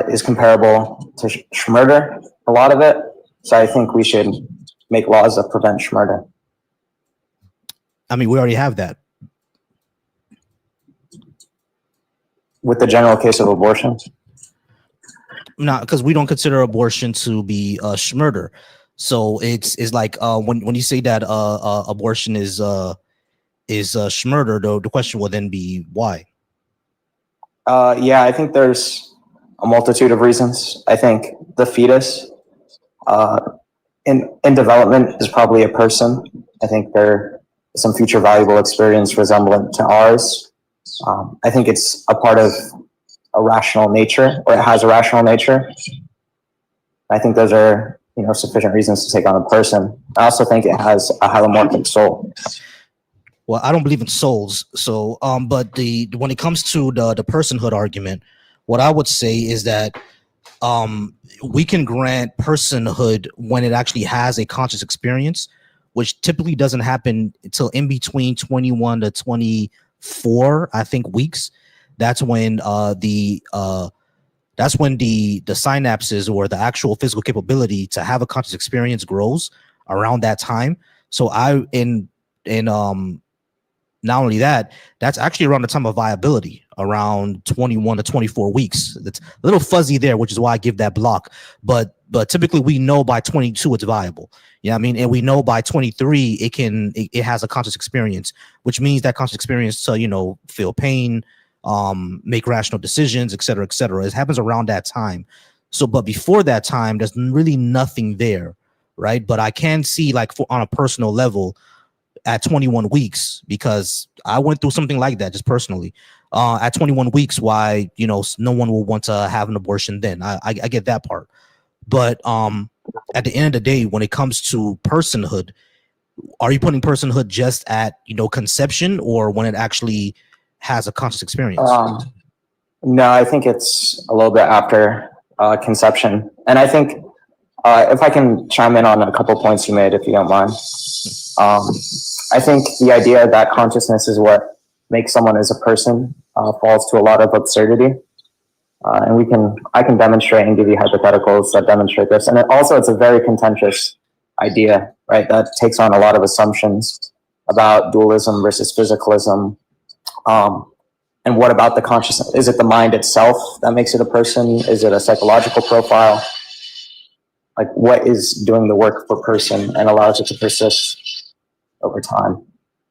is comparable to murder, a lot of it. So I think we should make laws that prevent murder. I mean, we already have that. With the general case of abortion? No, because we don't consider abortion to be murder. So it's like when you say that abortion is murder, though, the question will then be why? Yeah, I think there's a multitude of reasons. I think the fetus in development is probably a person. I think there is some future valuable experience resemblant to ours. I think it's a part of a rational nature, or it has a rational nature. I think those are, sufficient reasons to take on a person. I also think it has a holomorphic soul. Well, I don't believe in souls. So, but when it comes to the personhood argument, what I would say is that we can grant personhood when it actually has a conscious experience, which typically doesn't happen until in between 21 to 24, I think, weeks. That's when the synapses or the actual physical capability to have a conscious experience grows around that time. So not only that, that's actually around the time of viability, around 21 to 24 weeks. That's a little fuzzy there, which is why I give that block. But typically we know by 22 it's viable. Yeah, I mean, and we know by 23 it has a conscious experience, which means that conscious experience to feel pain, make rational decisions, et cetera, et cetera. It happens around that time. So, but before that time, there's really nothing there, right? But I can see, like, on a personal level, at 21 weeks, because I went through something like that just personally. At 21 weeks, why no one will want to have an abortion then. I get that part. But at the end of the day, when it comes to personhood, are you putting personhood just at conception, or when it actually has a conscious experience? No, I think it's a little bit after conception. And I think if I can chime in on a couple points you made, if you don't mind. I think the idea that consciousness is what makes someone as a person falls to a lot of absurdity. And I can demonstrate and give you hypotheticals that demonstrate this. And it's a very contentious idea, right? That takes on a lot of assumptions about dualism versus physicalism. And what about the consciousness? Is it the mind itself that makes it a person? Is it a psychological profile? Like, what is doing the work for person and allows it to persist over time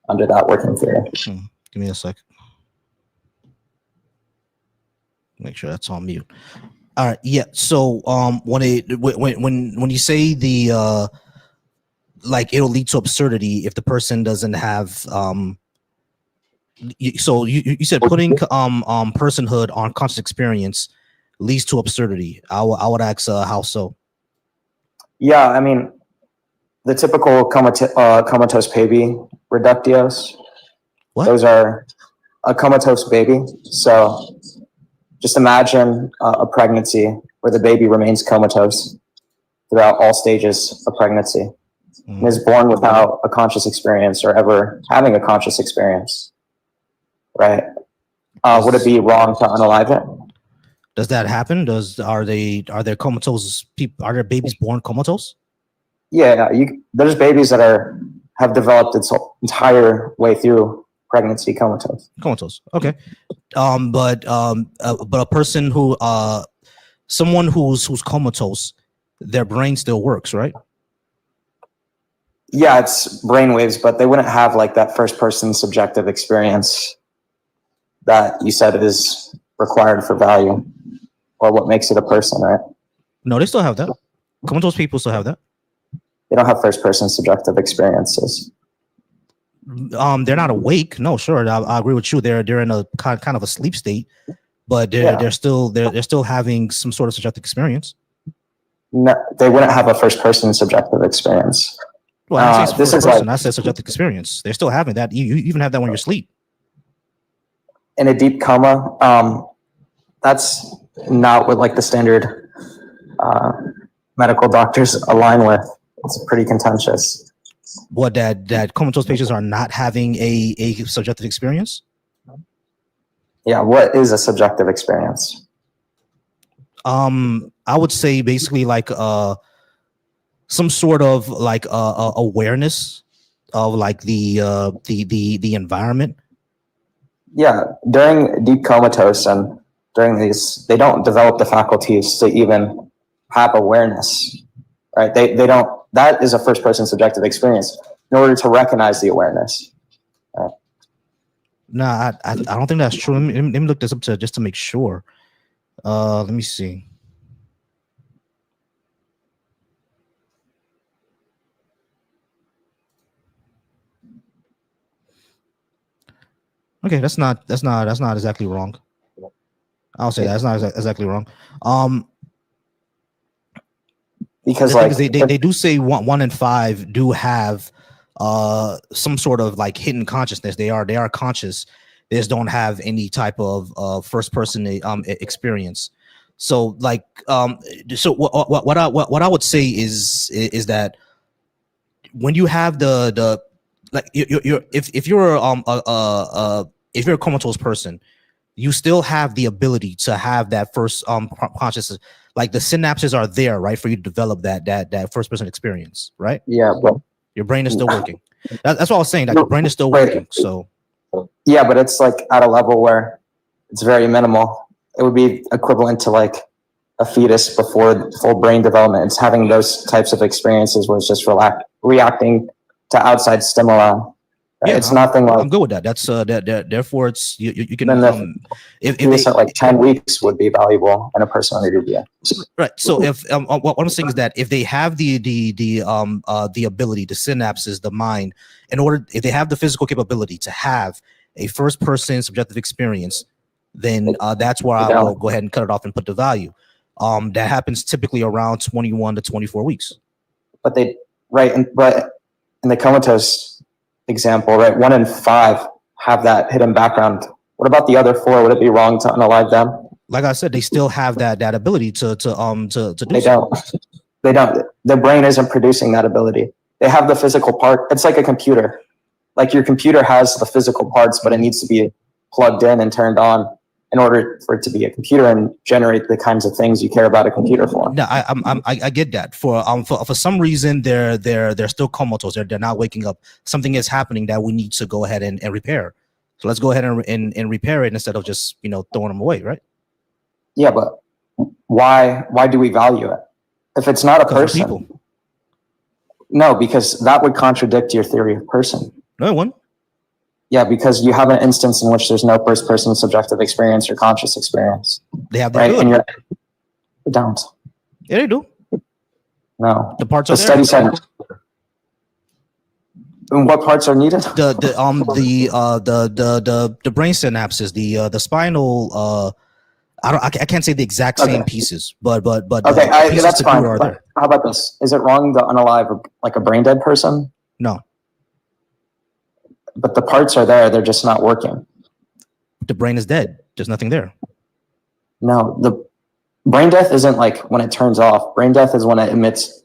under that working theory? Give me a sec. Make sure that's on mute. All right. Yeah. So when you say the like it'll lead to absurdity if the person doesn't have so you said putting personhood on conscious experience leads to absurdity. I would ask how so? Yeah, I mean, the typical comatose baby reductios. What? Those are a comatose baby. So just imagine a pregnancy where the baby remains comatose throughout all stages of pregnancy and is born without a conscious experience or ever having a conscious experience, right? Would it be wrong to unalive it? Does that happen? Are there comatose people? Are there babies born comatose? Yeah, there's babies that have developed its entire way through pregnancy comatose. Comatose. Okay. But a person who someone who's comatose, their brain still works, right? Yeah, it's brainwaves, but they wouldn't have like that first person subjective experience that you said is required for value or what makes it a person, right? No, they still have that. Comatose people still have that. They don't have first person subjective experiences. They're not awake. No, sure. I agree with you. They're in a kind of a sleep state, but they're still having some sort of subjective experience. No, they wouldn't have a first person subjective experience. Well, I say first person. I said subjective experience. They're still having that. You even have that when you're asleep. In a deep coma, that's not what like the standard medical doctors align with. It's pretty contentious. What, that comatose patients are not having a subjective experience? Yeah, what is a subjective experience? I would say basically like some sort of like awareness of like the environment. Yeah, during deep comatose and during these, they don't develop the faculties to even have awareness, right? They don't. That is a first person subjective experience in order to recognize the awareness. Right? No, I don't think that's true. Let me look this up just to make sure. Let me see. Okay, that's not exactly wrong. I'll say that's not exactly wrong. Because the like thing is they do say 1 in 5 do have some sort of like hidden consciousness. They are conscious. They just don't have any type of first person experience. So like so what I would say is that when you have the like you're if you're if you're a comatose person, you still have the ability to have that first consciousness. Like the synapses are there, right, for you to develop that first person experience, right? Yeah, well, your brain is still working. That's what I was saying. That your brain is still working. So yeah, but it's like at a level where it's very minimal. It would be equivalent to like a fetus before full brain development. It's having those types of experiences where it's just reacting to outside stimuli. Right? Yeah, it's nothing like. I'm good with that. That's therefore it's you can if they, like 10 weeks would be valuable in a person under UBA. Right. So if what I'm saying is that if they have the ability, the synapses, the mind, if they have the physical capability to have a first person subjective experience, then that's where I will go ahead and cut it off and put the value. That happens typically around 21 to 24 weeks. But but in the comatose example, right, 1 in 5 have that hidden background What about the other 4? Would it be wrong to unalive them? Like I said, they still have that ability to do. They don't. They don't. Their brain isn't producing that ability. They have the physical part. It's like a computer. Like your computer has the physical parts, but it needs to be plugged in and turned on in order for it to be a computer and generate the kinds of things you care about a computer for. No, I get that. For some reason they're still comatose. They're not waking up. Something is happening that we need to go ahead and repair. So let's go ahead and repair it instead of just throwing them away, right? Yeah, but why do we value it? If it's not a person. People. No, because that would contradict your theory of person. No, it wouldn't. Yeah, because you have an instance in which there's no first-person subjective experience or conscious experience. They have the ability. And they don't. Yeah, they do. No. The parts are there. The study said. And what parts are needed? The brain synapses, the spinal. I can't say the exact same pieces, but okay, that's fine. But how about this? Is it wrong to unalive like a brain dead person? No. But the parts are there; they're just not working. The brain is dead. There's nothing there. No, the brain death isn't like when it turns off. Brain death is when it emits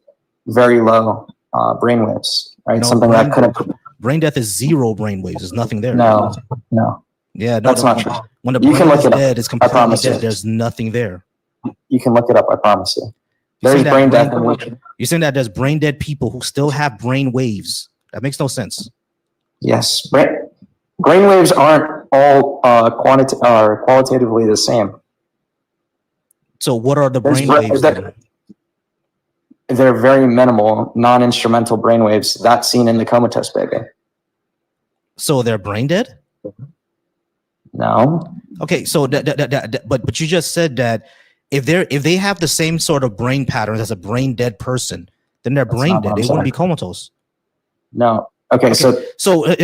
very low brain waves, right? No, something that couldn't. Brain death is 0 brain waves. There's nothing there. No. Yeah, that's not true. When the brain is dead, it's completely dead. There's nothing there. You can look it up. I promise you. There's brain death. You're saying that there's brain dead people who still have brain waves. That makes no sense. Yes, brain waves aren't all qualitatively the same. So what are the brain waves? They're very minimal, non-instrumental brain waves. That's seen in the comatose baby. So they're brain dead? No. Okay, so but you just said that if they have the same sort of brain patterns as a brain dead person, then they're brain dead. They wouldn't be comatose. No. Okay. So I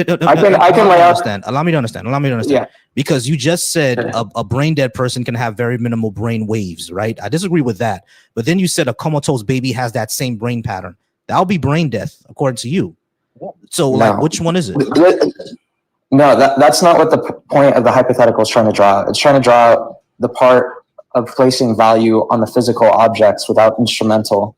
can lay out. Allow me to understand. Yeah. Because you just said a brain dead person can have very minimal brain waves, right? I disagree with that. But then you said a comatose baby has that same brain pattern. That'll be brain death, according to you. So, like, which one is it? No, that's not what the point of the hypothetical is trying to draw out. It's trying to draw out the part of placing value on the physical objects without instrumental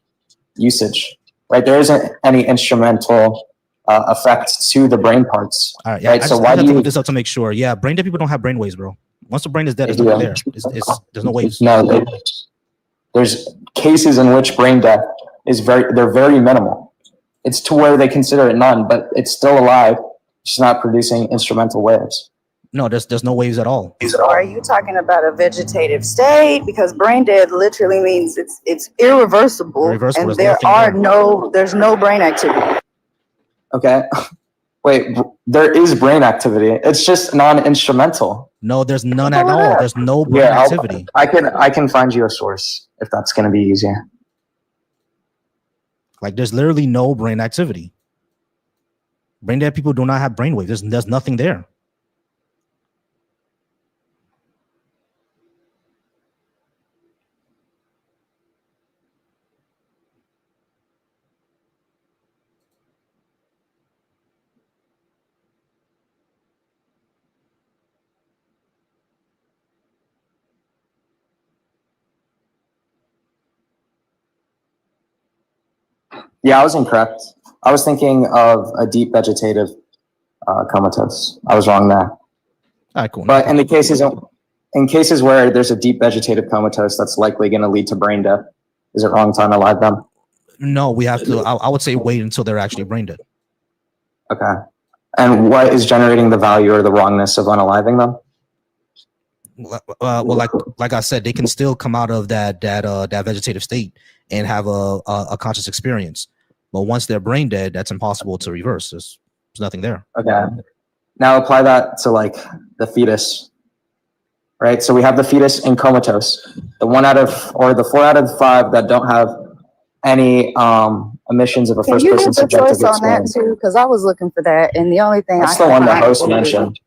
usage, right? There isn't any instrumental effect to the brain parts. All right, yeah. Right? So why do you put this up to make sure? Yeah, brain dead people don't have brain waves, bro. Once the brain is dead, there's nothing there. There's no waves. No, there's cases in which brain death is they're very minimal. It's to where they consider it none, but it's still alive. It's not producing instrumental waves. No, there's no waves at all. So are you talking about a vegetative state? Because brain dead literally means it's irreversible, and there's no brain activity. Okay. Wait, there is brain activity. It's just non-instrumental. No, there's none at all. There's no brain activity. I can find you a source if that's going to be easier. Like, there's literally no brain activity. Brain dead people do not have brain waves. There's nothing there. Yeah, I was incorrect. I was thinking of a deep vegetative comatose. I was wrong there. All right, cool. But in cases where there's a deep vegetative comatose, that's likely going to lead to brain death. Is it wrong to unalive them? No, we have to. I would say wait until they're actually brain dead. Okay. And what is generating the value or the wrongness of unaliving them? Well, like I said, they can still come out of that vegetative state and have a conscious experience. But once they're brain dead, that's impossible to reverse. There's nothing there. Okay. Now apply that to like the fetus, right? So we have the fetus in comatose. The 4 out of 5 that don't have any emissions of a first-person subjective experience. On that too, because I was looking for that, and the only thing that's the one the host mentioned.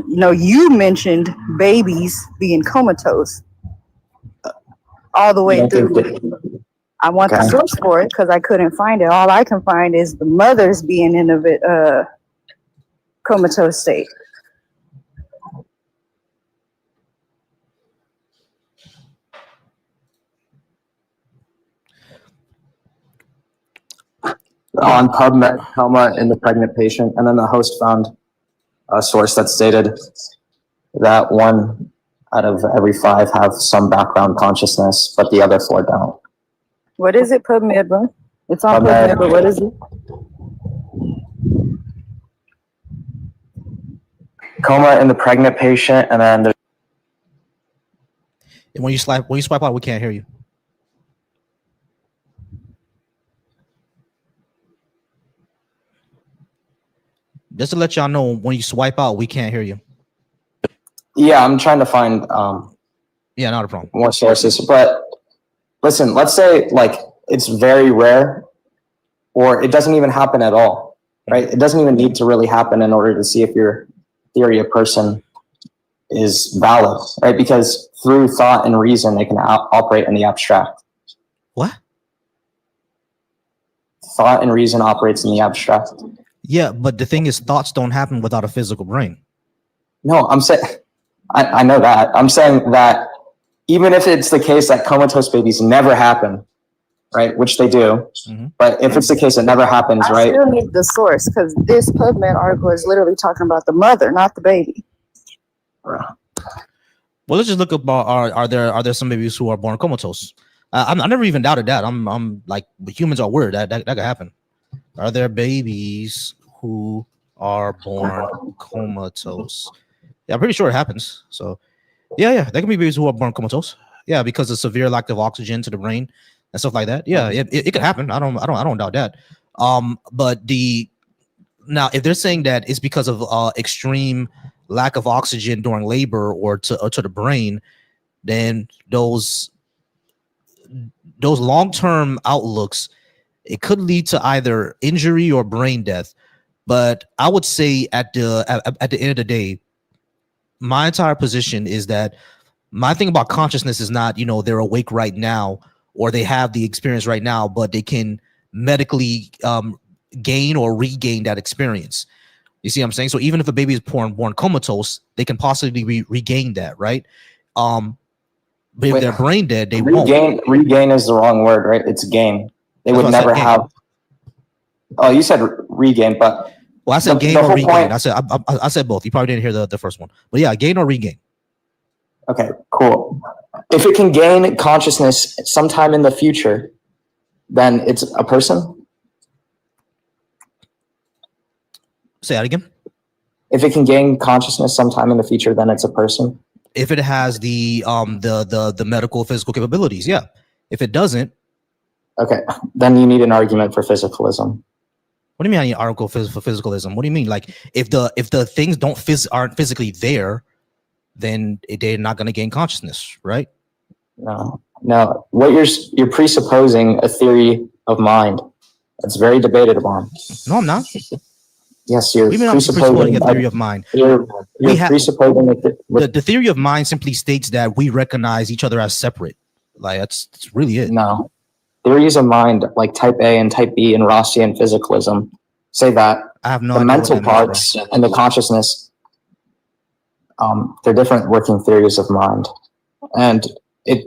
No, you mentioned babies being comatose all the way through. I want the source for it because I couldn't find it. All I can find is the mothers being in a comatose state. on PubMed, coma in the pregnant patient, and then the host found a source that stated that 1 out of every 5 have some background consciousness, but the other 4 don't. What is it, PubMed, bro? It's on PubMed, but what is it? Coma in the pregnant patient, and then there's. And when you swipe out, we can't hear you. Just to let y'all know, when you swipe out, we can't hear you. Yeah, I'm trying to find yeah, not a problem. More sources. But listen, let's say like it's very rare, or it doesn't even happen at all, right? It doesn't even need to really happen in order to see if your theory of person is valid, right? Because through thought and reason, they can operate in the abstract. What? Thought and reason operates in the abstract. Yeah, but the thing is, thoughts don't happen without a physical brain. No, I'm saying, I know that. I'm saying that even if it's the case that comatose babies never happen, right, which they do, but if it's the case it never happens, right? I still need the source, because this PubMed article is literally talking about the mother, not the baby. Well, let's just look up. Are there some babies who are born comatose? I never even doubted that. I'm like, humans are weird. That could happen. Are there babies who are born comatose? Yeah, I'm pretty sure it happens. So, yeah, there can be babies who are born comatose. Yeah, because of severe lack of oxygen to the brain and stuff like that. Yeah, it could happen. I don't doubt that. But now if they're saying that it's because of extreme lack of oxygen during labor or to the brain, then those long-term outlooks, it could lead to either injury or brain death. But I would say at the end of the day, my entire position is that my thing about consciousness is not, they're awake right now or they have the experience right now, but they can medically gain or regain that experience. You see what I'm saying? So even if a baby is born comatose, they can possibly regain that, right? But if they're brain dead, they won't. Regain is the wrong word, right? It's gain. They would never have. Oh, you said regain, but well, I said gain or regain. I said both. You probably didn't hear the first one, but yeah, gain or regain. Okay, cool. If it can gain consciousness sometime in the future, then it's a person. Say that again. If it can gain consciousness sometime in the future, then it's a person. If it has the medical physical capabilities, yeah. If it doesn't, okay, then you need an argument for physicalism. What do you mean I need an article for physicalism? What do you mean? Like if the things aren't physically there, then they're not going to gain consciousness, right? No. What you're presupposing a theory of mind. That's very debated upon. No, I'm not. Yes, you're presupposing a theory of mind. You're presupposing the theory of mind simply states that we recognize each other as separate. Like that's really it. No. Theories of mind like type A and type B and Rossian physicalism say that I have no the mental parts and the consciousness, they're different working theories of mind. And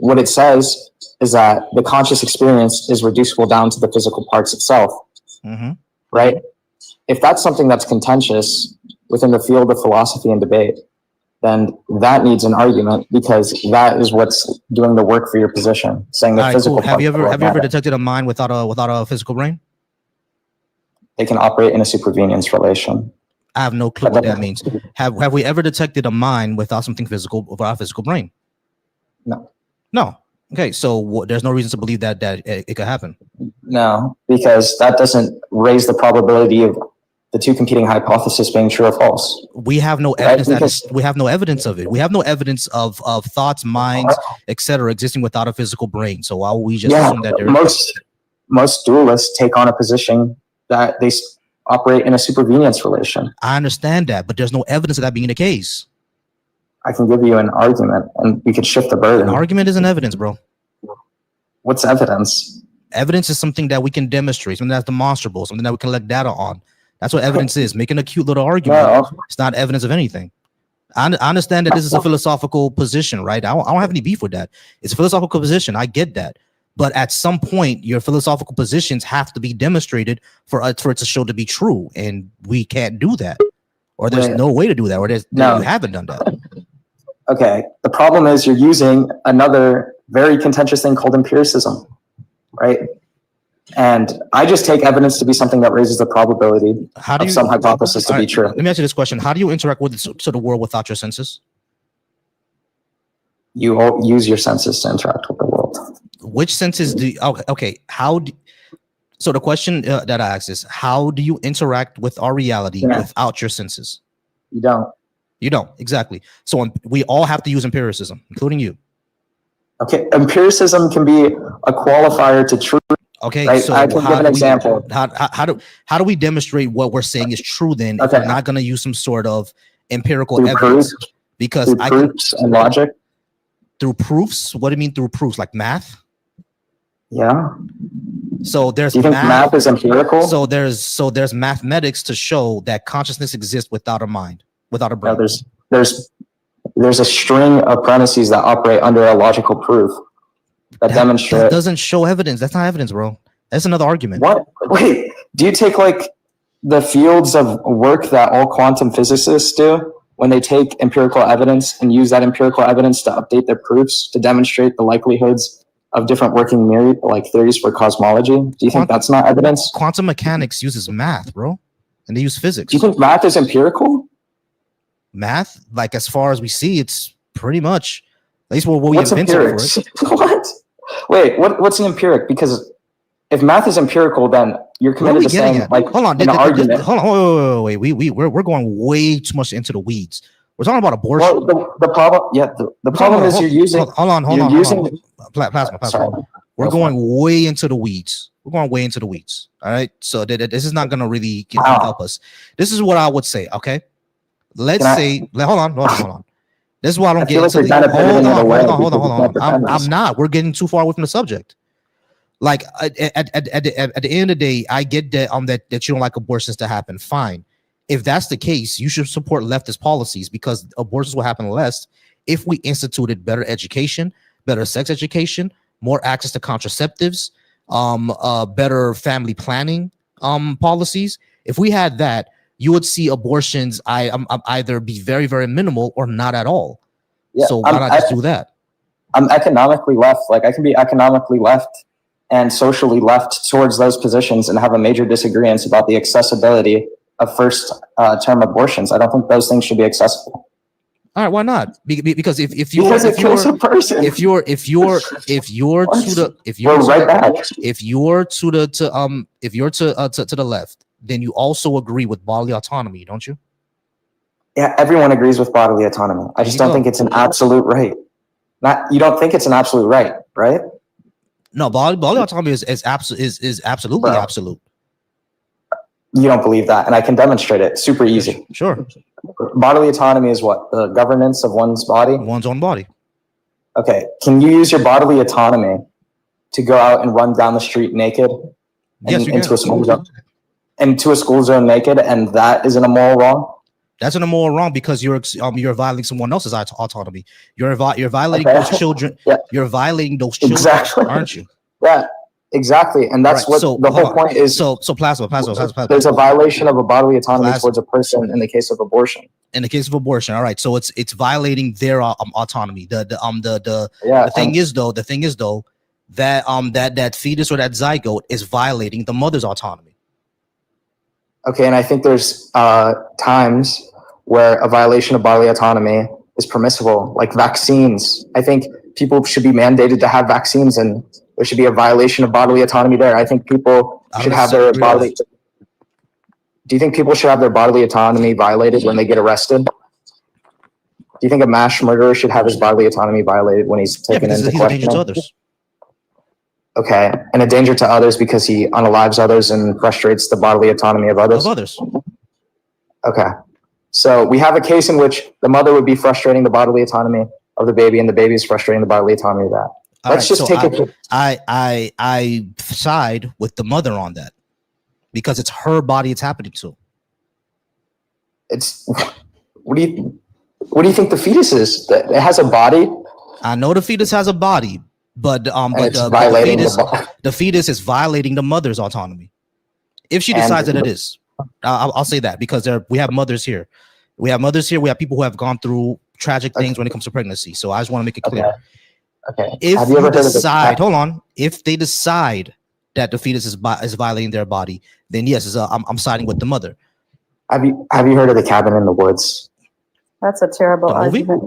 what it says is that the conscious experience is reducible down to the physical parts itself, right? If that's something that's contentious within the field of philosophy and debate, then that needs an argument because that is what's doing the work for your position. Saying the physical. Cool. Have you ever detected a mind without a physical brain? They can operate in a supervenience relation. I have no clue what that means. Have we ever detected a mind without something physical, without a physical brain? No. Okay, so there's no reason to believe that it could happen. No, because that doesn't raise the probability of the two competing hypotheses being true or false. We have no evidence we have no evidence of it. We have no evidence of thoughts, minds, etc. existing without a physical brain. So why would we just assume that most dualists take on a position that they operate in a supervenience relation? I understand that, but there's no evidence of that being the case. I can give you an argument and we could shift the burden. An argument isn't evidence, bro. What's evidence? Evidence is something that we can demonstrate, something that's demonstrable, something that we can collect data on. That's what evidence is. Making a cute little argument. It's not evidence of anything. I understand that this is a philosophical position, right? I don't have any beef with that. It's a philosophical position. I get that. But at some point, your philosophical positions have to be demonstrated for it to show to be true, and we can't do that, or there's no way to do that, or you haven't done that. Okay, the problem is you're using another very contentious thing called empiricism, right? And I just take evidence to be something that raises the probability of some hypothesis to be true. Let me ask you this question. How do you interact with the world without your senses? You all use your senses to interact with the world. Which senses do you, okay, so the question that I asked is, how do you interact with our reality without your senses? You don't. You don't, exactly. So we all have to use empiricism, including you. Okay, empiricism can be a qualifier to truth. Okay, right? so I can give an example. How do we demonstrate what we're saying is true then if we're not going to use some sort of empirical evidence? Proofs, because proofs and logic. Through proofs? What do you mean through proofs? Like math? Yeah. So there's do you think math is empirical? So there's mathematics to show that consciousness exists without a mind, without a brain. No, there's a string of premises that operate under a logical proof that demonstrate. That doesn't show evidence. That's not evidence, bro. That's another argument. What? Wait, do you take like the fields of work that all quantum physicists do when they take empirical evidence and use that empirical evidence to update their proofs to demonstrate the likelihoods of different working theories for cosmology? Do you think that's not evidence? Quantum mechanics uses math, bro, and they use physics. Do you think math is empirical? Math, like as far as we see, it's pretty much at least what we invented empirics? For it. What? Wait, what's an empiric? Because if math is empirical, then you're committed to saying like hold on, an argument. Hold on, wait. We're going way too much into the weeds. We're talking about abortion. Well, the problem, the problem is you're using. Hold on. Plasma. Sorry. We're going way into the weeds. We're going way into the weeds. All right. So this is not going to really help us. This is what I would say. Okay. Let's say. Hold on. This is why I don't get into the. Hold on. I'm not. We're getting too far away from the subject. Like at the end of the day, I get that that you don't like abortions to happen. Fine. If that's the case, you should support leftist policies because abortions will happen less if we instituted better education, better sex education, more access to contraceptives, better family planning policies. If we had that, you would see abortions either be very, very minimal or not at all. Yeah, so why not just do that? I'm economically left. Like I can be economically left and socially left towards those positions and have a major disagreement about the accessibility of first term abortions. I don't think those things should be accessible. All right, why not? Because if you're to the left, then you also agree with bodily autonomy, don't you? Yeah, everyone agrees with bodily autonomy. I just don't think it's an absolute right. You don't think it's an absolute right, right? No, bodily autonomy is absolutely absolute. You don't believe that, and I can demonstrate it. Super easy. Sure. Bodily autonomy is what? The governance of one's body? One's own body. Okay. Can you use your bodily autonomy to go out and run down the street naked? Yes, you into a school zone? Into a school zone naked, and that isn't a moral wrong? That's an immoral wrong because you're violating someone else's autonomy. You're violating those children. Yeah. You're violating those children, exactly. Aren't you? Yeah, exactly. And that's what the whole point is. So plasma. There's a violation of a bodily autonomy towards a person in the case of abortion. In the case of abortion, all right. So it's violating their autonomy. The thing is though that fetus or that zygote is violating the mother's autonomy. Okay, and I think there's times where a violation of bodily autonomy is permissible, like vaccines. I think people should be mandated to have vaccines, and there should be a violation of bodily autonomy there. I think people should have their bodily. Do you think people should have their bodily autonomy violated when they get arrested? Do you think a mass murderer should have his bodily autonomy violated when he's taken into question? He's a danger to others. Okay, and a danger to others because he unalives others and frustrates the bodily autonomy of others? Okay, so we have a case in which the mother would be frustrating the bodily autonomy of the baby and the baby is frustrating the bodily autonomy of that. Let's just take it. I side with the mother on that because it's her body it's happening to. It's what do you think the fetus is? That it has a body? I know the fetus has a body, But the fetus is violating the mother's autonomy. If she decides that it is, I'll say that, because we have mothers here. We have people who have gone through tragic things when it comes to pregnancy. So I just want to make it clear. Okay. If have you ever decide, hold on, if they decide that the fetus is violating their body, then yes, I'm siding with the mother. Have you heard of The Cabin in the Woods? That's a terrible argument.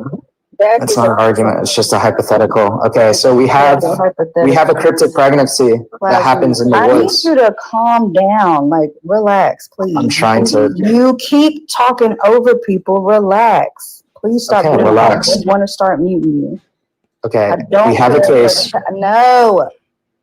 That's not an argument. It's just a hypothetical. Okay, so we have a cryptic pregnancy that happens in the woods. I need you to calm down. Like, relax, please. I'm trying to. You keep talking over people. Relax. Please stop. Okay, relax. I want to start muting you. Okay, we have a case. No.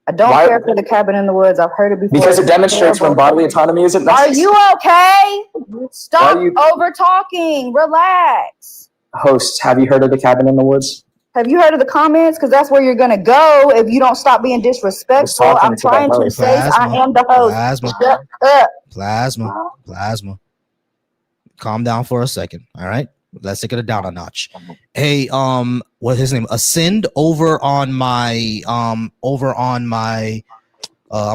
I don't care for The Cabin in the Woods. I've heard it before. Because it demonstrates when bodily autonomy isn't necessary. Are you okay? Stop over talking. Relax. Host, have you heard of The Cabin in the Woods? Have you heard of the comments? Because that's where you're going to go if you don't stop being disrespectful. I'm trying to say I am the host. Plasma. Calm down for a second. All right. Let's take it down a notch. Hey, what's his name? Ascend over on my I'm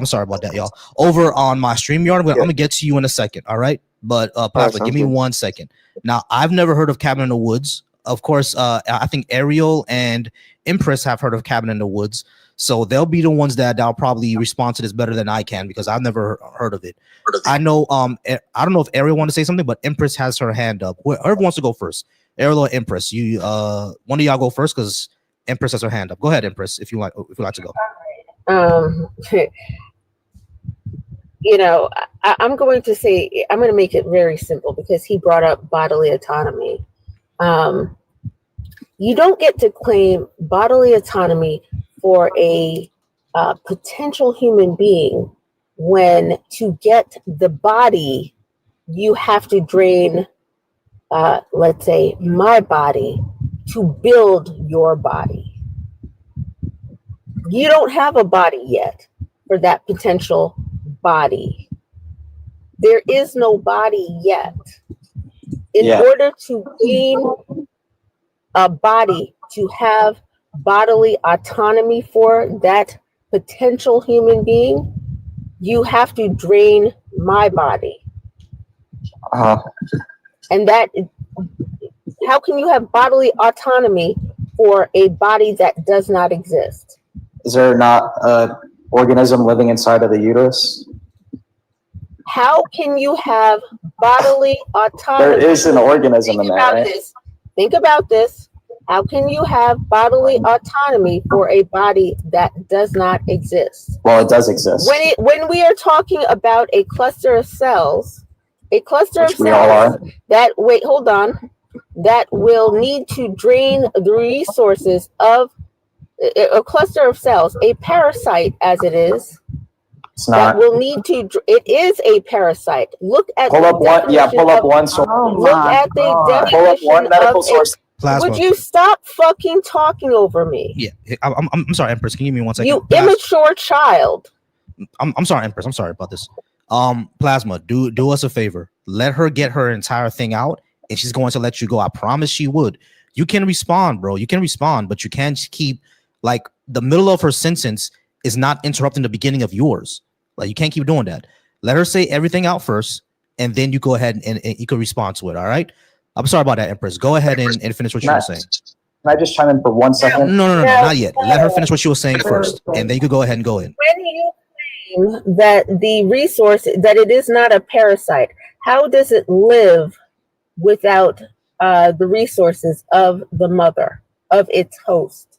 sorry about that, y'all. Over on my StreamYard. I'm gonna get to you in a second. All right. But Plasma, give me 1 second. Now, I've never heard of Cabin in the Woods. Of course, I think Ariel and Empress have heard of Cabin in the Woods. So they'll be the ones that'll probably respond to this better than I can, because I've never heard of it. I know I don't know if Ariel wants to say something, but Empress has her hand up. Whoever wants to go first, Ariel or Empress, you one of y'all go first, because Empress has her hand up. Go ahead, Empress, if you like to go. You know, I'm going to make it very simple, because he brought up bodily autonomy. You don't get to claim bodily autonomy for a potential human being when, to get the body, you have to drain, let's say, my body to build your body. You don't have a body yet for that potential body. There is no body yet. In order to gain a body, to have bodily autonomy for that potential human being, you have to drain my body. And that, how can you have bodily autonomy for a body that does not exist? Is there not an organism living inside of the uterus? How can you have bodily autonomy? There is an organism in there, right? Think about this. How can you have bodily autonomy for a body that does not exist? Well, it does exist. When we are talking about a cluster of cells, that will need to drain the resources of a cluster of cells, a parasite as it is. It's not. That will need to. It is a parasite. Look at. Pull up one source. Look at the definition. Pull up one medical source. Plasma. Would you stop fucking talking over me? Yeah, I'm sorry, Empress. Can you give me 1 second? You immature child. I'm sorry, Empress. I'm sorry about this. Plasma, do us a favor. Let her get her entire thing out, and she's going to let you go. I promise she would. You can respond, bro. You can respond, but you can't keep, like, the middle of her sentence is not interrupting the beginning of yours. Like, you can't keep doing that. Let her say everything out first, and then you go ahead and you can respond to it. All right. I'm sorry about that, Empress. Go ahead and finish what you were saying. Can I just chime in for 1 second? No, not yet. Let her finish what she was saying first, and then you could go ahead and go in. When you claim that the resource, that it is not a parasite, how does it live without the resources of the mother, of its host?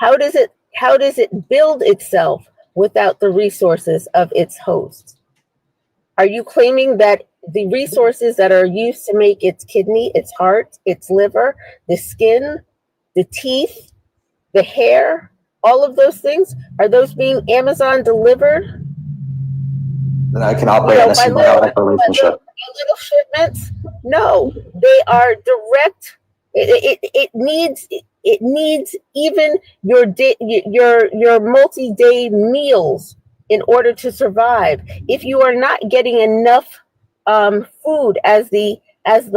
How does it build itself without the resources of its host? Are you claiming that the resources that are used to make its kidney, its heart, its liver, the skin, the teeth, the hair, all of those things, are those being Amazon delivered? Then I can operate in a symbiotic relationship. Little shipments? No, they are direct. It needs even your multi-day meals in order to survive. If you are not getting enough food as the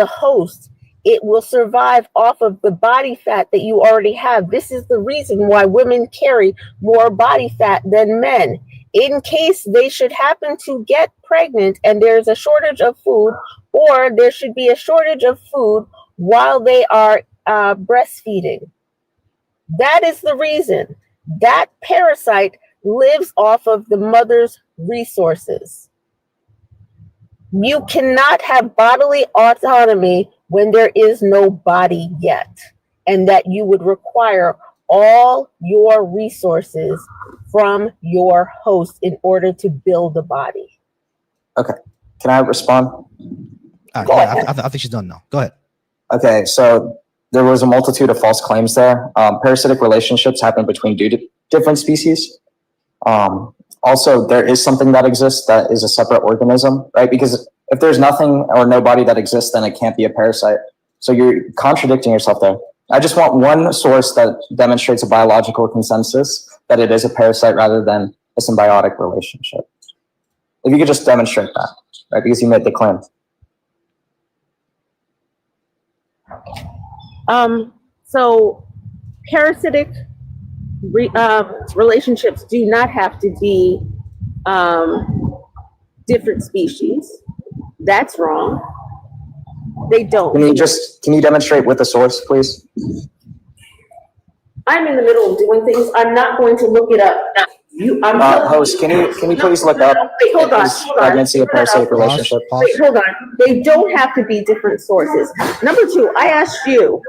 host, it will survive off of the body fat that you already have. This is the reason why women carry more body fat than men. In case they should happen to get pregnant and there's a shortage of food, or there should be a shortage of food while they are breastfeeding. That is the reason. That parasite lives off of the mother's resources. You cannot have bodily autonomy when there is no body yet, and that you would require all your resources from your host in order to build a body. Okay. Can I respond? I think she's done now. Go ahead. Okay, so there was a multitude of false claims there. Parasitic relationships happen between different species. Also, there is something that exists that is a separate organism, right? Because if there's nothing or no body that exists, then it can't be a parasite. So you're contradicting yourself there. I just want one source that demonstrates a biological consensus that it is a parasite rather than a symbiotic relationship. If you could just demonstrate that, right? Because you made the claim. So parasitic relationships do not have to be different species. That's wrong. They don't. Can you demonstrate with a source, please? I'm in the middle of doing things. I'm not going to look it up. Host, can you please look up pregnancy a parasitic relationship? Wait, hold on. They don't have to be different sources. Number two, I asked you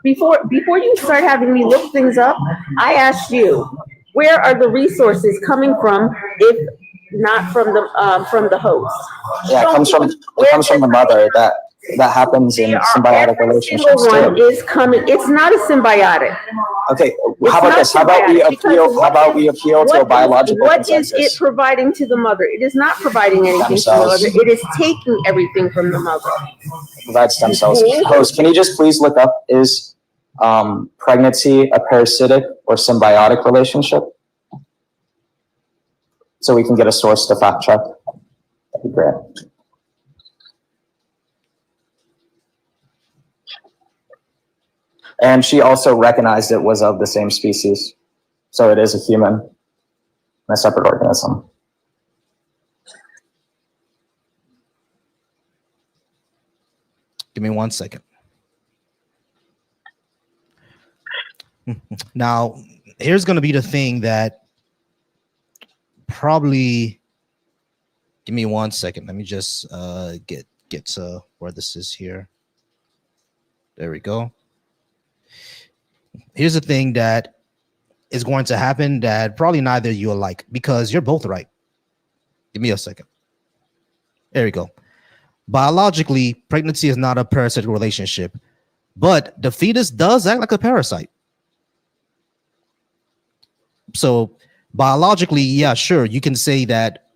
before you start having me look things up. I asked you, where are the resources coming from if not from the host? Yeah, it comes from the mother. That happens in symbiotic relationships too. One is coming. It's not a symbiotic. Okay, how about this? How about we appeal to a biological consensus? What is it providing to the mother? It is not providing anything to the mother. It is taking everything from the mother. Provide stem cells. Host, can you just please look up, is pregnancy a parasitic or symbiotic relationship? So we can get a source to fact check. That'd be great. And she also recognized it was of the same species. So it is a human and a separate organism. Give me 1 second. Now, here's going to be the thing that probably, give me 1 second. Let me just get to where this is here. There we go. Here's the thing that is going to happen that probably neither of you will like, because you're both right. Give me a second. There we go. Biologically, pregnancy is not a parasitic relationship, but the fetus does act like a parasite. So biologically, yeah, sure, you can say that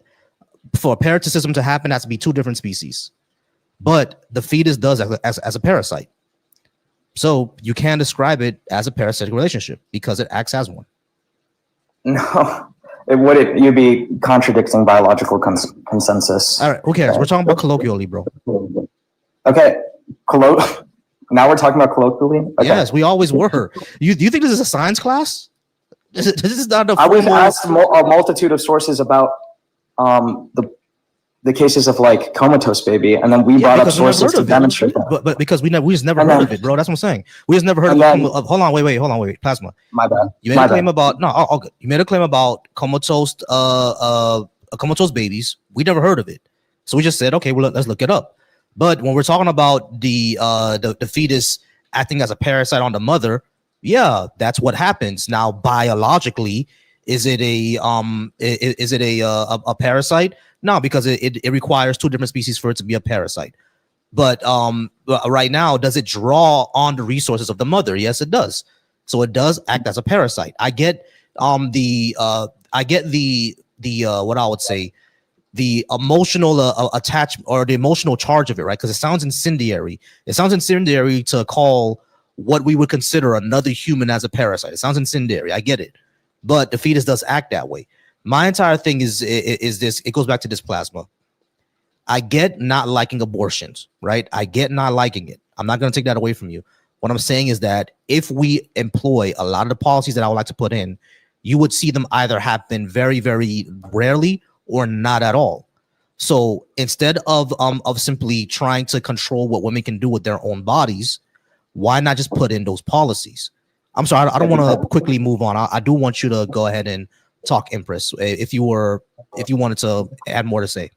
for parasitism to happen, it has to be two different species, but the fetus does act as a parasite. So you can describe it as a parasitic relationship because it acts as one. No, you'd be contradicting biological consensus. All right, who cares? We're talking about colloquially, bro. Okay, now we're talking about colloquially? Okay. Yes, we always were. Do you think this is a science class? This is not a I was asked a multitude of sources about the cases of like comatose baby, and then we brought up sources to demonstrate that. But because we just never heard of it, bro. That's what I'm saying. We just never heard of hold on, wait, Plasma. My bad. You made a claim about you made a claim about comatose babies. We never heard of it. So we just said, okay, well, let's look it up. But when we're talking about the fetus acting as a parasite on the mother, yeah, that's what happens. Now, biologically, is it a parasite? No, because it requires two different species for it to be a parasite. But right now, does it draw on the resources of the mother? Yes, it does. So it does act as a parasite. I get the what I would say, the emotional attachment or the emotional charge of it, right? Because it sounds incendiary. It sounds incendiary to call what we would consider another human as a parasite. It sounds incendiary. I get it, but the fetus does act that way. My entire thing is this. It goes back to this, Plasma. I get not liking abortions, right? I get not liking it. I'm not going to take that away from you. What I'm saying is that if we employ a lot of the policies that I would like to put in, you would see them either happen very, very rarely or not at all. So instead of simply trying to control what women can do with their own bodies, why not just put in those policies? I'm sorry, I don't want to quickly move on. I do want you to go ahead and talk, Empress, if you wanted to add more to say.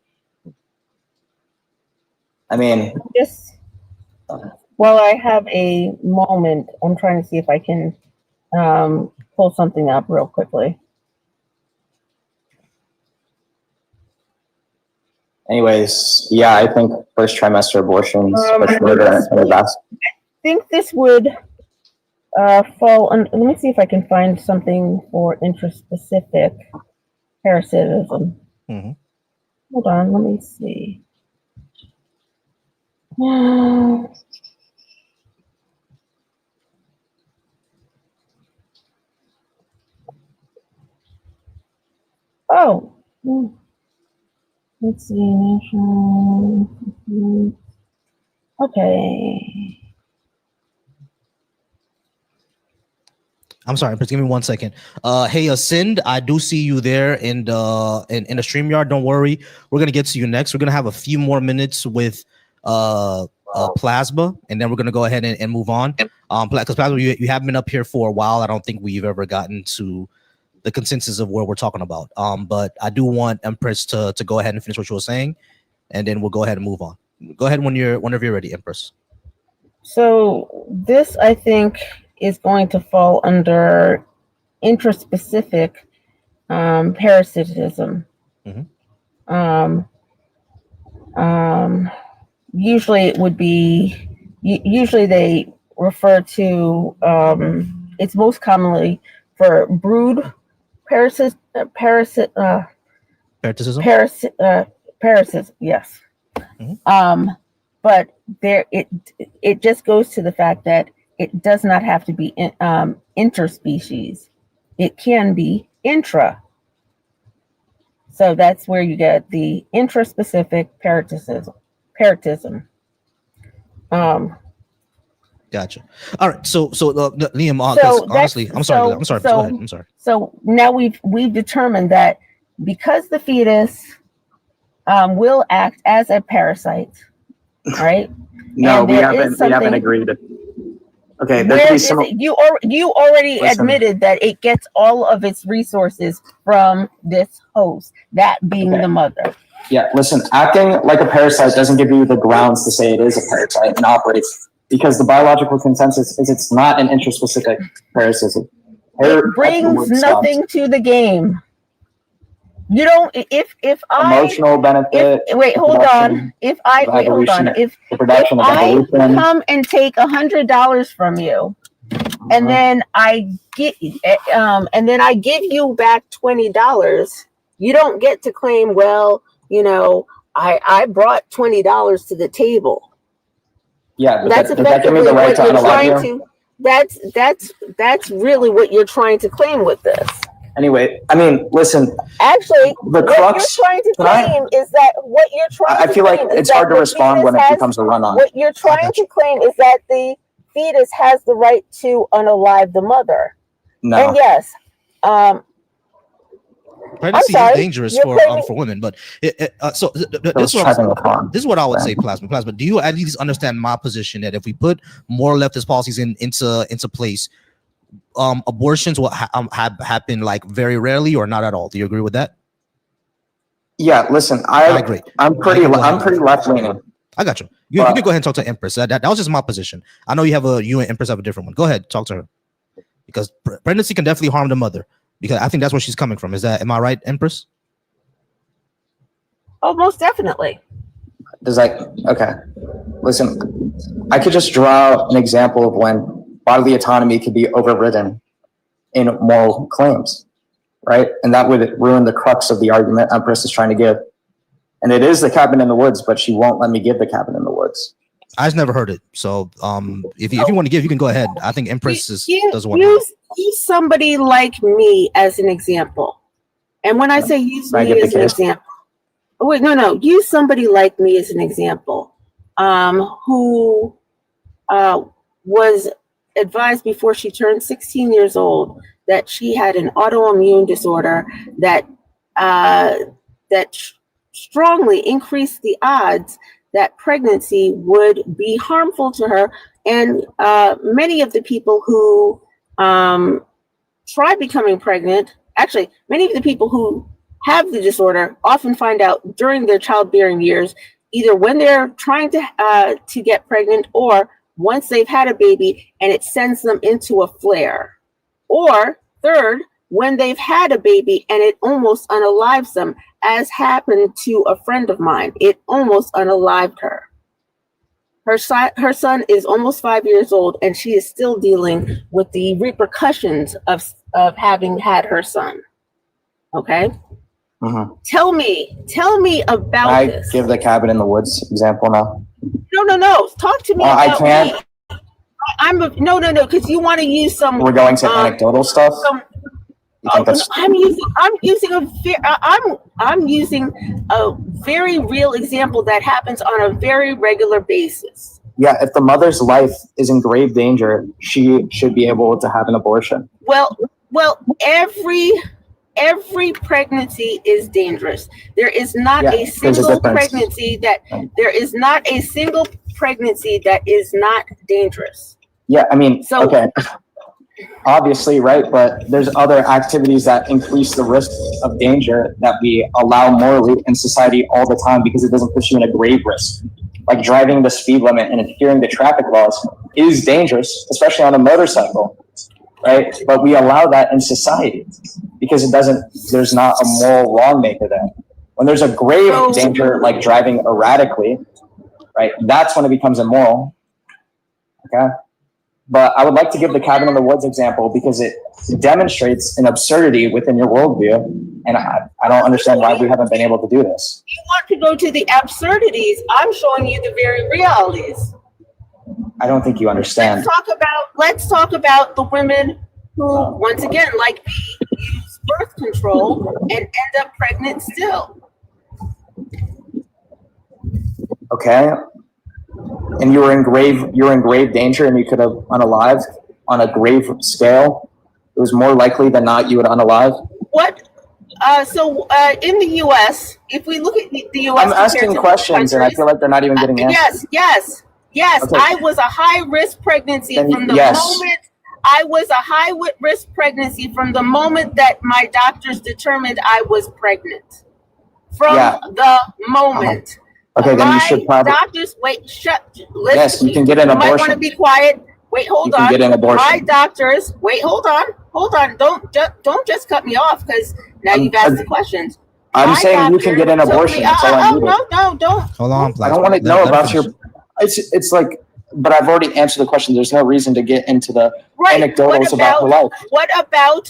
I mean, just while I have a moment, I'm trying to see if I can pull something up real quickly. anyways, yeah, I think first trimester abortions for sure are best. I think this would fall on. Let me see if I can find something for interest-specific parasitism. Mm-hmm. Hold on, let me see. Oh, let's see. Okay. I'm sorry, Empress, give me 1 second. Hey, Ascend, I do see you there in the StreamYard. Don't worry, we're gonna get to you next. We're gonna have a few more minutes with Plasma, and then we're gonna go ahead and move on. Because Plasma, you have been up here for a while. I don't think we've ever gotten to the consensus of where we're talking about. But I do want Empress to go ahead and finish what you were saying, and then we'll go ahead and move on. Go ahead whenever you're ready, Empress. So this, I think, is going to fall under interest-specific parasitism. Mm-hmm. Usually it would be, usually they refer to, it's most commonly for brood parasitism, yes. Mm-hmm. But there, it just goes to the fact that it does not have to be interspecies. It can be intra. So that's where you get the intraspecific parasitism. Gotcha. All right. So Liam, honestly, I'm sorry. Go ahead. I'm sorry. So now we've determined that because the fetus will act as a parasite, right? No, we haven't agreed. Okay, where is it? You already admitted that it gets all of its resources from this host, that being the mother. Yeah, listen, acting like a parasite doesn't give you the grounds to say it is a parasite and operates, because the biological consensus is it's not an intraspecific parasitism. It brings nothing to the game. You don't. If emotional benefit. Wait, hold on. If I come and take $100 from you, and then I give you back $20, you don't get to claim, well, I brought $20 to the table. Yeah, but that's effectively what you're trying to. That's really what you're trying to claim with this. Anyway, I mean, listen. Actually, what you're trying to claim is that I feel like it's hard to respond when it becomes a run-on. What you're trying to claim is that the fetus has the right to unalive the mother. No. And yes, pregnancy is dangerous for women, but this is what I would say, Plasma. Do you at least understand my position that if we put more leftist policies into place, abortions will happen like very rarely or not at all? Do you agree with that? Yeah, listen, I agree. I'm pretty left leaning. I got you. You can go ahead and talk to Empress. That was just my position. I know you and Empress have a different one. Go ahead, talk to her, because pregnancy can definitely harm the mother. Because I think that's where she's coming from. Am I right, Empress? Oh, most definitely. Okay. Listen, I could just draw an example of when bodily autonomy could be overridden in moral claims, right? And that would ruin the crux of the argument Empress is trying to give. And it is the cabin in the woods, but she won't let me give the cabin in the woods. I just never heard it. So if you want to give, you can go ahead. I think Empress does want to use somebody like me as an example. And when I say use me as an example, use somebody like me as an example, who was advised before she turned 16 years old that she had an autoimmune disorder that strongly increased the odds that pregnancy would be harmful to her. And many of the people who try becoming pregnant, actually, many of the people who have the disorder often find out during their childbearing years, either when they're trying to get pregnant or once they've had a baby and it sends them into a flare. Or third, when they've had a baby and it almost unalives them, as happened to a friend of mine. It almost unalived her. Her son is almost 5 years old, and she is still dealing with the repercussions of having had her son. Okay? Mm-hmm. Tell me about this. Give the cabin in the woods example now? No. Talk to me about I can't. Me. No, because you want to use some. We're going to anecdotal stuff. I'm using a very real example that happens on a very regular basis. Yeah, if the mother's life is in grave danger, she should be able to have an abortion. Well, every pregnancy is dangerous. There is not a single pregnancy that is not dangerous. Yeah, I mean, okay. Obviously, right? But there's other activities that increase the risk of danger that we allow morally in society all the time because it doesn't put you in a grave risk. Like driving the speed limit and adhering to traffic laws is dangerous, especially on a motorcycle, right? But we allow that in society because there's not a moral wrongmaker there. When there's a grave danger, like driving erratically, right? That's when it becomes immoral, okay? But I would like to give the cabin in the woods example because it demonstrates an absurdity within your worldview. And I don't understand why we haven't been able to do this. You want to go to the absurdities. I'm showing you the very realities. I don't think you understand. Let's talk about the women who, once again, like me, use birth control and end up pregnant still. Okay. And you were in grave danger and you could have unalived on a grave scale. It was more likely than not you would unalive. What? In the U.S., if we look at the U.S., I'm asking questions and I feel like they're not even getting answered. Yes. Okay. I was a high-risk pregnancy from the moment. I was a high-risk pregnancy from the moment that my doctors determined I was pregnant. From the moment. Okay, then you should probably. Doctors, listen. Yes, you can get an abortion. You might want to be quiet. Wait, hold on. You can get an abortion. My doctors. Wait, hold on. Don't just cut me off because now you've asked the questions. I'm saying you can get an abortion. That's all I needed. No, don't. Hold on. I don't want to know about your. It's like, but I've already answered the question. There's no reason to get into the anecdotals about her life. What about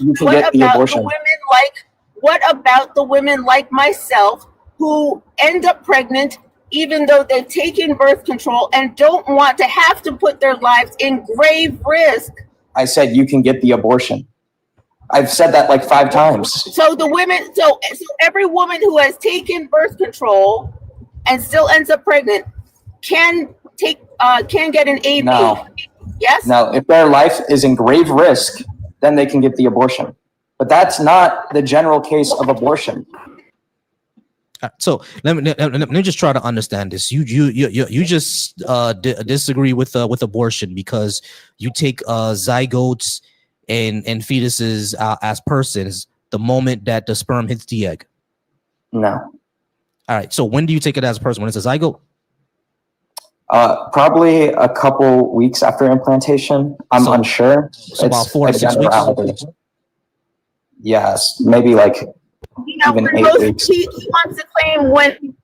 the women like myself who end up pregnant even though they've taken birth control and don't want to have to put their lives in grave risk? I said you can get the abortion. I've said that like 5 times. So every woman who has taken birth control and still ends up pregnant can get an AB. No. Yes? No, if their life is in grave risk, then they can get the abortion. But that's not the general case of abortion. So let me just try to understand this. You just disagree with abortion because you take zygotes and fetuses as persons the moment that the sperm hits the egg. No. All right. So when do you take it as a person? When it's a zygote? Probably a couple weeks after implantation. I'm unsure. So about 4 to 6 weeks. Yes, maybe like. Even 8 weeks. He wants to claim when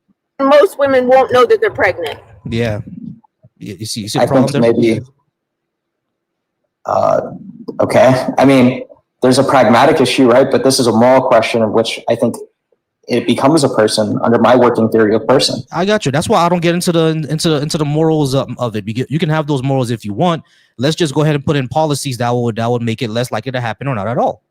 most women won't know that they're pregnant. Yeah. You see the I problem think there? maybe. Okay. I mean, there's a pragmatic issue, right? But this is a moral question of which I think it becomes a person under my working theory of person. I got you. That's why I don't get into the morals of it. You can have those morals if you want. Let's just go ahead and put in policies that would make it less likely to happen or not at all.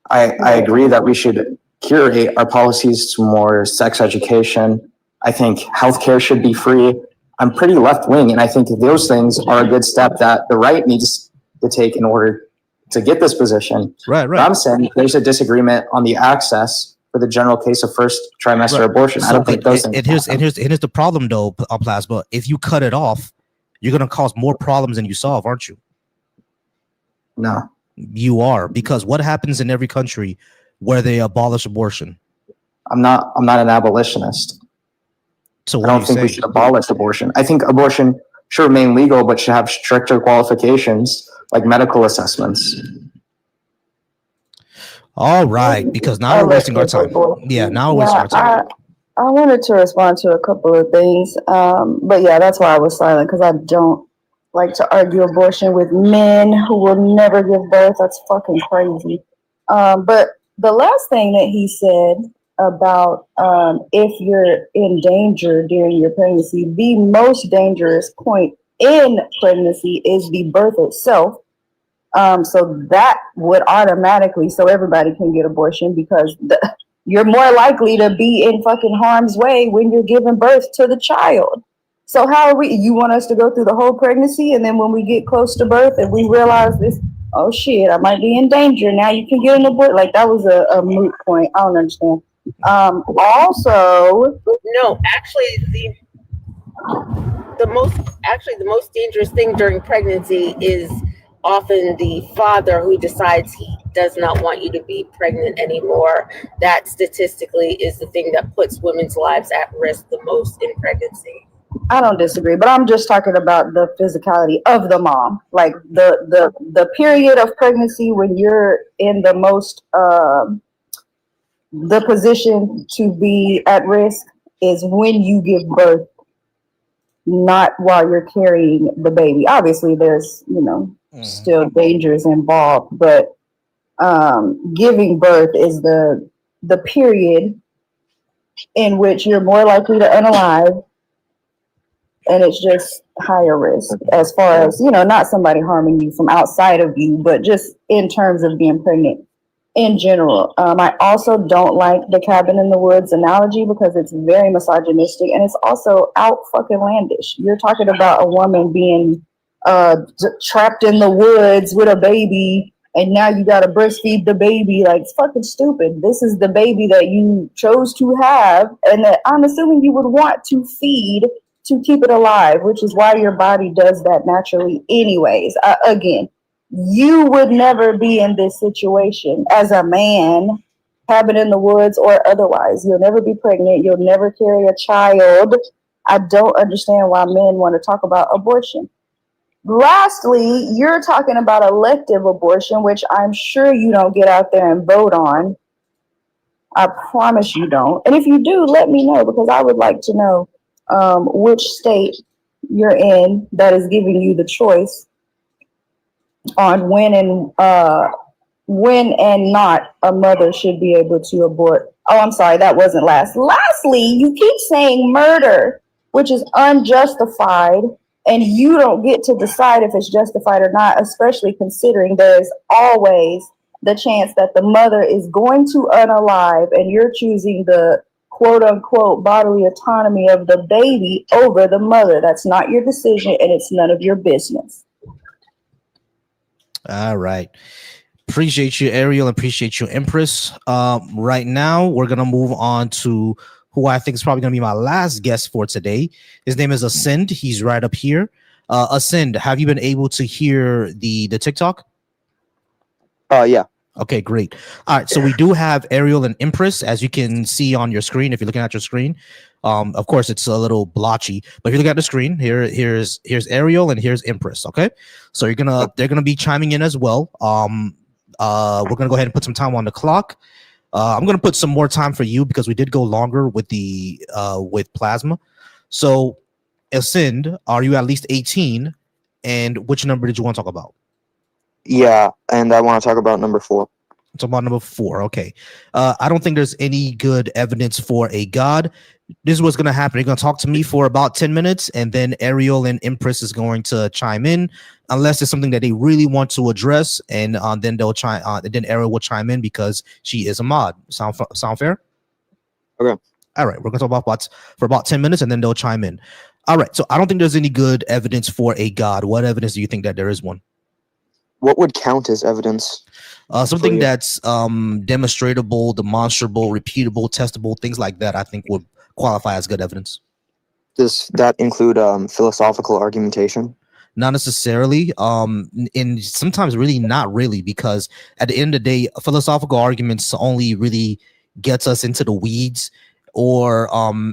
I agree that we should curate our policies to more sex education. I think healthcare should be free. I'm pretty left wing, and I think those things are a good step that the right needs to take in order to get this position. Right. But I'm saying there's a disagreement on the access for the general case of first trimester abortion. So, I don't think those things. Here's the problem though, Plasma. If you cut it off, you're gonna cause more problems than you solve, aren't you? No, you are, because what happens in every country where they abolish abortion? I'm not an abolitionist. So I don't think we should abolish abortion. I think abortion should remain legal, but should have stricter qualifications like medical assessments. All right, because now we're wasting our time. Yeah, now we're wasting our time. I wanted to respond to a couple of things, but yeah, that's why I was silent, because I don't like to argue abortion with men who will never give birth. That's fucking crazy. But the last thing that he said about if you're in danger during your pregnancy, the most dangerous point in pregnancy is the birth itself. So that would automatically, so everybody can get abortion, because you're more likely to be in fucking harm's way when you're giving birth to the child. So how are you want us to go through the whole pregnancy, and then when we get close to birth and we realize this, oh shit, I might be in danger, now you can get an abortion? Like, that was a moot point. I don't understand. Also, no, actually the most dangerous thing during pregnancy is often the father who decides he does not want you to be pregnant anymore. That statistically is the thing that puts women's lives at risk the most in pregnancy. I don't disagree, but I'm just talking about the physicality of the mom. Like the period of pregnancy when you're in the most the position to be at risk is when you give birth, not while you're carrying the baby. Obviously, there's still dangers involved, but giving birth is the period in which you're more likely to unalive, and it's just higher risk as far as not somebody harming you from outside of you, but just in terms of being pregnant in general. I also don't like the cabin in the woods analogy because it's very misogynistic, and it's also out fucking landish. You're talking about a woman being trapped in the woods with a baby, and now you got to breastfeed the baby. Like, it's fucking stupid. This is the baby that you chose to have, and that I'm assuming you would want to feed to keep it alive, which is why your body does that naturally anyways. Again, you would never be in this situation as a man, cabin in the woods or otherwise. You'll never be pregnant. You'll never carry a child. I don't understand why men want to talk about abortion. Lastly, you're talking about elective abortion, which I'm sure you don't get out there and vote on. I promise you don't. And if you do, let me know, because I would like to know which state you're in that is giving you the choice on when and not a mother should be able to abort. Oh, I'm sorry, that wasn't last. Lastly, you keep saying murder, which is unjustified, and you don't get to decide if it's justified or not, especially considering there's always the chance that the mother is going to unalive, and you're choosing the quote unquote bodily autonomy of the baby over the mother. That's not your decision, and it's none of your business. All right. Appreciate you, Ariel. Appreciate you, Empress. Right now, we're going to move on to who I think is probably going to be my last guest for today. His name is Ascend. He's right up here. Ascend, have you been able to hear the TikTok? Yeah. Okay, great. All right, so we do have Ariel and Empress, as you can see on your screen. If you're looking at your screen, of course it's a little blotchy, but if you look at the screen, here's Ariel and here's Empress. Okay, so they're gonna be chiming in as well. We're gonna go ahead and put some time on the clock. I'm gonna put some more time for you because we did go longer with the with Plasma. So, Ascend, are you at least 18? And which number did you want to talk about? Yeah, and I want to talk about number 4. It's about number 4. Okay. I don't think there's any good evidence for a God. This is what's going to happen. You're going to talk to me for about 10 minutes, and then Ariel and Empress is going to chime in, unless it's something that they really want to address, and then they'll chime. Then Ariel will chime in because she is a mod. Sound fair? Okay. All right. We're going to talk about for about 10 minutes, and then they'll chime in. All right. So I don't think there's any good evidence for a God. What evidence do you think that there is one? What would count as evidence? Something that's demonstrable, demonstrable, repeatable, testable, things like that, I think would qualify as good evidence. Does that include philosophical argumentation? Not necessarily. And sometimes really not really, because at the end of the day, philosophical arguments only really gets us into the weeds, or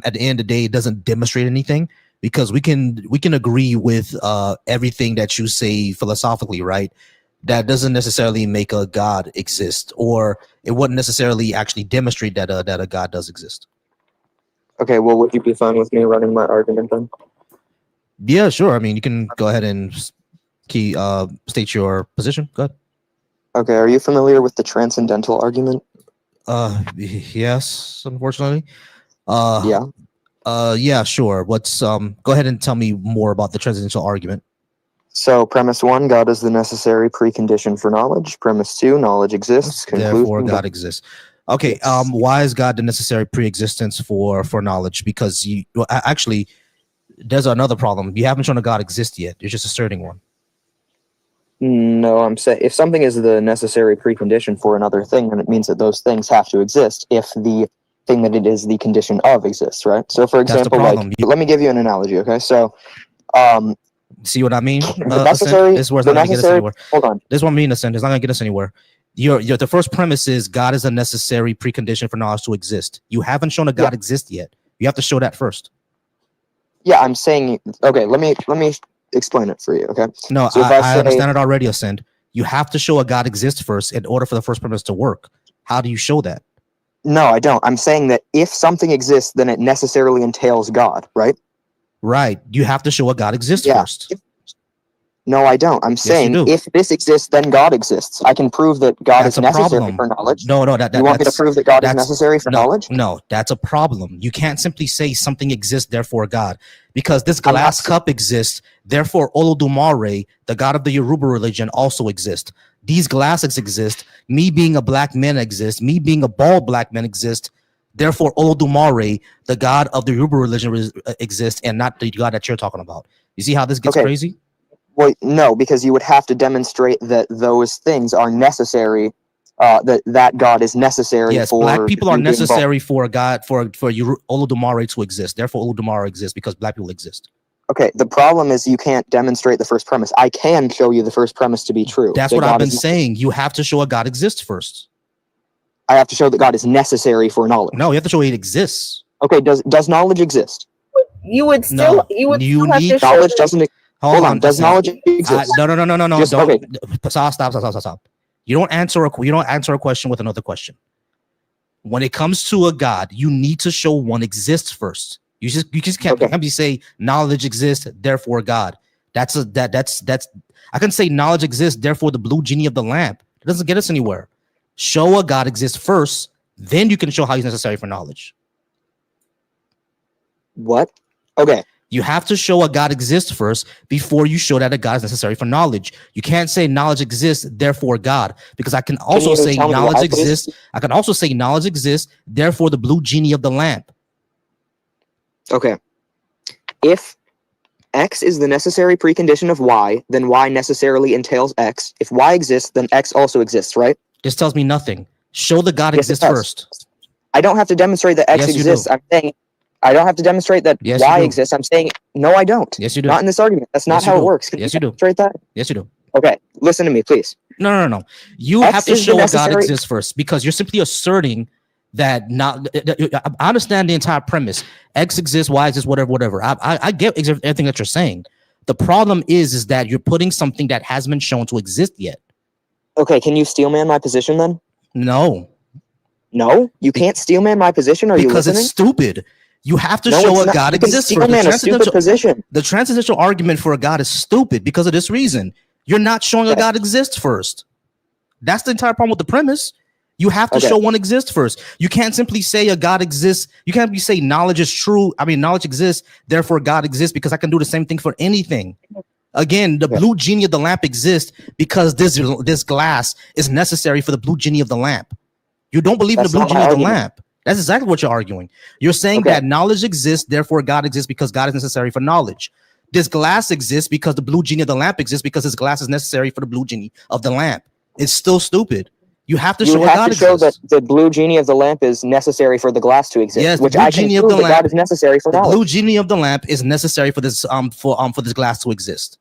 at the end of the day, it doesn't demonstrate anything, because we can agree with everything that you say philosophically, right? That doesn't necessarily make a God exist, or it wouldn't necessarily actually demonstrate that a God does exist. Okay, well, would you be fine with me running my argument then? Yeah, sure. I mean, you can go ahead and state your position. Go ahead. Okay, are you familiar with the transcendental argument? Yes, unfortunately. Yeah. Yeah, sure. What's go ahead and tell me more about the transcendental argument. So, premise 1, God is the necessary precondition for knowledge. Premise 2, knowledge exists. Therefore, God exists. Okay. Yes. Why is God the necessary pre-existence for knowledge? Because actually, there's another problem. You haven't shown a God exists yet. You're just asserting one. No, I'm saying if something is the necessary precondition for another thing, then it means that those things have to exist if the thing that it is the condition of exists, right? So, for example, let me give you an analogy, okay? So, see what I mean? The necessary. This is where it's not going to get us anywhere. Hold on. This is what I mean, Ascend. It's not going to get us anywhere. The first premise is God is a necessary precondition for knowledge to exist. You haven't shown a God exists yet. You have to show that first. Yeah, I'm saying. Okay, let me explain it for you. Okay. No, so I understand it already, Ascend. You have to show a God exists first in order for the first premise to work. How do you show that? No, I don't. I'm saying that if something exists, then it necessarily entails God, right? Right. You have to show a God exists first. No, I don't. I'm saying if this exists, then God exists. I can prove that God is necessary for knowledge. No, you want me to prove that God is necessary for knowledge? No, that's a problem. You can't simply say something exists, therefore God. Because this glass cup exists, therefore Olodumare, the god of the Yoruba religion, also exists. These glasses exist. Me being a black man exists. Me being a bald black man exists. Therefore Olodumare, the god of the Yoruba religion, exists, and not the god that you're talking about. You see how this gets crazy? Well, no, because you would have to demonstrate that those things are necessary. That God is necessary. Yes, for black people are necessary for a God, for Olodumare to exist. Therefore, Olodumare exists because black people exist. Okay, the problem is you can't demonstrate the first premise. I can show you the first premise to be true. That's what I've been saying. You have to show a God exists first. I have to show that God is necessary for knowledge. No, you have to show it exists. Okay, does knowledge exist? You would still no, you would you still need have to knowledge doesn't. Hold on. Does knowledge exist? No. Just, don't. Okay. Stop. You don't answer a question with another question. When it comes to a God, you need to show one exists first. You just can't be say knowledge exists, therefore God. That's I can say knowledge exists, therefore the blue genie of the lamp. It doesn't get us anywhere. Show a God exists first, then you can show how he's necessary for knowledge. What? Okay. You have to show a God exists first before you show that a God is necessary for knowledge. You can't say knowledge exists, therefore God, because I can also say knowledge exists. I can also say knowledge exists, therefore the blue genie of the lamp. Okay. If X is the necessary precondition of Y, then Y necessarily entails X. If Y exists, then X also exists, right? This tells me nothing. Show the God exists first. I don't have to demonstrate that X exists. I'm saying I don't have to demonstrate that Y exists. I'm saying, no, I don't. Yes, you do. Not in this argument. That's not how it works. Can yes, you do. Demonstrate that? Yes, you do. Okay, listen to me, please. No. You have to show a God exists first, because you're simply asserting that I understand the entire premise. X exists, Y exists, whatever. I get everything that you're saying. The problem is that you're putting something that hasn't been shown to exist yet. Okay, can you steelman my position then? No. No? You can't steelman my position? Are you listening? Because it's stupid. You have to show a God exists first. The transcendental argument for a God is stupid because of this reason. You're not showing a God exists first. That's the entire problem with the premise. You have to show one exists first. You can't simply say a God exists. You can't say knowledge is true. I mean, knowledge exists, therefore God exists, because I can do the same thing for anything. Again, the blue genie of the lamp exists because this glass is necessary for the blue genie of the lamp. You don't believe in the blue genie of the lamp. That's exactly what you're arguing. You're saying that knowledge exists, therefore God exists because God is necessary for knowledge. This glass exists because the blue genie of the lamp exists because this glass is necessary for the blue genie of the lamp. It's still stupid. You have to show God exists. That the blue genie of the lamp is necessary for the glass to exist. Yes, which I can prove that God is necessary for knowledge. The blue genie of the lamp is necessary for this for this glass to exist.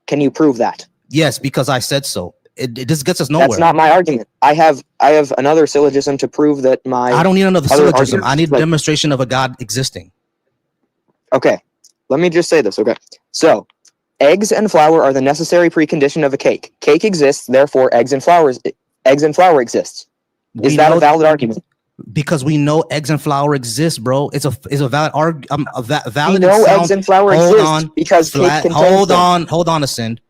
Can you prove that? Yes, because I said so. It just gets us nowhere. That's not my argument. I have another syllogism to prove that my. I don't need another syllogism. I need a demonstration of a God existing. Okay, let me just say this. Okay, so eggs and flour are the necessary precondition of a cake. Cake exists, therefore eggs and flour exists. Is that a valid argument? Because we know eggs and flour exist, bro. It's a valid argument. We know eggs and flour exist because cake contains them. Hold on a second.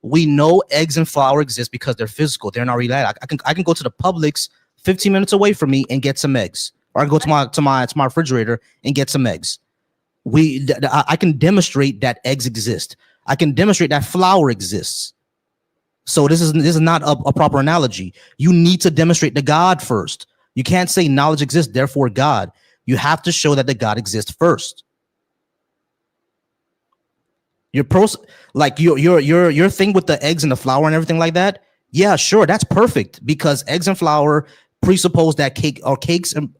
We know eggs and flour exist because they're physical. They're not reality. I can go to the Publix 15 minutes away from me and get some eggs, or I can go to my refrigerator and get some eggs. I can demonstrate that eggs exist. I can demonstrate that flour exists. So this is not a proper analogy. You need to demonstrate the God first. You can't say knowledge exists, therefore God. You have to show that the God exists first. Your thing with the eggs and the flour and everything like that, yeah, sure, that's perfect because eggs and flour presuppose that cakes and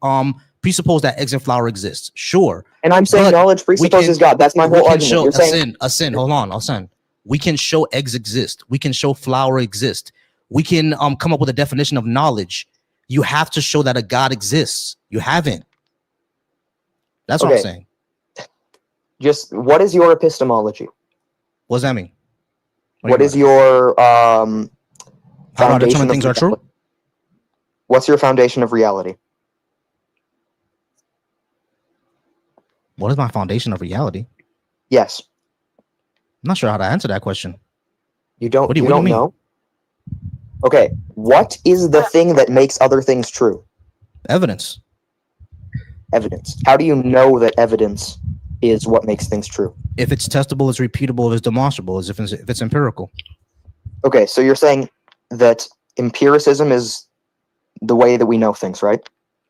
presuppose that eggs and flour exists. Sure, and I'm saying knowledge presupposes God. That's my whole argument. You're saying a sin. Hold on. We can show eggs exist. We can show flour exist. We can come up with a definition of knowledge. You have to show that a God exists. You haven't. That's what I'm saying. Just what is your epistemology? What does that mean? What is your how do I determine things are true? What's your foundation of reality? What is my foundation of reality? Yes. I'm not sure how to answer that question. You don't know? Okay. What is the thing that makes other things true? Evidence. Evidence. How do you know that evidence is what makes things true? If it's testable, it's repeatable, if it's demonstrable, if it's empirical. Okay, so you're saying that empiricism is the way that we know things, right?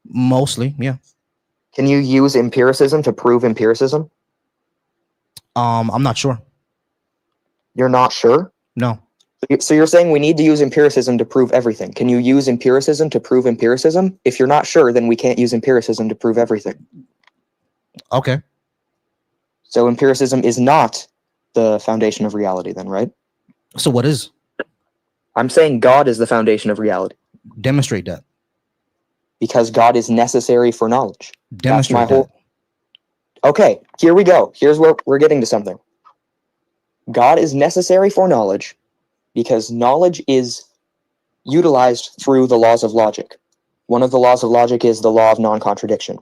Mostly, yeah. Can you use empiricism to prove empiricism? I'm not sure. You're not sure? No. So you're saying we need to use empiricism to prove everything. Can you use empiricism to prove empiricism? If you're not sure, then we can't use empiricism to prove everything. Okay. So empiricism is not the foundation of reality then, right? So what is? I'm saying God is the foundation of reality. Demonstrate that. Because God is necessary for knowledge. Demonstrate that. Okay, here we go. Here's where we're getting to something. God is necessary for knowledge because knowledge is utilized through the laws of logic. One of the laws of logic is the law of non-contradiction.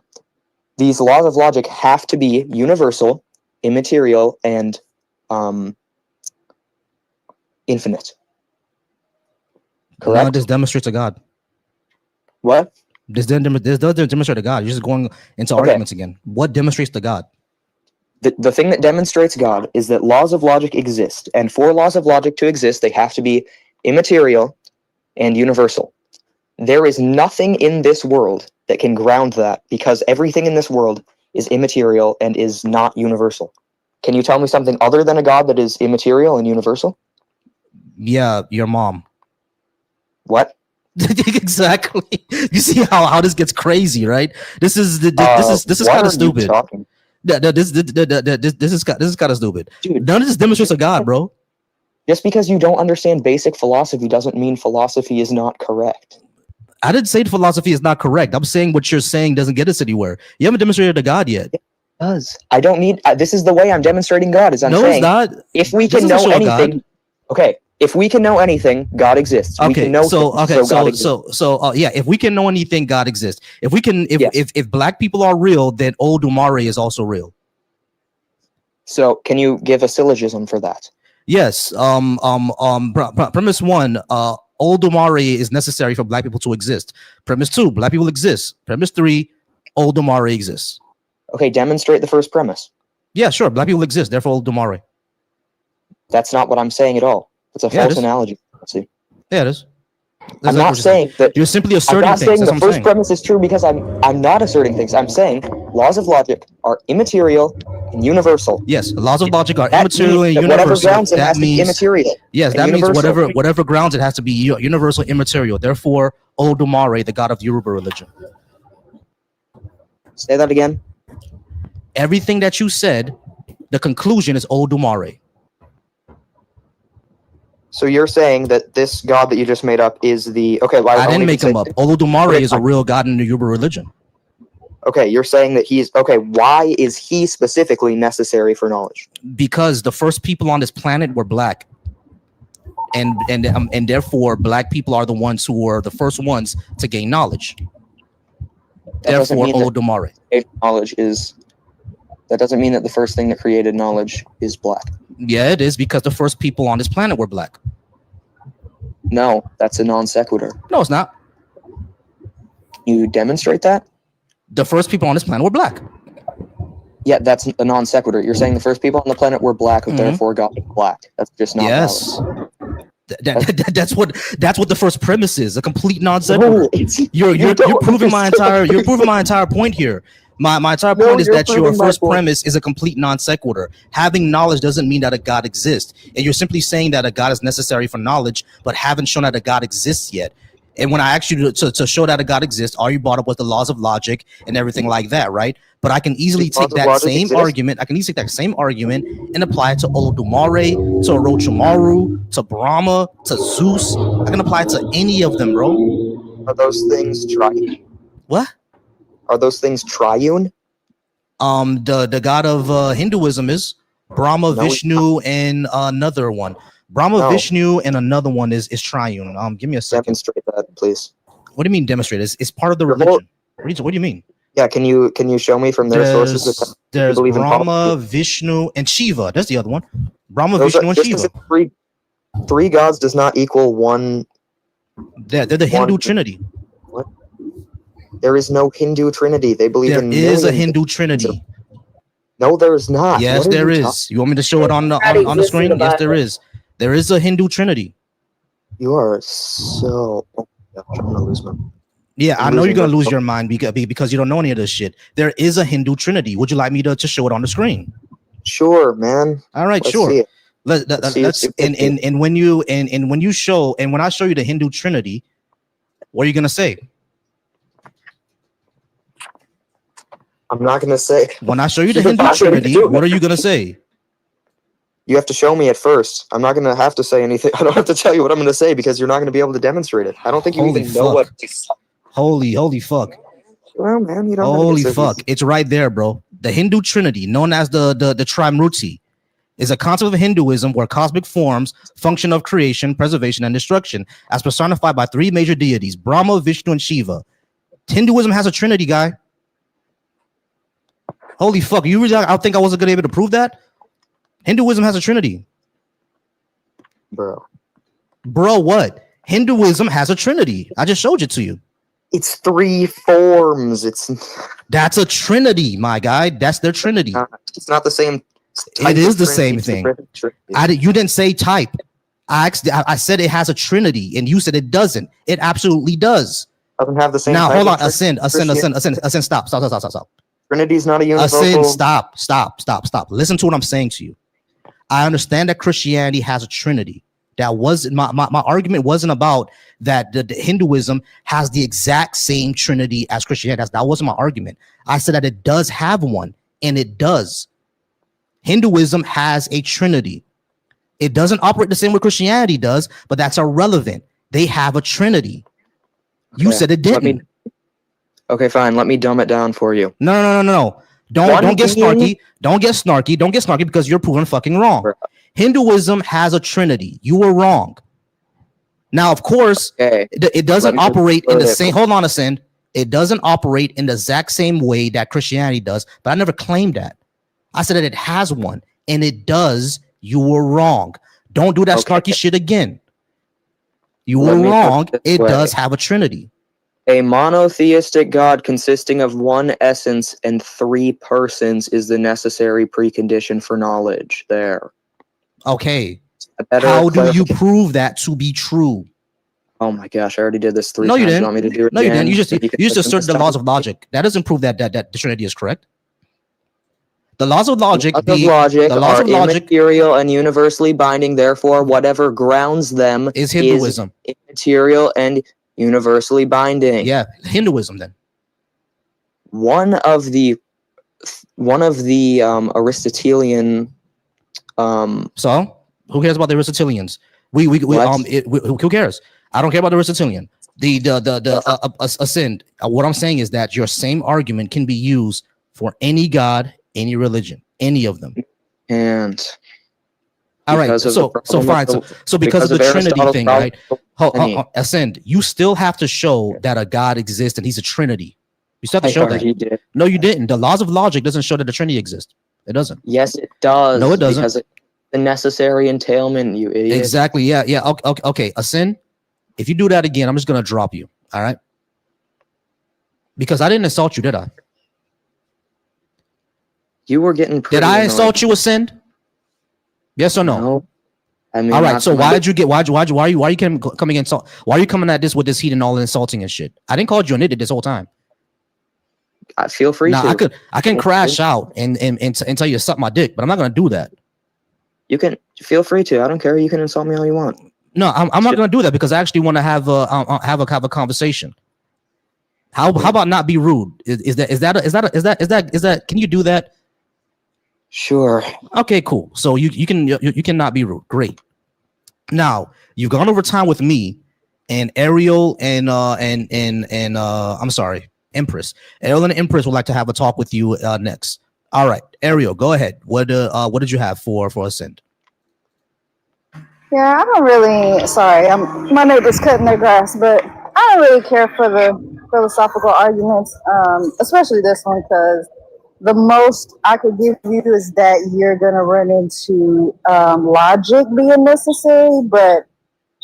These laws of logic have to be universal, immaterial, and infinite. Correct? No, this demonstrates a God. What? This doesn't demonstrate a God. You're just going into arguments again. What demonstrates the God? The thing that demonstrates God is that laws of logic exist. And for laws of logic to exist, they have to be immaterial and universal. There is nothing in this world that can ground that because everything in this world is immaterial and is not universal. Can you tell me something other than a God that is immaterial and universal? Yeah, your mom. What? Exactly. You see how this gets crazy, right? This is kind of stupid. This is kind of stupid. Dude, none of this demonstrates a God, bro. Just because you don't understand basic philosophy doesn't mean philosophy is not correct. I didn't say philosophy is not correct. I'm saying what you're saying doesn't get us anywhere. You haven't demonstrated a God yet. It does. I don't need. This is the way I'm demonstrating God. Is I'm saying it's not. If we can know anything, okay. If we can know anything, God exists. Okay, we can know so yeah. If we can know anything, God exists. If black people are real, then Oldumare is also real. So can you give a syllogism for that? Yes. Premise 1, Oldumare is necessary for black people to exist. Premise 2, black people exist. Premise 3, Oldumare exists. Okay, demonstrate the first premise. Yeah, sure. Black people exist, therefore Oldumare. That's not what I'm saying at all. It's a false analogy. Let's see. Yeah, it is. I'm not saying that you're simply asserting I'm not things. saying the first premise is true because I'm not asserting things. I'm saying laws of logic are immaterial and universal. Yes, laws of logic are That immaterial and means that whatever universal. grounds it That has to be means immaterial. yes, and that means universal. whatever grounds it has to be universal, immaterial. Therefore, Olodumare, the god of Yoruba religion. Say that again. Everything that you said, the conclusion is Olodumare. So you're saying that this god that you just made up is the I didn't make him up. Olodumare is a real god in the Yoruba religion. Okay, you're saying that he's okay. Why is he specifically necessary for knowledge? Because the first people on this planet were black, and therefore black people are the ones who were the first ones to gain knowledge. Therefore, Olodumare. Knowledge is. That doesn't mean that the first thing that created knowledge is black. Yeah, it is because the first people on this planet were black. No, that's a non sequitur. No, it's not. You demonstrate that? The first people on this planet were black. Yeah, that's a non sequitur. You're saying the first people on the planet were black, therefore God is black. That's just not valid. That's what the first premise is. A complete non sequitur. You're proving my entire point here. My entire point is that your first premise is a complete non sequitur. Having knowledge doesn't mean that a God exists, and you're simply saying that a God is necessary for knowledge, but haven't shown that a God exists yet. And when I asked you to show that a God exists, all you brought up was the laws of logic and everything like that, right? But I can easily take that same argument. I can easily take that same argument and apply it to Olodumare, to Orochimaru, to Brahma, to Zeus. I can apply it to any of them, bro. Are those things triune? What? Are those things triune? The god of Hinduism is Brahma, Vishnu, and another one. Brahma, Vishnu, and another one is triune. Give me a second. Demonstrate that, please. What do you mean demonstrate? It's part of the religion. What do you mean? Yeah, can you show me from their sources? There's Brahma, Vishnu, and Shiva. That's the other one. Brahma, Vishnu, and Shiva. Three gods does not equal one. They're the Hindu Trinity. What? There is no Hindu Trinity. They believe in. There is a Hindu Trinity. No, there is not. Yes, there is. You want me to show it on the screen? Yes, there is. There is a Hindu Trinity. You are so. Oh my gosh, I'm gonna lose my. Yeah, I know you're gonna lose your mind because you don't know any of this shit. There is a Hindu Trinity. Would you like me to show it on the screen? Sure, man. All right, sure. Let's and when you show and when I show you the Hindu Trinity, what are you gonna say? I'm not gonna say. When I show you the Hindu Trinity, what are you gonna say? You have to show me at first. I'm not gonna have to say anything. I don't have to tell you what I'm gonna say because you're not gonna be able to demonstrate it. I don't think you even know what. Holy fuck. Well, man, you don't. Holy fuck! It's right there, bro. The Hindu Trinity, known as the Trimurti, is a concept of Hinduism where cosmic forms function of creation, preservation, and destruction, as personified by three major deities: Brahma, Vishnu, and Shiva. Hinduism has a Trinity, guy. Holy fuck! You really? I think I wasn't gonna be able to prove that. Hinduism has a Trinity, bro. What? Hinduism has a Trinity. I just showed it to you. It's three forms. That's a Trinity, my guy. That's their Trinity. It's not the same. It is the same thing. You didn't say type. I said it has a Trinity, and you said it doesn't. It absolutely does. Doesn't have the same. Now hold on. Ascend. Stop. Trinity's not a universal. Ascend. Stop. Listen to what I'm saying to you. I understand that Christianity has a Trinity. That wasn't my argument. Wasn't about that the Hinduism has the exact same Trinity as Christianity. That wasn't my argument. I said that it does have one, and it does. Hinduism has a Trinity. It doesn't operate the same way Christianity does, but that's irrelevant. They have a Trinity. You said it didn't. Okay, fine. Let me dumb it down for you. No. Don't get snarky. Don't get snarky because you're proven fucking wrong. Bro. Hinduism has a Trinity. You were wrong. Now, of course, it doesn't operate in the same. Hold on a second. It doesn't operate in the exact same way that Christianity does, but I never claimed that. I said that it has one, and it does. You were wrong. Don't do that snarky shit again. You were wrong. It does have a Trinity. A monotheistic God consisting of one essence and three persons is the necessary precondition for knowledge. There. Okay. How do you prove that to be true? Oh my gosh, I already did this 3 No, times. you didn't. You want me to do it No, you again? didn't. You just asserted the laws of logic. That doesn't prove that the Trinity is correct. The laws of logic, are immaterial and universally binding. Therefore, whatever grounds them is Hinduism. Is immaterial and universally binding. Yeah, Hinduism then. One of the Aristotelian. So who cares about the Aristotelians? Who cares? I don't care about the Aristotelian. Ascend. What I'm saying is that your same argument can be used for any god, any religion, any of them. And all right, so fine. So because of the Trinity thing, right? Ascend. You still have to show that a God exists and he's a Trinity. You still have to show that. No, you didn't. The laws of logic doesn't show that the Trinity exists. It doesn't. Yes, it does. No, it doesn't. Because the necessary entailment, you idiot. Exactly. Yeah. Okay. Ascend. If you do that again, I'm just gonna drop you. All right. Because I didn't assault you, did I? You were getting pretty Did I annoying. assault you, Ascend? Yes or no? No. I mean, all right. So why are you coming insult? Why are you coming at this with this heat and all insulting and shit? I didn't call you an idiot this whole time. I feel free to. I can crash out and tell you to suck my dick, but I'm not gonna do that. You can feel free to. I don't care. You can insult me all you want. No, I'm not gonna do that because I actually want to have a conversation. How about not be rude? Is that can you do that? Sure. Okay, cool. So you can not be rude. Great. Now you've gone over time with me and Ariel and I'm sorry, Empress. Ariel and Empress would like to have a talk with you next. All right, Ariel, go ahead. What did you have for Ascend? Yeah, I don't really. Sorry, my neighbor's cutting their grass, but I don't really care for the philosophical arguments, especially this one, because the most I could give you is that you're gonna run into logic being necessary, but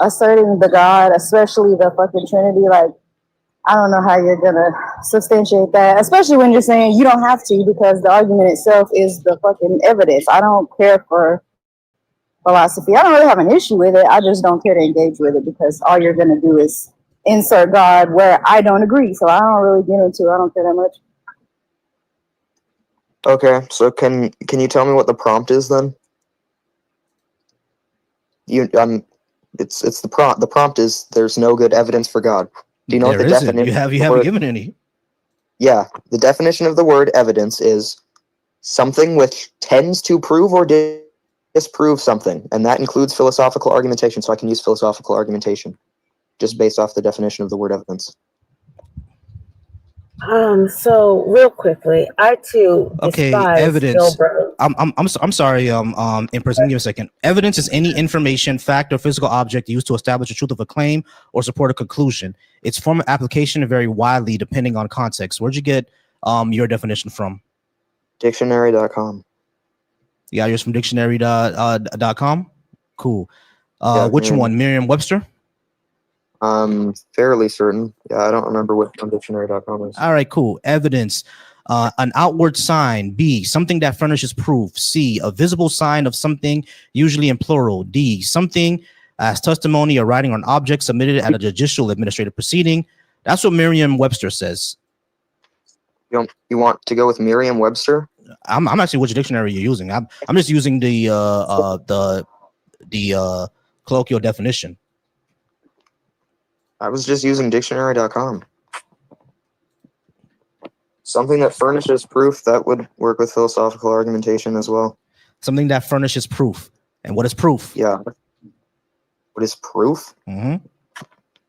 asserting the God, especially the fucking Trinity, like I don't know how you're gonna substantiate that, especially when you're saying you don't have to because the argument itself is the fucking evidence. I don't care for philosophy. I don't really have an issue with it. I just don't care to engage with it because all you're gonna do is insert God where I don't agree. So I don't really get into it. I don't care that much. Okay, so can you tell me what the prompt is then? It's the prompt. The prompt is there's no good evidence for God. Do you know what the definition? You haven't given any. Yeah, the definition of the word evidence is something which tends to prove or disprove something, and that includes philosophical argumentation. So I can use philosophical argumentation just based off the definition of the word evidence. So real quickly, I too despise evidence. Bill I'm sorry, Empress, give me a second. Evidence is any information, fact, or physical object used to establish the truth of a claim or support a conclusion. Its form of application vary widely depending on context. Where'd you get your definition from? Dictionary.com. Yeah, yours from dictionary.com. Cool. Yeah, which one? Merriam-Webster? Fairly certain. Yeah, I don't remember what dictionary.com is. All right, cool. Evidence. An outward sign. B, something that furnishes proof. C, a visible sign of something, usually in plural. D, something as testimony or writing on object submitted at a judicial administrative proceeding. That's what Merriam-Webster says. You want to go with Merriam-Webster? I'm actually which dictionary you're using. I'm just using the colloquial definition. I was just using dictionary.com. Something that furnishes proof, that would work with philosophical argumentation as well. Something that furnishes proof. And what is proof? Yeah. What is proof? Mm-hmm.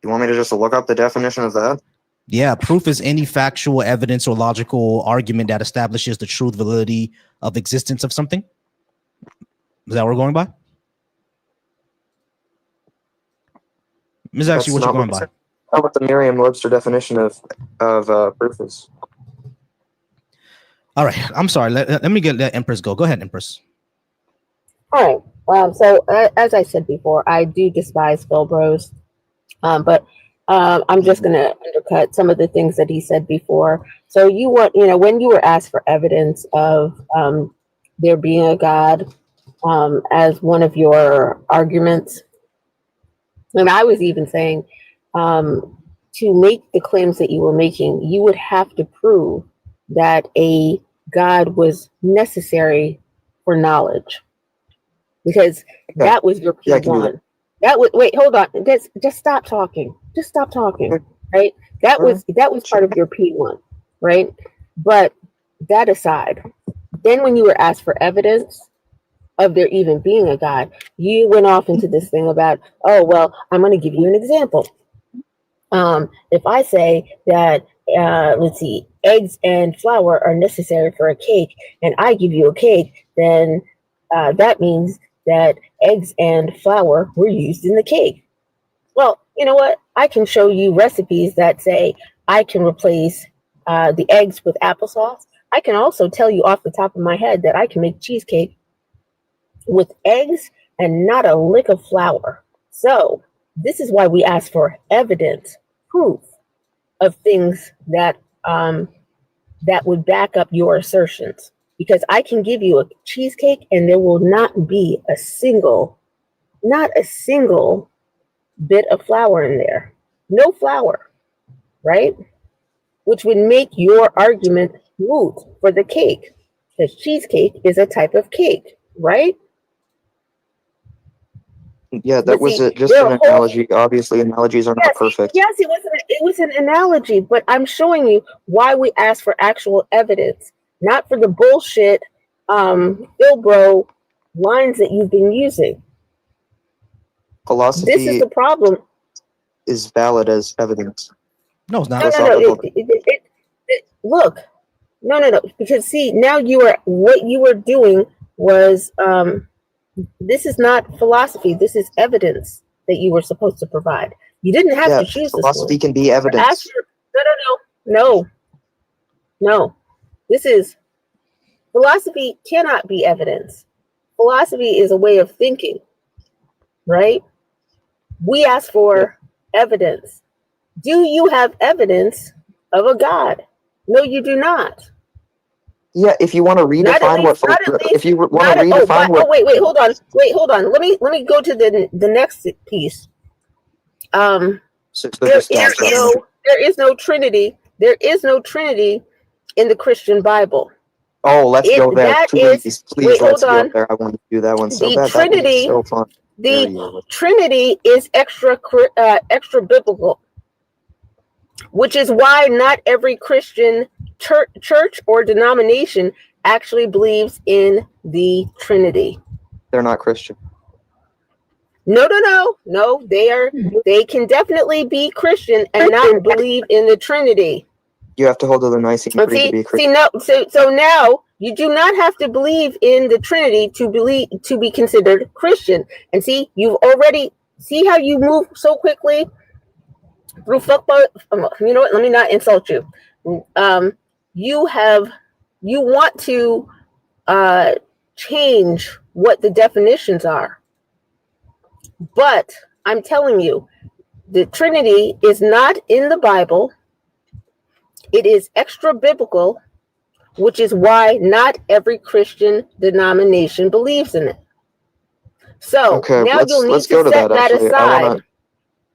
You want me to just look up the definition of that? Yeah, proof is any factual evidence or logical argument that establishes the truth, validity of existence of something. Is that what we're going by? This is actually what you're going by. How about the Merriam-Webster definition of proof is? All right, I'm sorry. Let me let Empress go. Go ahead, Empress. All right. So as I said before, I do despise Phil Bros, but I'm just going to undercut some of the things that he said before. So when you were asked for evidence of there being a God as one of your arguments, and I was even saying to make the claims that you were making, you would have to prove that a God was necessary for knowledge, because that was your P1. That was, wait, hold on. Just stop talking. Just stop talking. Right? That was part of your P1, right? But that aside, then when you were asked for evidence of there even being a God, you went off into this thing about, oh, well, I'm going to give you an example. If I say that, let's see, eggs and flour are necessary for a cake, and I give you a cake, then that means that eggs and flour were used in the cake. Well, you know what? I can show you recipes that say I can replace the eggs with applesauce. I can also tell you off the top of my head that I can make cheesecake with eggs and not a lick of flour. So this is why we ask for evidence, proof of things that that would back up your assertions. Because I can give you a cheesecake and there will not be not a single bit of flour in there. No flour, right? Which would make your argument moot for the cake. Because cheesecake is a type of cake, right? Yeah, that was just an analogy. Obviously, analogies are not perfect. Yes, it was an analogy, but I'm showing you why we ask for actual evidence, not for the bullshit, Ilbro lines that you've been using. Philosophy. This is the problem. Is valid as evidence. No, it's not. No. Look, no. Because see, now what you were doing was this is not philosophy. This is evidence that you were supposed to provide. You didn't have to choose philosophy can be evidence. No. This is philosophy cannot be evidence. Philosophy is a way of thinking, right? We ask for evidence. Do you have evidence of a God? No, you do not. Yeah, if you want to redefine wait, hold on. Let me go to the next piece. There is no Trinity. There is no Trinity in the Christian Bible. Oh, let's go there. Please, let's go there. I want to do that one so bad. That is so fun. The Trinity is extra biblical, which is why not every Christian church or denomination actually believes in the Trinity. They're not Christian. No, they can definitely be Christian and not believe in the Trinity. You have to hold to the Nicene Creed to be Christian. So now you do not have to believe in the Trinity to be considered Christian. And see, you've already how you move so quickly through fuckboy. You know what? Let me not insult you. You want to change what the definitions are, but I'm telling you, the Trinity is not in the Bible. It is extra biblical, which is why not every Christian denomination believes in it. So now you'll need to set that aside.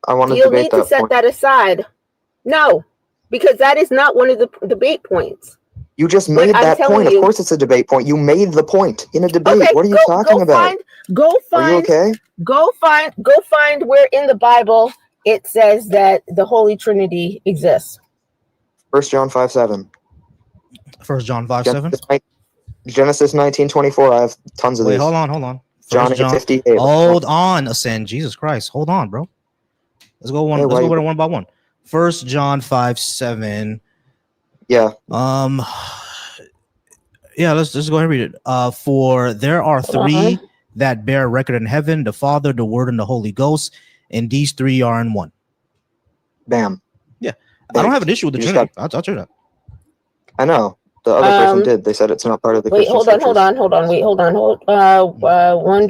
I want to You'll debate need to set that aside. No, because that is not one of the debate points. You just made that point. Of course, it's a debate point. You made the point in a debate. Okay, what are you talking about? Are you okay? Go find where in the Bible it says that the Holy Trinity exists. 1 John 5:7. 1 John 5:7. Genesis 19:24. I have tons of these. Hold on. John 8:58. Hold on, Ascend. Jesus Christ. Hold on, bro. Let's go one by one. 1 John 5:7. Yeah. Yeah, let's just go ahead and read it. For there are three that bear record in heaven, the Father, the Word, and the Holy Ghost, and these three are in one. Bam. Yeah. I don't have an issue with the Trinity. I'll tell you that. I know. The other person did. They said it's not part of the Christian scriptures. Hold on. 1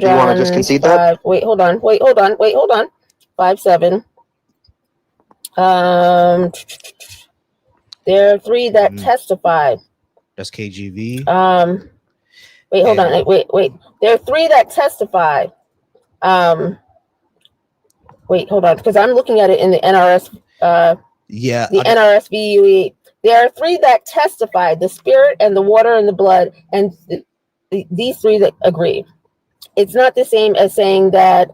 John. Do you want to just concede 5, that? Wait, hold on. 5:7. There are three that testify. That's KGV. Wait, hold on. Wait. There are three that testify. Wait, hold on, because I'm looking at it in the NRS. The NRSVUE. There are three that testify: the spirit and the water and the blood, and these three that agree. It's not the same as saying that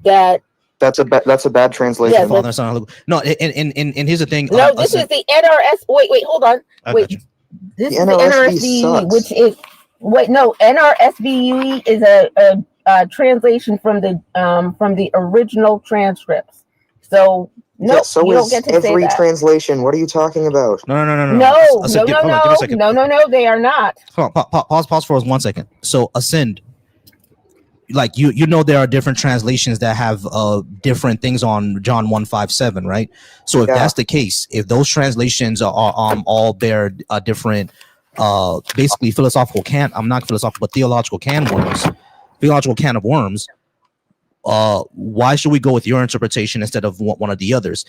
that's a bad translation. Yes, no, and here's the thing. No, this is the NRS. Wait, hold on. Wait, this is the NRSVUE, which is NRSVUE is a translation from the original transcripts. So no, so you don't get to every say that. translation. What are you talking about? No. No, they are not. Pause for us 1 second. So Ascend, like you know there are different translations that have different things on John 1:5-7, right? So if that's the case, if those translations are all bear different basically theological can of worms, why should we go with your interpretation instead of one of the others?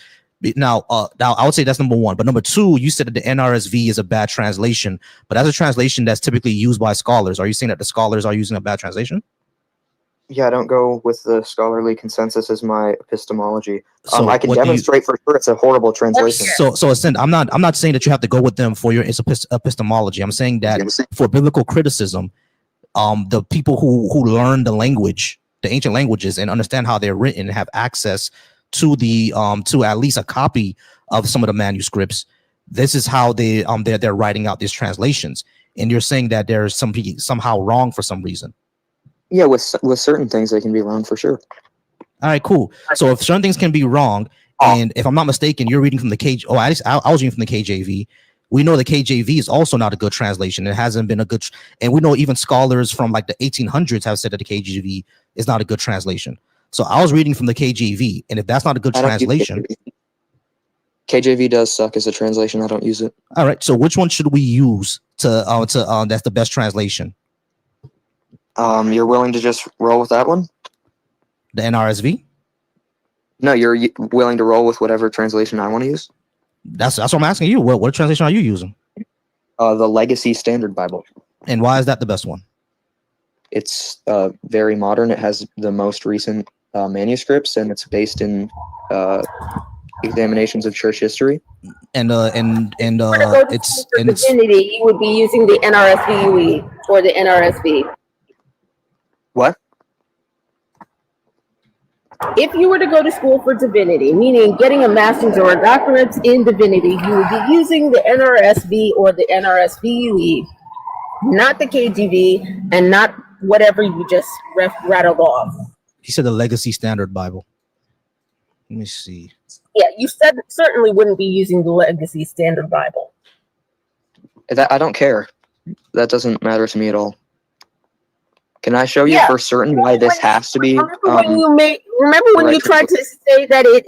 Now I would say that's number one. But number two, you said that the NRSV is a bad translation, but that's a translation that's typically used by scholars. Are you saying that the scholars are using a bad translation? Yeah, I don't go with the scholarly consensus as my epistemology. So I can demonstrate for sure it's a horrible translation. So Ascend, I'm not saying that you have to go with them for your epistemology. I'm saying that for biblical criticism, the people who learn the language, the ancient languages, and understand how they're written, have access to the to at least a copy of some of the manuscripts. This is how they're writing out these translations, and you're saying that there's something somehow wrong for some reason. Yeah, with certain things they can be wrong for sure. All right, cool. So if certain things can be wrong, and if I'm not mistaken, you're reading from the I was reading from the KJV. We know the KJV is also not a good translation. It hasn't been a good, and we know even scholars from like the 1800s have said that the KJV is not a good translation. So I was reading from the KJV, and if that's not a good translation, KJV does suck as a translation. I don't use it. All right. So which one should we use to that's the best translation? You're willing to just roll with that one? The NRSV? No, you're willing to roll with whatever translation I want to use? That's what I'm asking you. What translation are you using? The Legacy Standard Bible. And why is that the best one? It's very modern. It has the most recent manuscripts, and it's based in examinations of church history. And it's divinity. You would be using the NRSVUE or the NRSV. What? If you were to go to school for divinity, meaning getting a master's or a doctorate in divinity, you would be using the NRSV or the NRSVUE, not the KJV, and not whatever you just rattled off. He said the Legacy Standard Bible. Let me see. Yeah, you certainly wouldn't be using the Legacy Standard Bible. I don't care. That doesn't matter to me at all. Can I show you for certain why this has to be? Remember when you tried to say that it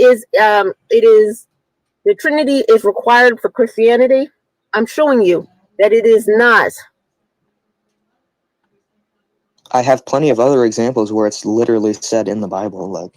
is the Trinity is required for Christianity? I'm showing you that it is not. I have plenty of other examples where it's literally said in the Bible, like.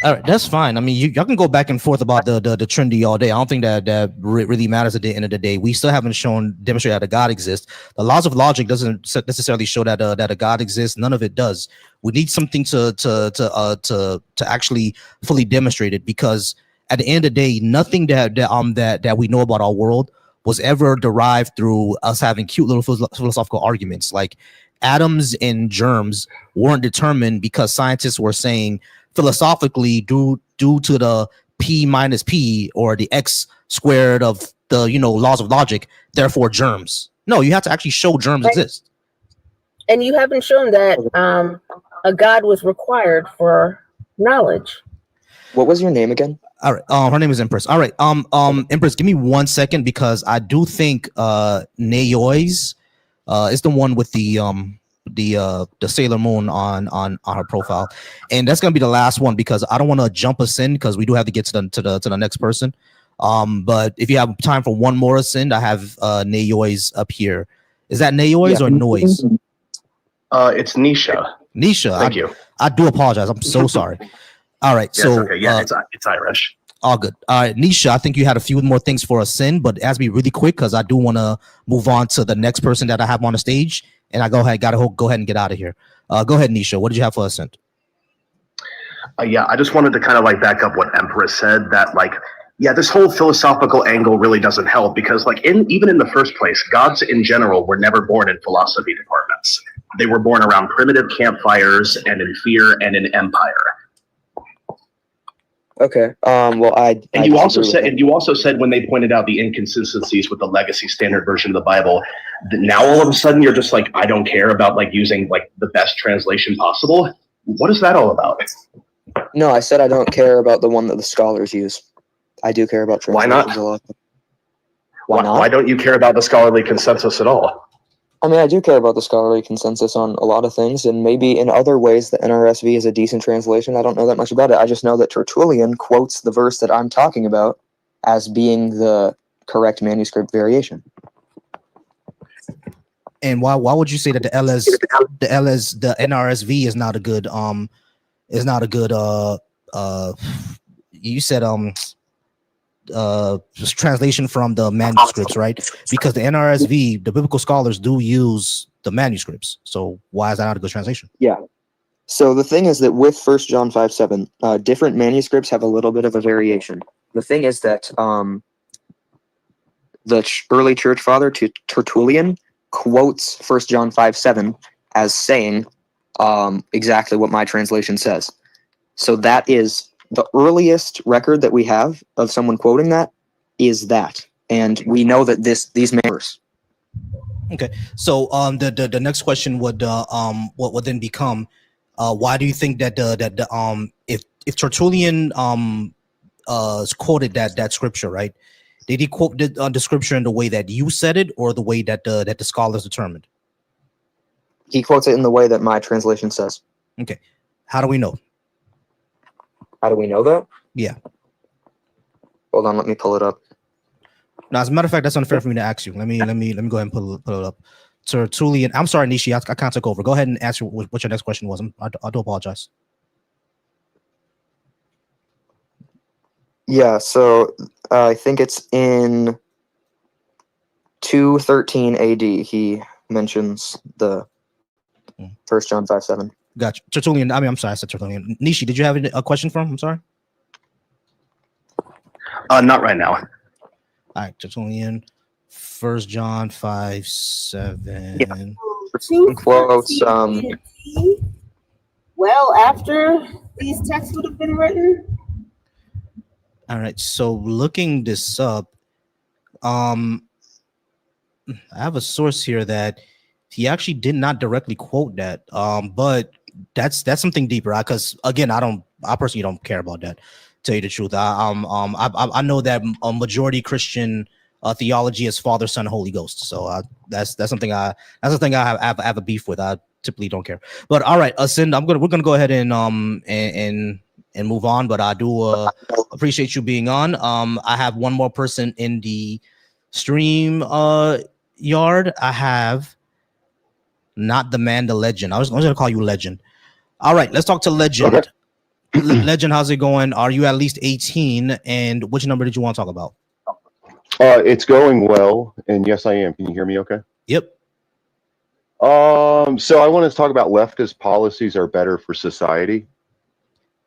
All right, that's fine. I mean, y'all can go back and forth about the Trinity all day. I don't think that really matters at the end of the day. We still haven't demonstrated that a God exists. The laws of logic doesn't necessarily show that a God exists. None of it does. We need something to actually fully demonstrate it, because at the end of the day, nothing that we know about our world was ever derived through us having cute little philosophical arguments. Like atoms and germs weren't determined because scientists were saying philosophically due to the p minus p or the x squared of the laws of logic, therefore germs. No, you have to actually show germs exist. And you haven't shown that a God was required for knowledge. What was your name again? All right, her name is Empress. All right, Empress, give me 1 second, because I do think Nayois is the one with the Sailor Moon on her profile, and that's gonna be the last one, because I don't want to jump us in, because we do have to get to the next person. But if you have time for one more ascend, I have Nayois up here. Is that Nayois or Noise? It's Nisha. Nisha. Thank you. I do apologize. I'm so sorry. All right, yeah, so okay. Yeah, it's Irish. All good. All right, Nisha, I think you had a few more things for ascend, but it has to be really quick, because I do want to move on to the next person that I have on the stage, and I gotta go ahead and get out of here. Go ahead, Nisha. What did you have for ascend? Yeah, I just wanted to kind of like back up what Empress said, that like, yeah, this whole philosophical angle really doesn't help because like even in the first place, gods in general were never born in philosophy departments. They were born around primitive campfires and in fear and in empire. Okay. Well, you also said when they pointed out the inconsistencies with the legacy standard version of the Bible, that now all of a sudden you're just like, I don't care about like using like the best translation possible. What is that all about? No, I said I don't care about the one that the scholars use. I do care about translations a lot. Why not? Why don't you care about the scholarly consensus at all? I mean, I do care about the scholarly consensus on a lot of things, and maybe in other ways the NRSV is a decent translation. I don't know that much about it. I just know that Tertullian quotes the verse that I'm talking about as being the correct manuscript variation. And why would you say that the NRSV is not a good you said just translation from the manuscripts, right? Because the NRSV, the biblical scholars do use the manuscripts. So why is that not a good translation? Yeah. So the thing is that with 1 John 5:7, different manuscripts have a little bit of a variation. The thing is that the early church father Tertullian quotes 1 John 5:7 as saying exactly what my translation says. So that is the earliest record that we have of someone quoting that is that, and we know that these matters. Okay, so the next question would what would then become, why do you think that if Tertullian quoted that scripture, right? Did he quote the scripture in the way that you said it, or the way that the scholars determined? He quotes it in the way that my translation says. Okay, how do we know? How do we know that? Yeah. Hold on, let me pull it up. Now, as a matter of fact, that's unfair for me to ask you. Let me go ahead and pull it up. Tertullian. I'm sorry, Nishi. I can't take over. Go ahead and answer what your next question was. I do apologize. Yeah. So I think it's in 213 AD. He mentions the 1 John 5:7. Gotcha. Tertullian. I'm sorry, I said Tertullian. Nishi, did you have a question for him? I'm sorry. Not right now. All right, Tertullian, 1 John 5:7. Yeah. Quotes. Well, after these texts would have been written. All right. So looking this up, I have a source here that he actually did not directly quote that. But that's something deeper. Because again, I personally don't care about that. Tell you the truth, I know that a majority Christian theology is Father, Son, Holy Ghost. So that's something I have a beef with. I typically don't care. But all right, Ascend, we're gonna go ahead and move on. But I do appreciate you being on. I have one more person in the stream yard. I have not the man, the legend. I was gonna call you Legend. All right, let's talk to Legend. Okay. Legend, how's it going? Are you at least 18? And which number did you want to talk about? It's going well, and yes, I am. Can you hear me okay? Yep. So I want to talk about leftist policies are better for society.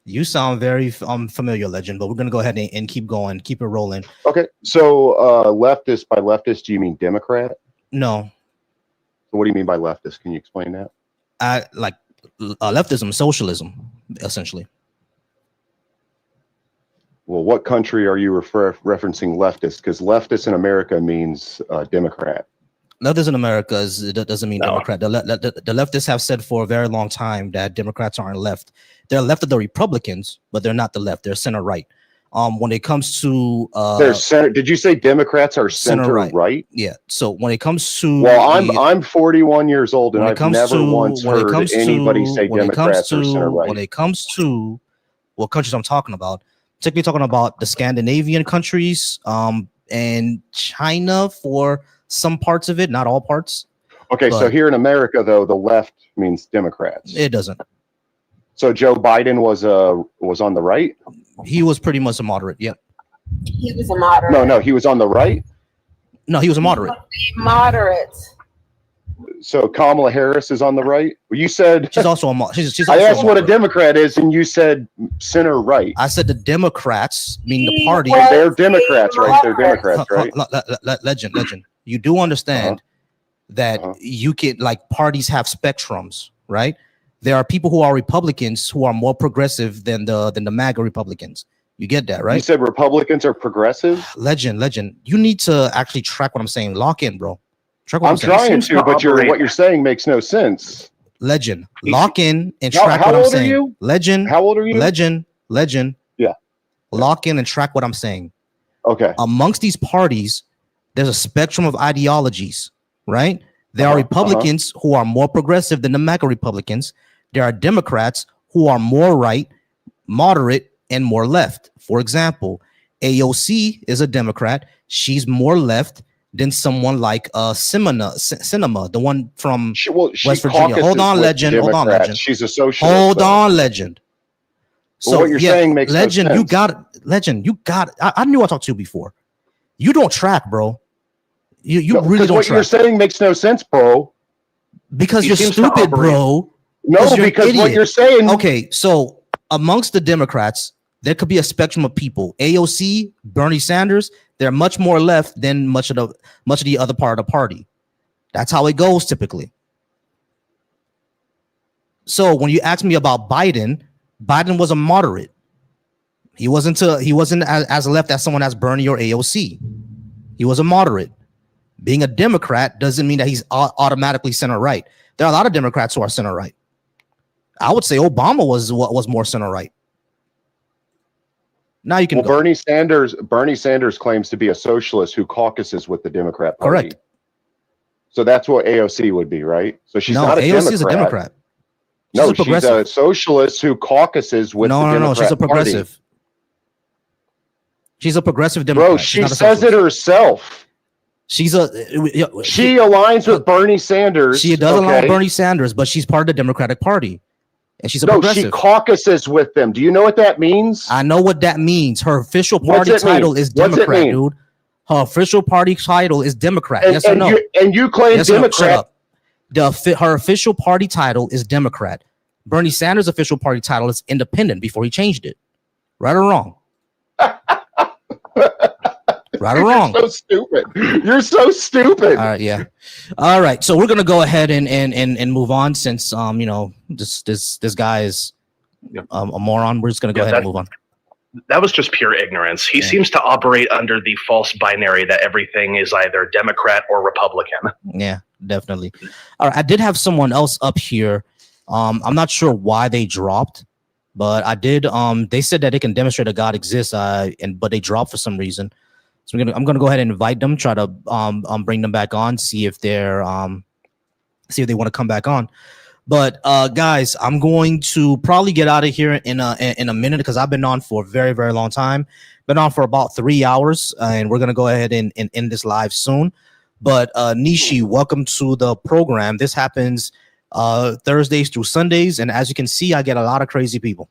You sound very familiar, Legend, but we're going to go ahead and keep going, keep it rolling. Okay, so leftist, by leftist, do you mean Democrat? No. So what do you mean by leftist? Can you explain that? Like leftism, socialism, essentially. Well, what country are you referencing leftist? Because leftist in America means Democrat. Leftist in America doesn't mean Democrat. The leftists have said for a very long time that Democrats aren't left. They're left of the Republicans, but they're not the left. They're center right. When it comes to they're center. Did you say Democrats are center right? Yeah. So when it comes to I'm 41 years old and I've never once heard anybody say Democrats are center right. When it comes to what countries I'm talking about, particularly talking about the Scandinavian countries, and China for some parts of it, not all parts. Okay, so here in America, though, the left means Democrats. It doesn't. So Joe Biden was on the right? He was pretty much a moderate, yep. He was a moderate. No, he was on the right? No, he was a moderate. Moderate. So Kamala Harris is on the right. You said she's also a. She's I also asked what a Democrat is, and you said center right. I said the Democrats, mean the party. They're Democrats, right? They're Democrats, right? Legend. You do understand that you can, like, parties have spectrums, right? There are people who are Republicans who are more progressive than the MAGA Republicans. You get that, right? You said Republicans are progressive. Legend. You need to actually track what I'm saying. Lock in, bro. Track what I'm trying to, but what you're saying makes no sense. Legend. Lock in and track what I'm saying. How old are you? Legend. How old are you? Legend. Yeah. Lock in and track what I'm saying. Okay. Amongst these parties, there's a spectrum of ideologies, right? There are Republicans who are more progressive than the MAGA Republicans. There are Democrats who are more right, moderate, and more left. For example, AOC is a Democrat. She's more left than someone like Cinema, the one from West Virginia. Hold on, Legend. She's a socialist. Hold on, Legend. So what you're saying makes Legend, no sense. you got it. Legend, you got it. I knew I talked to you before. You don't track, bro. You really don't what track. You're saying makes no sense, bro. Because you're stupid, bro. No, because what you're saying. Okay, so amongst the Democrats, there could be a spectrum of people. AOC, Bernie Sanders, they're much more left than much of the other part of the party. That's how it goes typically. So when you ask me about Biden was a moderate. He wasn't as left as someone as Bernie or AOC. He was a moderate. Being a Democrat doesn't mean that he's automatically center right. There are a lot of Democrats who are center right. I would say Obama was more center right. Now you can go. Bernie Sanders claims to be a socialist who caucuses with the Democrat Party. Correct. So that's what AOC would be, right? So she's not a AOC Democrat. Is a Democrat. She's a socialist who caucuses with the Democrat No, she's a progressive. Party. She's a progressive Democrat. Bro, she says it herself. She aligns with Bernie Sanders. She does align with Bernie Sanders, but she's part of the Democratic Party. And she's a progressive. She caucuses with them. Do you know what that means? I know what that means. Her official party title is Democrat, dude. Her official party title is Democrat. Yes or no? And you claim Democrat. Her official party title is Democrat. Bernie Sanders' official party title is Independent before he changed it. Right or wrong? Right or wrong? You're so stupid. You're so stupid. All right, yeah. All right, so we're gonna go ahead and move on since this guy is a moron. We're just gonna go ahead and move on. That was just pure ignorance. He seems to operate under the false binary that everything is either Democrat or Republican. Yeah, definitely. All right, I did have someone else up here. I'm not sure why they dropped, but I did. They said that they can demonstrate that God exists, but they dropped for some reason. So I'm gonna go ahead and invite them, try to bring them back on, see if they want to come back on. But guys, I'm going to probably get out of here in a minute because I've been on for a very, very long time. Been on for about 3 hours, and we're gonna go ahead and end this live soon. But Nishi, welcome to the program. This happens Thursdays through Sundays, and as you can see, I get a lot of crazy people.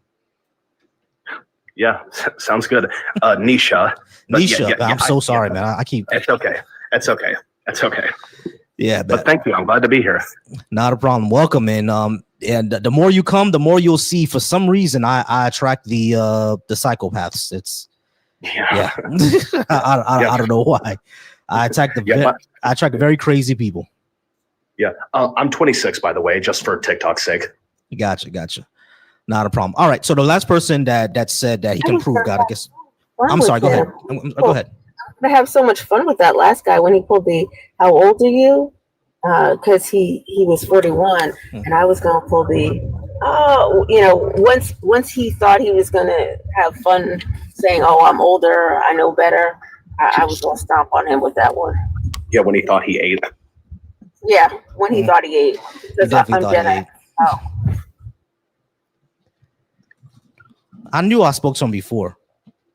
Yeah, sounds good. Nisha. Nisha, I'm so sorry, man. I keep. It's okay. It's okay. It's okay. Yeah, but thank you. I'm glad to be here. Not a problem. Welcome, and the more you come, the more you'll see. For some reason, I attract the psychopaths. It's I don't know why. I attract very crazy people. Yeah, I'm 26, by the way, just for TikTok's sake. Gotcha. Not a problem. All right. So the last person that said that he can prove God, I guess. I'm sorry. Go ahead. Go ahead. I have so much fun with that last guy when he pulled the "How old are you?" Because he was 41, and I was gonna pull the once he thought he was gonna have fun saying, "Oh, I'm older, I know better," I was gonna stomp on him with that one. Yeah, when he thought he ate. Yeah, when he thought he ate. Because I'm Gen X. Oh. I knew I spoke to him before.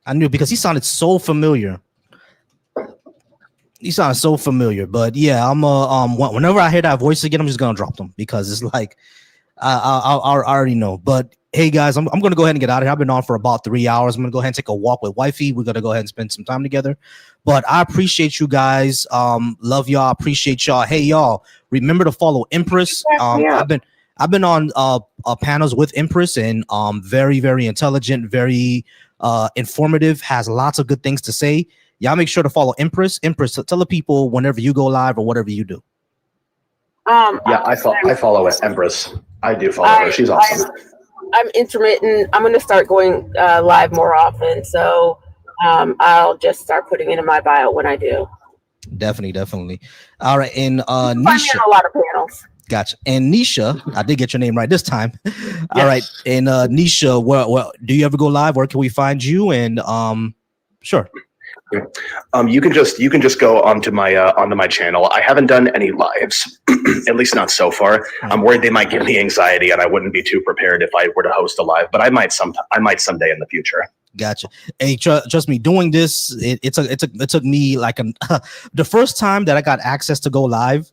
I knew because he sounded so familiar. But yeah, I'm whenever I hear that voice again, I'm just gonna drop them because it's like I already know. But hey, guys, I'm going to go ahead and get out of here. I've been on for about 3 hours. I'm going to go ahead and take a walk with wifey. We're going to go ahead and spend some time together. But I appreciate you guys. Love y'all. Appreciate y'all. Hey, y'all, remember to follow Empress. I've been on panels with Empress, and very, very intelligent, very informative, has lots of good things to say. Y'all make sure to follow Empress. Empress, tell the people whenever you go live or whatever you do. Yeah, I follow Empress. I do follow her. She's awesome. I'm intermittent. I'm going to start going live more often. So I'll just start putting it in my bio when I do. Definitely. All right. And Nisha, find me on a lot of panels. Gotcha. And Nisha, I did get your name right this time. All right. And Nisha, well, do you ever go live? Where can we find you? And sure. You can just go onto my channel. I haven't done any lives, at least not so far. I'm worried they might give me anxiety, and I wouldn't be too prepared if I were to host a live. But I might someday in the future. Gotcha. Hey, trust me, doing this, it took me like the first time that I got access to go live,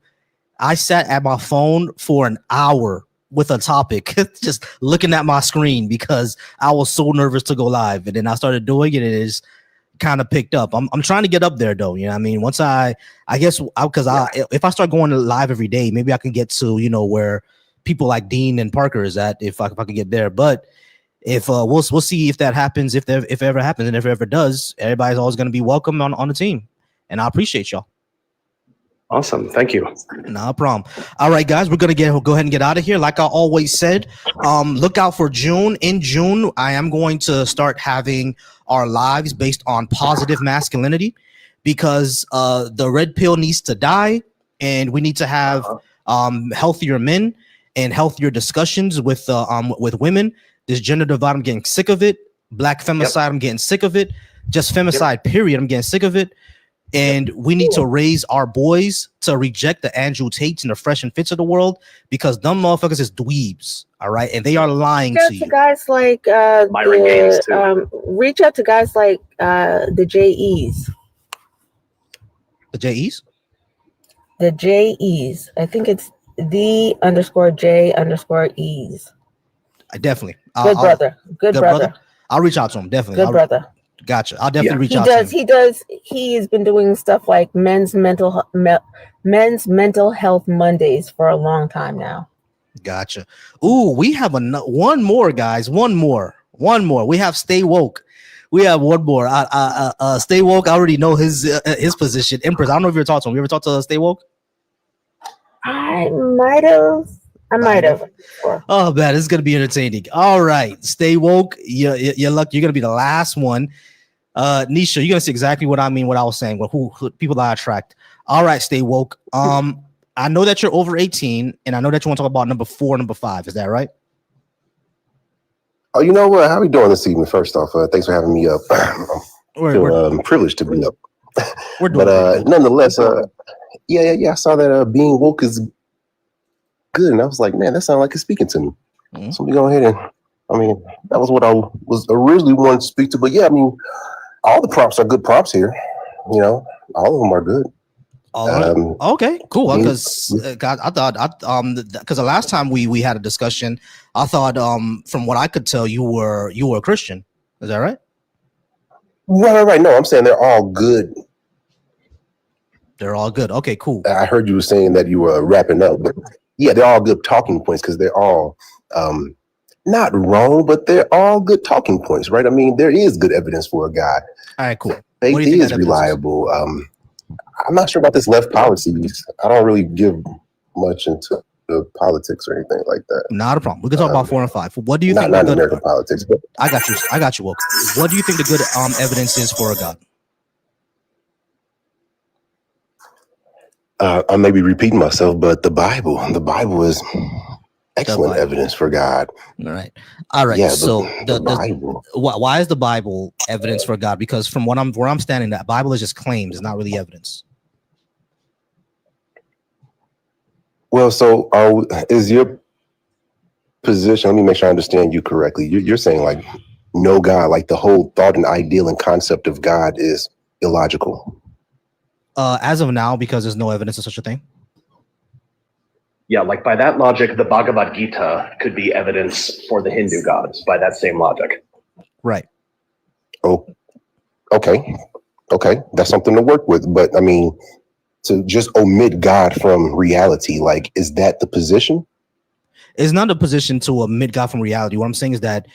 I sat at my phone for an hour with a topic, just looking at my screen because I was so nervous to go live. And then I started doing it, and it is kind of picked up. I'm trying to get up there though. You know what I mean? Once if I start going live every day, maybe I can get to, where people like Dean and Parker is at, if I can get there. But if we'll see if that happens, if it ever happens, and if it ever does, everybody's always going to be welcome on the team. And I appreciate y'all. Awesome. Thank you. No problem. All right, guys, we're going to go ahead and get out of here. Like I always said, look out for June. In June, I am going to start having our lives based on positive masculinity, because the red pill needs to die, and we need to have healthier men and healthier discussions with women. This gender divide, I'm getting sick of it. Black femicide, I'm getting sick of it. Just femicide, period. I'm getting sick of it. And we need to raise our boys to reject the Andrew Tates and the Fresh and Fits of the world, because them motherfuckers is dweebs, all right? And they are lying to you. Guys like Myron Gaines too. Reach out to guys like the JEs. The JEs? The JEs. I think it's the_J_Es. Definitely. Good brother. I'll reach out to him, definitely. Good brother. Gotcha. I'll definitely reach out to him. He has been doing stuff like men's mental health Mondays for a long time now. Gotcha. Ooh, we have one more, guys. One more. We have Stay Woke. We have one more. Stay Woke. I already know his position. Empress, I don't know if you ever talked to him. You ever talked to Stay Woke? I might have. Oh man, this is gonna be entertaining. All right, Stay Woke. You're lucky. You're gonna be the last one. Nisha, you're gonna see exactly what I mean. What I was saying. Who people I attract. All right, Stay Woke. I know that you're over 18, and I know that you want to talk about number 4, number 5. Is that right? Oh, you know what? How are we doing this evening? First off, thanks for having me up. I'm privileged to be up. We're doing but nonetheless, yeah. I saw that being woke is good, and I was like, man, that sounds like it's speaking to me. Mm-hmm. So we go ahead and, that was what I was originally wanting to speak to. But yeah, all the prompts are good prompts here. All of them are good. Okay, cool. Because I thought, because the last time we had a discussion, I thought, from what I could tell, you were a Christian. Is that right? Right. No, I'm saying they're all good. They're all good. Okay, cool. I heard you were saying that you were wrapping up, but yeah, they're all good talking points, because they're all not wrong, but they're all good talking points, right? There is good evidence for a God. All right, cool. Faith is reliable. I'm not sure about this left policies. I don't really give much into the politics or anything like that. Not a problem. We can talk about 4 and 5. What do you think? Not American politics, but I got you. Woke. What do you think the good evidence is for a God? I may be repeating myself, but the Bible is excellent evidence for God. All right. Yeah, so the Bible. Why is the Bible evidence for God? Because from where I'm standing, that Bible is just claims. It's not really evidence. Well, so is your position? Let me make sure I understand you correctly. You're saying like no God, like the whole thought and ideal and concept of God is illogical. As of now, because there's no evidence of such a thing. Yeah, like by that logic, the Bhagavad Gita could be evidence for the Hindu gods by that same logic. Right. Oh, okay. Okay. That's something to work with. But I mean, to just omit God from reality, like, is that the position? It's not a position to omit God from reality. What I'm saying is that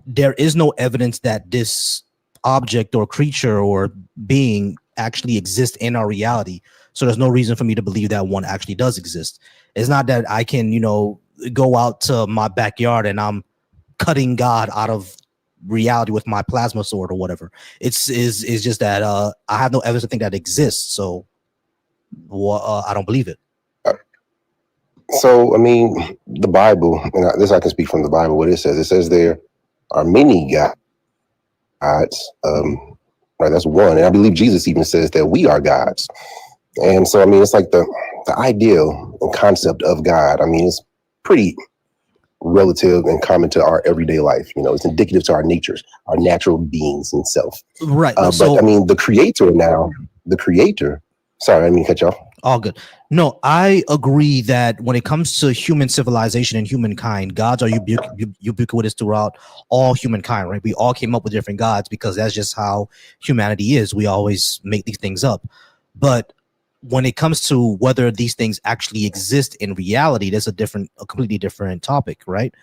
there is no evidence that this object or creature or being actually exists in our reality. So there's no reason for me to believe that one actually does exist. It's not that I can, go out to my backyard and I'm cutting God out of reality with my plasma sword or whatever. It's just that I have no evidence to think that exists. So I don't believe it. So, I mean, the Bible, and this I can speak from the Bible, what it says there are many gods. Right, that's one. And I believe Jesus even says that we are gods. And so, I mean, it's like the ideal and concept of God. I mean, it's pretty relative and common to our everyday life. It's indicative to our natures, our natural beings and self. Right. But I mean, the creator, sorry, I didn't mean to cut you off. All good. No, I agree that when it comes to human civilization and humankind, gods are ubiquitous throughout all humankind, right? We all came up with different gods because that's just how humanity is. We always make these things up. But when it comes to whether these things actually exist in reality, that's a completely different topic, right?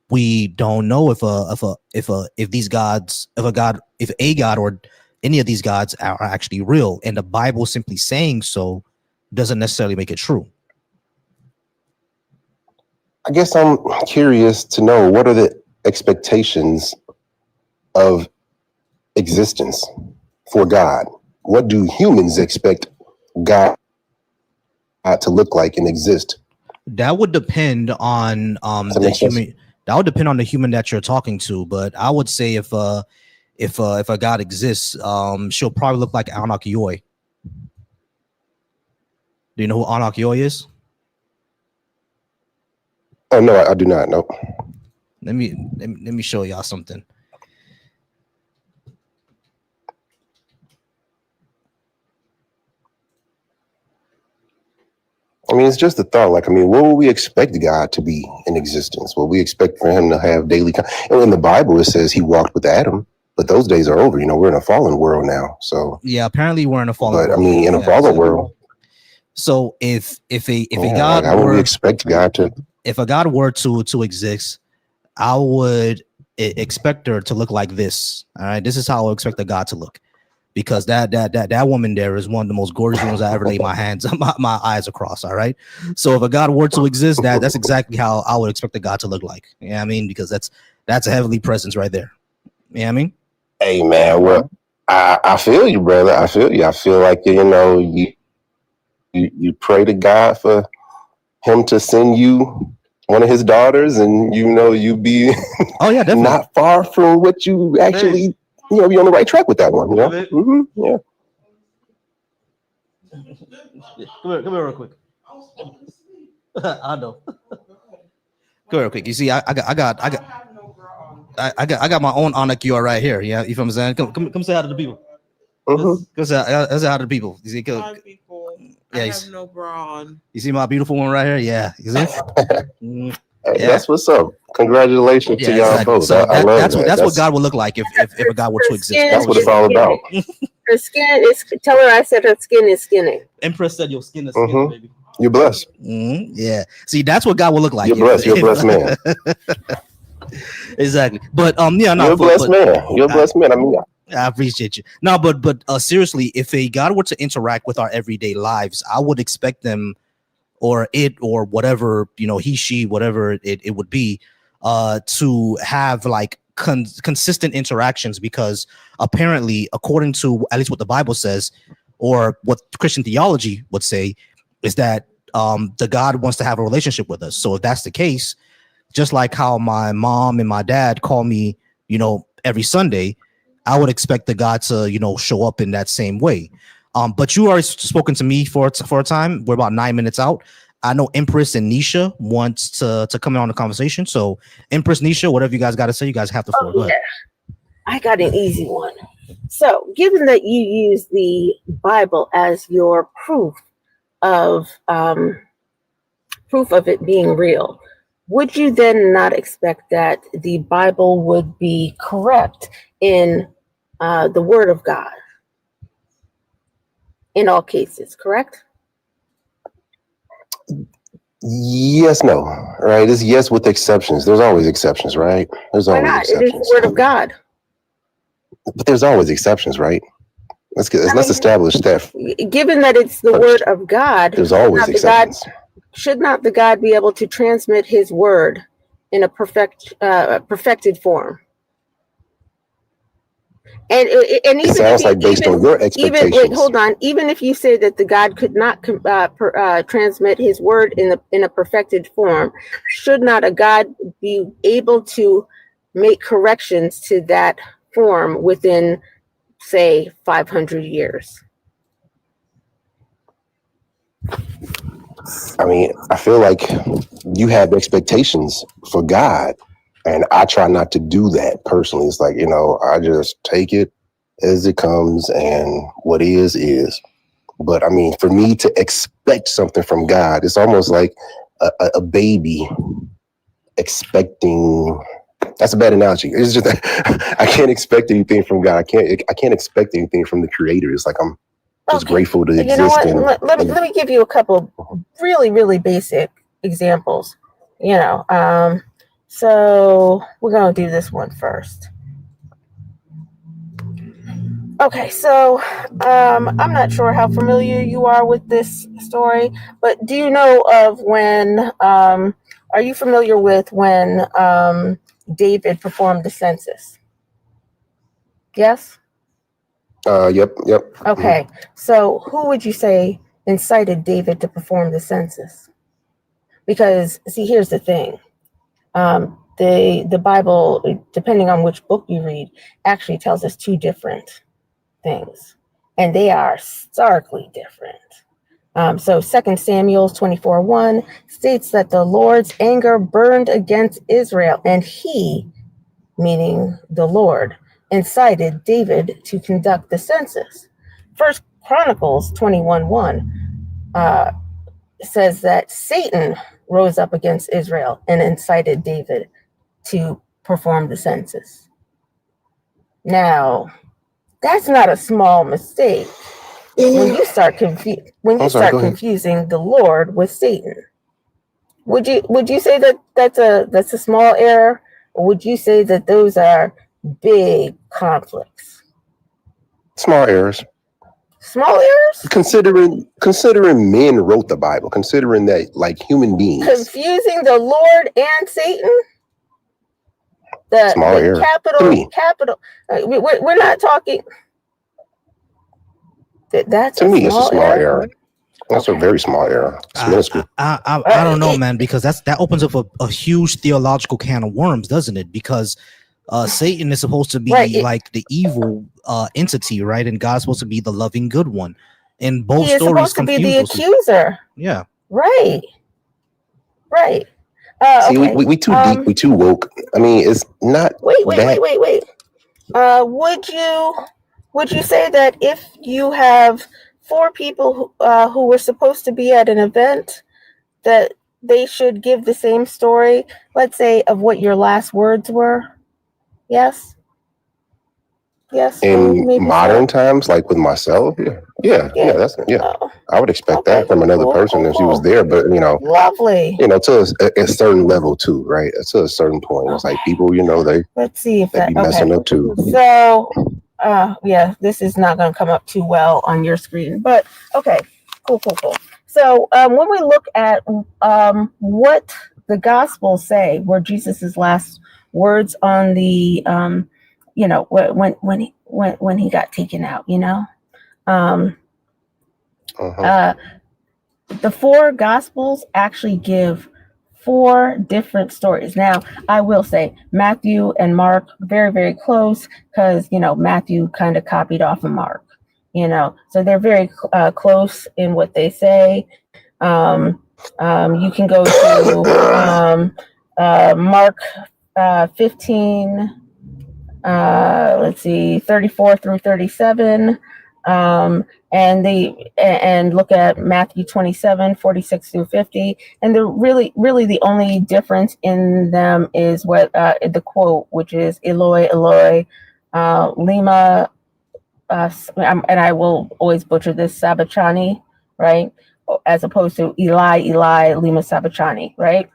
We don't know if a god or any of these gods are actually real, and the Bible simply saying so doesn't necessarily make it true. I guess I'm curious to know, what are the expectations of existence for God? What do humans expect God to look like and exist? That would depend on the human. That would depend on the human that you're talking to. But I would say if a God exists, she'll probably look like Anak Yoy. Do you know who Anak Yoy is? Oh no, I do not know. Let me show y'all something. I mean, it's just a thought. Like, I mean, what would we expect God to be in existence? What we expect for him to have daily. And in the Bible, it says he walked with Adam, but those days are over. We're in a fallen world now. So yeah, apparently we're in a fallen world. But I mean, in a fallen world. So if a God how would we expect God to? If a God were to exist, I would expect her to look like this. All right, this is how I would expect a God to look, because that woman there is one of the most gorgeous ones I ever laid my eyes across. All right, so if a God were to exist, that's exactly how I would expect a God to look like. Yeah, I mean, because that's a heavenly presence right there. Yeah, I mean. Hey man, well, I feel you, brother. I feel you. I feel like you pray to God for him to send you one of his daughters, and you be oh yeah, definitely not far from what you actually be on the right track with that one. Mm-hmm. Yeah. Come here real quick. I know. Come here real quick. You see, I got my own Anak Yoy right here. Yeah, you feel what I'm saying? Come say hi to the people. Mm-hmm. Go say hi to the people. You see, hi people. Yeah, I have no bra on. You see my beautiful one right here? Yeah. You see? Hey, that's what's up. Congratulations to y'all both. So I love that. That's what God would look like if a God were to exist. That's what it's all about. Her skin is. Tell her I said her skin is skinny. Empress said your skin is skinny, baby. You're blessed. Yeah. See, that's what God will look like. You're blessed. You're a blessed man. Exactly. But yeah, no. You're a blessed man. You're a blessed man. I mean, I appreciate you. No, but seriously, if a God were to interact with our everyday lives, I would expect them, or it, or whatever, he, she, whatever it would be, to have like consistent interactions, because apparently, according to at least what the Bible says, or what Christian theology would say, is that the God wants to have a relationship with us. So if that's the case, just like how my mom and my dad call me, every Sunday, I would expect the God to, show up in that same way. But you already spoken to me for a time. We're about 9 minutes out. I know Empress and Nisha wants to come in on the conversation. So Empress, Nisha, whatever you guys got to say, you guys have the floor. Go ahead. I got an easy one. So given that you use the Bible as your proof of proof of it being real, would you then not expect that the Bible would be correct in the Word of God in all cases, correct? Yes, no, right? It's yes with exceptions. There's always exceptions, right? There's Why always not? It is the exceptions. Word of God. But there's always exceptions, right? Let's establish that. Given that it's the Word of God, there's always exceptions. Should not the God be able to transmit His word in a perfected form? And even it sounds like based on your expectations. Wait, hold on. Even if you say that the God could not transmit His word in a perfected form, should not a God be able to make corrections to that form within, say, 500 years? I mean, I feel like you have expectations for God, and I try not to do that personally. It's like, I just take it as it comes, and what is. But I mean, for me to expect something from God, it's almost like a baby expecting. That's a bad analogy. It's just I can't expect anything from God. I can't expect anything from the Creator. It's like I'm just grateful to exist. You know what? Let me give you a couple really, really basic examples. So we're gonna do this one first. Okay, so I'm not sure how familiar you are with this story, but do you know of when? Are you familiar with when David performed the census? Yes. Yep. Okay, so who would you say incited David to perform the census? Because see, here's the thing: the Bible, depending on which book you read, actually tells us two different things, and they are starkly different. So 2 Samuel 24:1 states that the Lord's anger burned against Israel, and He, meaning the Lord, incited David to conduct the census. 1 Chronicles 21:1 says that Satan rose up against Israel and incited David to perform the census. Now, that's not a small mistake when you start confusing the Lord with Satan. Would you say that that's a small error, or would you say that those are big conflicts? Small errors. Small errors? Considering men wrote the Bible, considering that like human beings. Confusing the Lord and Satan? Small error. Capital. We're not talking. That's to me, it's a small error. That's a very small error. It's minuscule. I don't know, man, because that opens up a huge theological can of worms, doesn't it? Because Satan is supposed to be like the evil entity, right? And God's supposed to be the loving good one. And both he is stories supposed to be the accuser. Yeah. Right. See, we too deep, we too woke. I mean, it's not. Wait. Would you say that if you have 4 people who were supposed to be at an event, that they should give the same story, let's say, of what your last words were? Yes. In modern times, like with myself, yeah. I would expect that from another person if she was there, but lovely. To a certain level too, right? To a certain point, it's like people, they let's see if they be messing up too. So, this is not going to come up too well on your screen, but okay, cool. So, when we look at what the Gospels say were Jesus's last words on the when he got taken out, the 4 Gospels actually give 4 different stories. Now, I will say Matthew and Mark very, very close because Matthew kind of copied off of Mark. So they're very close in what they say. You can go to Mark 15. Let's see, 34 through 37. And look at Matthew 27:46-50. And really the only difference in them is what the quote, which is Eloi, Eloi, lima, and I will always butcher this, sabachthani, right? As opposed to Eli, Eli, lima sabachthani, right?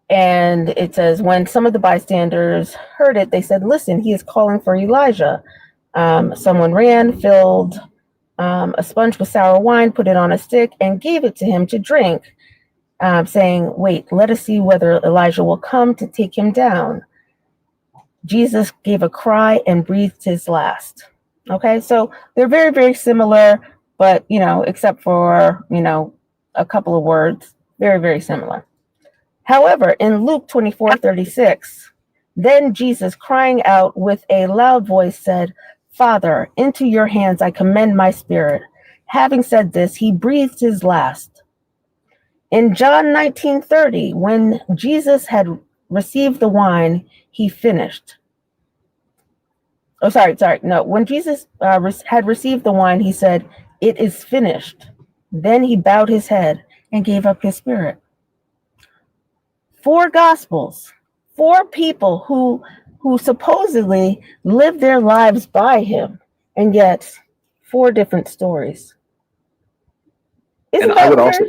And it says, when some of the bystanders heard it, they said, listen, he is calling for Elijah. Someone ran, filled a sponge with sour wine, put it on a stick, and gave it to him to drink, saying, wait, let us see whether Elijah will come to take him down. Jesus gave a cry and breathed his last. Okay, so they're very, very similar, but, except for, a couple of words, very, very similar. However, in Luke 24:36, then Jesus, crying out with a loud voice, said, Father, into your hands I commend my spirit. Having said this, he breathed his last. In John 19:30, when Jesus had received the wine, he finished. Oh, sorry. No, when Jesus had received the wine, he said, it is finished. Then he bowed his head and gave up his spirit. 4 gospels, 4 people who supposedly lived their lives by him, and yet 4 different stories. Isn't that weird? Also,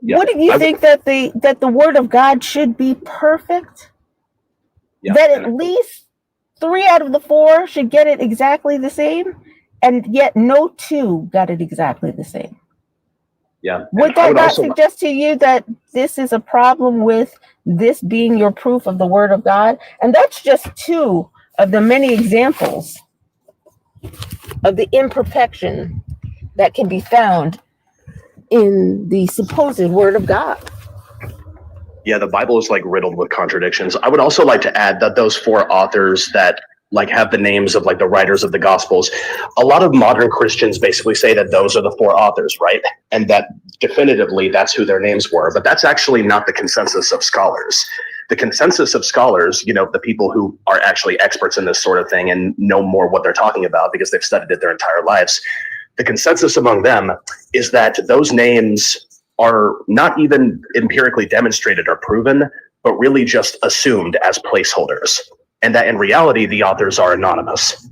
yeah, wouldn't you think that the word of God should be perfect? Yeah, that at least 3 out of the 4 should get it exactly the same, and yet no 2 got it exactly the same. Yeah. Would that not suggest to you that this is a problem with this being your proof of the word of God? And that's just 2 of the many examples of the imperfection that can be found in the supposed word of God. Yeah, the Bible is like riddled with contradictions. I would also like to add that those 4 authors that like have the names of like the writers of the Gospels, a lot of modern Christians basically say that those are the 4 authors, right? And that definitively that's who their names were. But that's actually not the consensus of scholars. The consensus of scholars, the people who are actually experts in this sort of thing and know more what they're talking about because they've studied it their entire lives, the consensus among them is that those names are not even empirically demonstrated or proven, but really just assumed as placeholders. And that in reality, the authors are anonymous.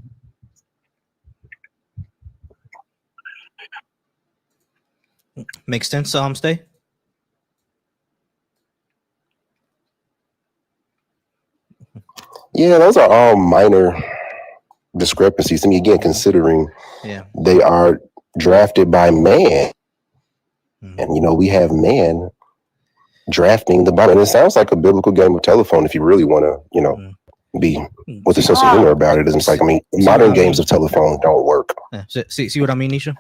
Makes sense, Stay? Yeah, those are all minor discrepancies. I mean, again, considering they are drafted by man. And, we have man drafting the Bible. And it sounds like a biblical game of telephone if you really want to, be with a sense of humor about it. It's like, modern games of telephone don't work. Yeah. See what I mean, Nisha?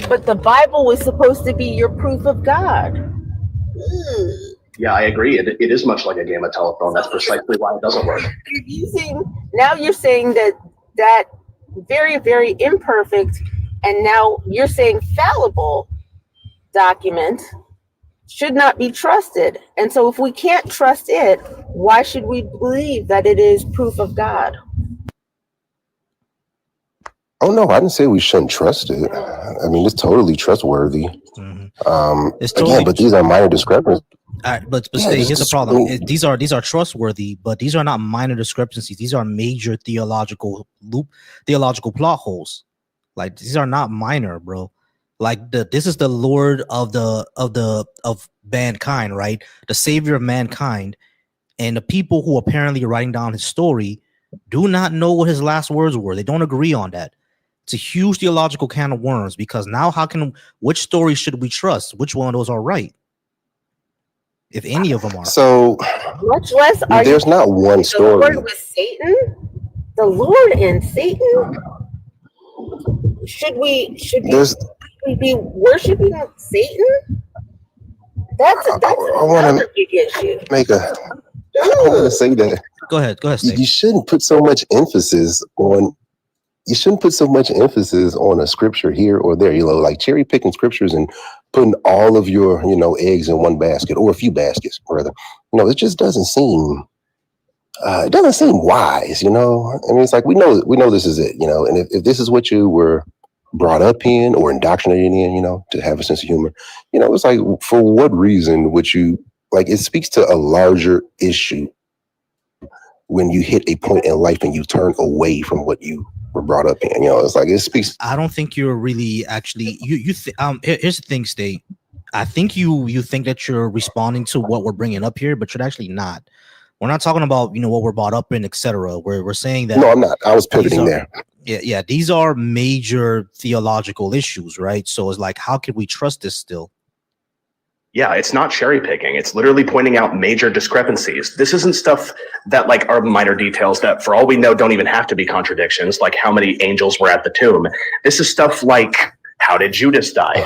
But the Bible was supposed to be your proof of God. Yeah, I agree. It is much like a game of telephone. That's precisely why it doesn't work. Now you're saying that very, very imperfect, and now you're saying fallible document should not be trusted. And so if we can't trust it, why should we believe that it is proof of God? Oh, no, I didn't say we shouldn't trust it. I mean, it's totally trustworthy. Again, but these are minor discrepancies. But here's the problem. These are trustworthy, but these are not minor discrepancies. These are major theological plot holes. Like, these are not minor, bro. Like, this is the Lord of mankind, right? The Savior of mankind, and the people who apparently are writing down his story do not know what his last words were. They don't agree on that. It's a huge theological can of worms, because now which story should we trust? Which one of those are right? If any of them are. So much less there's not one story. The Lord with Satan? The Lord and Satan? Should we be worshiping Satan? That's another big issue. I want to say that. Go ahead, Steve. You shouldn't put so much emphasis on a scripture here or there, like cherry picking scriptures and putting all of your, eggs in one basket, or a few baskets, rather. It just doesn't seem it doesn't seem wise, I mean, it's like we know this is it, and if this is what you were brought up in or indoctrinated in, to have a sense of humor, it's like, for what reason would you, like, it speaks to a larger issue when you hit a point in life and you turn away from what you were brought up in. It's like, it speaks. I don't think you're really actually here's the thing, State. I think you think that you're responding to what we're bringing up here, but you're actually not. We're not talking about what we're brought up in, etc. We're saying that. No, I'm not. I was pivoting there. Yeah. These are major theological issues, right? So it's like, how can we trust this still? Yeah, it's not cherry picking. It's literally pointing out major discrepancies. This isn't stuff that like are minor details that, for all we know, don't even have to be contradictions, like how many angels were at the tomb. This is stuff like, how did Judas die?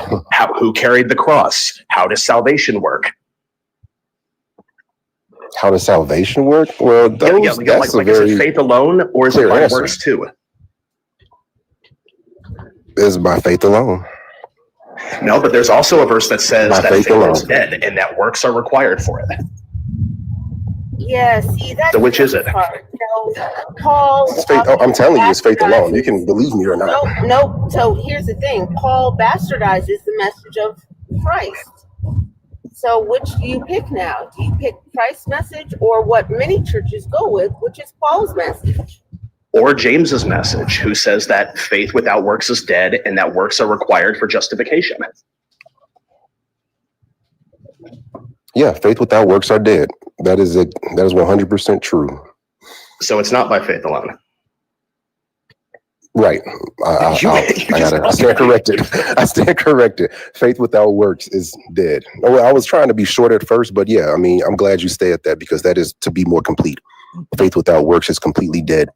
Who carried the cross? How does salvation work? How does salvation work? Well, is it faith alone, or is it by works too? It's by faith alone. No, but there's also a verse that says that faith is dead and that works are required for it. Yeah, see, that's so which is it? Paul. I'm telling you, it's faith alone. You can believe me or not. Nope. So here's the thing: Paul bastardizes the message of Christ. So which do you pick now? Do you pick Christ's message or what many churches go with, which is Paul's message? Or James's message, who says that faith without works is dead and that works are required for justification. Yeah, faith without works are dead. That is 100% true. So it's not by faith alone. Right. I stand corrected. I stand corrected. Faith without works is dead. Well, I was trying to be short at first, but yeah, I mean, I'm glad you stay at that because that is to be more complete. Faith without works is completely dead.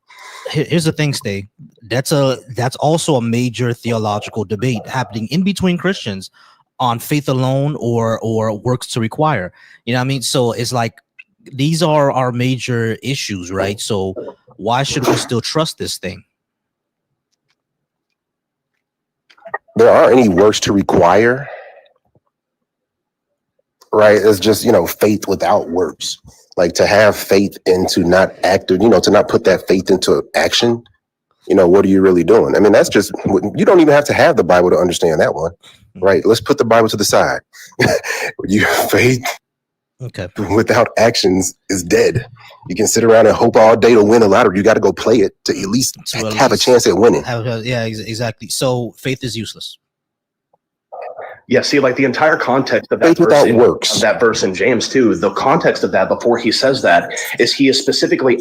Here's the thing, Stay. That's also a major theological debate happening in between Christians on faith alone or works to require. You know what I mean? So it's like these are our major issues, right? So why should we still trust this thing? There aren't any works to require, right? It's just, faith without works. Like to have faith and to not act, to not put that faith into action, what are you really doing? I mean, that's just, you don't even have to have the Bible to understand that one, right? Let's put the Bible to the side. Your faith without actions is dead. You can sit around and hope all day to win a lottery. You got to go play it to at least have a chance at winning. Yeah, exactly. So faith is useless. Yeah, see, like the entire context of that verse in James too, the context of that before he says that is he is specifically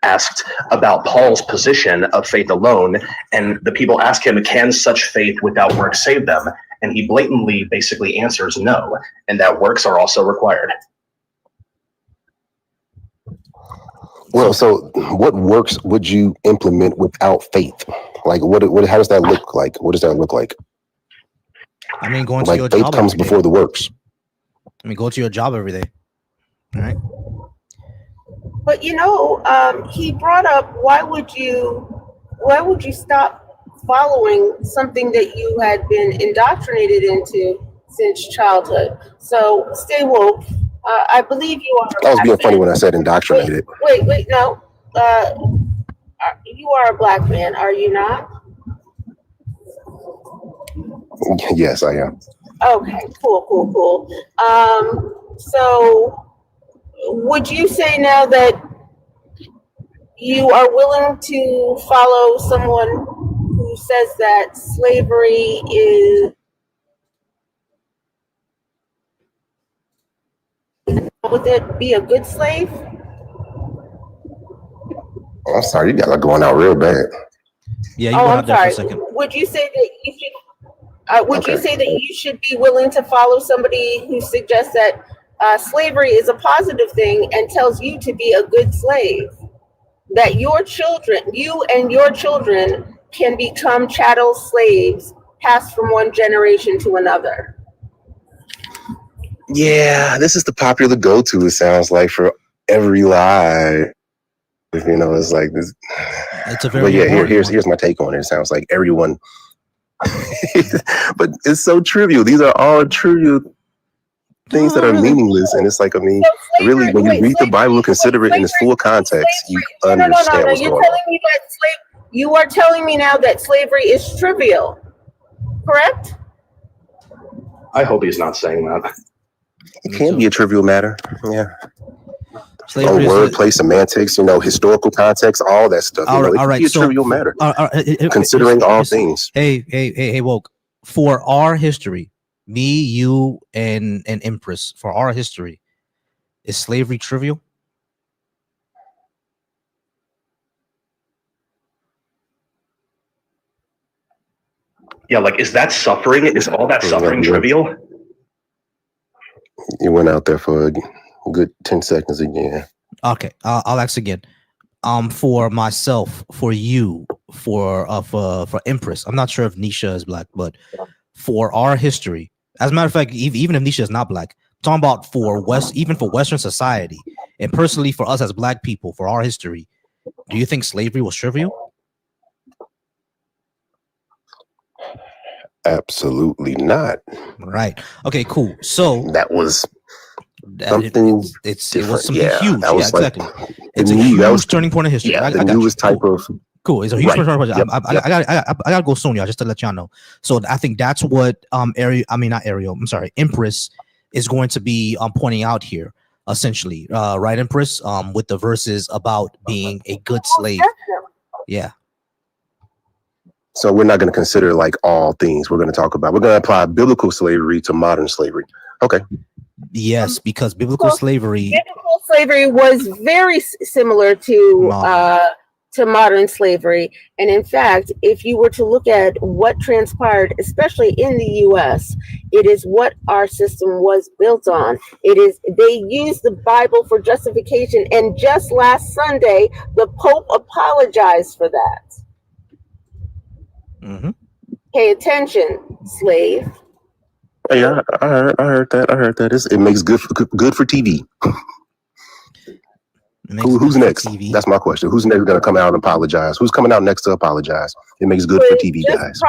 asked about Paul's position of faith alone, and the people ask him, can such faith without works save them? And he blatantly basically answers no, and that works are also required. Well, so what works would you implement without faith? Like how does that look like? What does that look like? I mean, going to your faith job comes before the works. I mean, go to your job every day. All right. But he brought up, why would you stop following something that you had been indoctrinated into since childhood? So stay woke. I believe you are. I was being funny when I said indoctrinated. Wait, no. You are a black man, are you not? Yes, I am. Okay, cool. So would you say now that you are willing to follow someone who says that slavery is, would it be a good slave? I'm sorry, you got it going out real bad. Yeah, you went out there for a second. Would you say that you should? You say that you should be willing to follow somebody who suggests that slavery is a positive thing and tells you to be a good slave? That you and your children can become chattel slaves passed from one generation to another? Yeah, this is the popular go-to, it sounds like, for every lie. It's like this. It's a very here's my take on it. It sounds like everyone but it's so trivial. These are all trivial things that are meaningless, and it's like, I mean, really, when you read the Bible and consider it in its full context, you understand what's going on. You are telling me now that slavery is trivial, correct? I hope he's not saying that. It can be a trivial matter. Yeah. Slavery wordplay, semantics, historical context, all that stuff. All it right. Be a trivial matter. Considering all things. Hey, woke. For our history, me, you, and Empress, for our history, is slavery trivial? Yeah, like, is that suffering? Is all that suffering trivial? You went out there for a good 10 seconds again. Okay, I'll ask again. For myself, for you, for Empress. I'm not sure if Nisha is black, but for our history, as a matter of fact, even if Nisha is not black, I'm talking about for Western society, and personally for us as black people, for our history, do you think slavery was trivial? Absolutely not. Right. Okay, cool. So that was something it was something huge. That was exactly. It's a huge turning point in history. Yeah, the newest type of. Cool. It's a huge turning point. I gotta go soon, y'all, just to let y'all know. So I think that's what Empress is going to be pointing out here, essentially. Right, Empress? With the verses about being a good slave. Yeah. So we're not going to consider like all things. We're going to apply biblical slavery to modern slavery. Okay. Yes, because biblical slavery was very similar to modern slavery. And in fact, if you were to look at what transpired, especially in the US, it is what our system was built on. They used the Bible for justification. And just last Sunday, the Pope apologized for that. Mm-hmm. Pay attention, slave. Yeah, I heard that. It makes good for TV. Who's next? That's my question. Who's next going to come out and apologize? Who's coming out next to apologize? It makes good for TV, guys.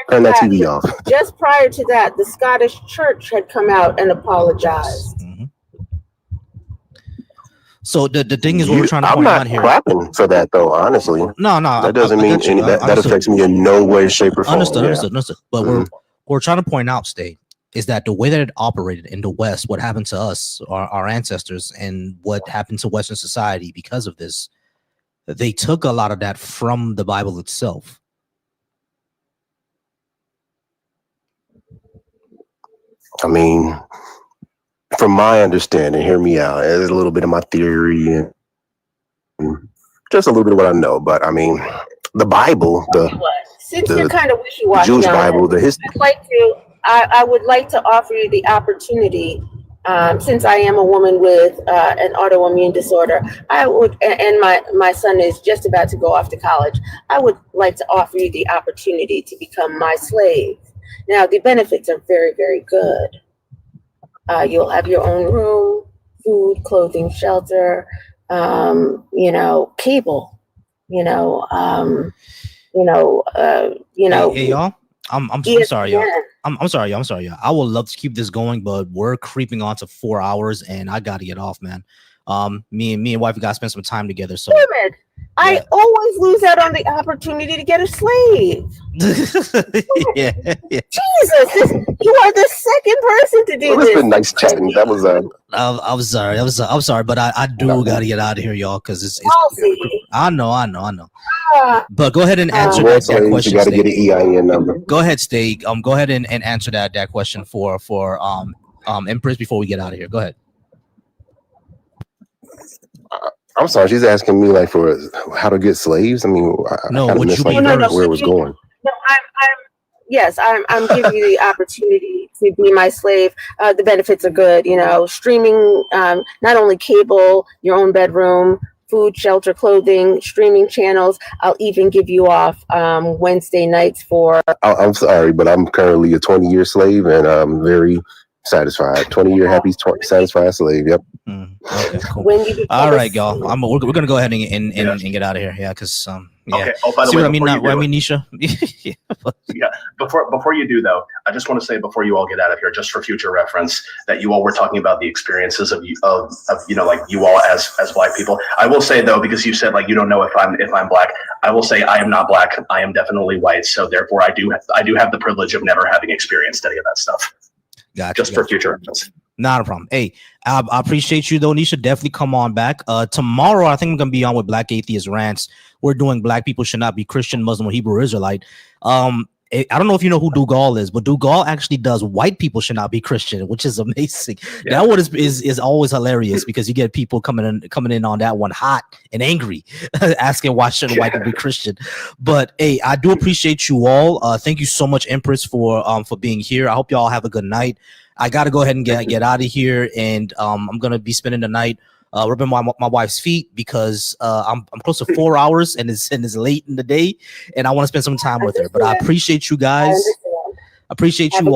Turn that TV off. Just prior to that, the Scottish Church had come out and apologized. Mm-hmm. So the thing is, what we're trying to point out here. I'm not clapping for that, though. Honestly, no, that doesn't mean that affects me in no way, shape, or form. Understood. But we're trying to point out, is that the way that it operated in the West, what happened to us, our ancestors, and what happened to Western society because of this, they took a lot of that from the Bible itself. I mean, from my understanding, hear me out. There's a little bit of my theory and just a little bit of what I know. But I mean, the Bible, since you're kind of wishy-washy, Jewish Bible, the history. I would like to offer you the opportunity, since I am a woman with an autoimmune disorder, and my son is just about to go off to college. I would like to offer you the opportunity to become my slave. Now, the benefits are very, very good. You'll have your own room, food, clothing, shelter, cable, Hey, y'all. I'm sorry, y'all. I'm sorry, y'all. I would love to keep this going, but we're creeping on to 4 hours, and I gotta get off, man. Me and wife gotta spend some time together. So I always lose out on the opportunity to get a slave. yeah. Jesus, you are the second person to do this. It's been nice chatting. That was I'm sorry, but I do gotta get out of here, y'all, because it's I know. But go ahead and answer that question. You gotta get an EIN number. Go ahead, Steak. Go ahead and answer that question for Empress before we get out of here. Go ahead. I'm sorry, she's asking me like for how to get slaves. I mean, no, what you mean? Where it was going? No, I'm giving you the opportunity to be my slave. The benefits are good, streaming, not only cable, your own bedroom, food, shelter, clothing, streaming channels. I'll even give you off Wednesday nights for. I'm sorry, but I'm currently a 20-year slave, and I'm very satisfied. 20-year happy, satisfied slave. Yep. Okay, cool. All right, y'all. We're gonna go ahead and get out of here. Yeah, because Yeah. Okay. Oh, by the See way, what I mean? before you do it- Nisha. Yeah. Before you do though, I just want to say before you all get out of here, just for future reference, that you all were talking about the experiences of you know, like you all as Black people. I will say though, because you said like you don't know if I'm Black, I will say I am not Black. I am definitely white. So therefore, I do have the privilege of never having experienced any of that stuff. Gotcha. Just for future reference. Not a problem. Hey, I appreciate you though, Nisha. Definitely come on back. Tomorrow, I think I'm gonna be on with Black Atheist Rants. We're doing Black people should not be Christian, Muslim, or Hebrew Israelite. I don't know if you know who Dougal is, but Dougal actually does white people should not be Christian, which is amazing. Yeah. That one is always hilarious because you get people coming in on that one hot and angry, asking why shouldn't white people be Christian. But hey, I do appreciate you all. Thank you so much, Empress, for being here. I hope y'all have a good night. I got to go ahead and get out of here, and I'm gonna be spending the night rubbing my wife's feet because I'm close to 4 hours and it's late in the day, and I want to spend some time with her. But I appreciate you guys. Appreciate you all.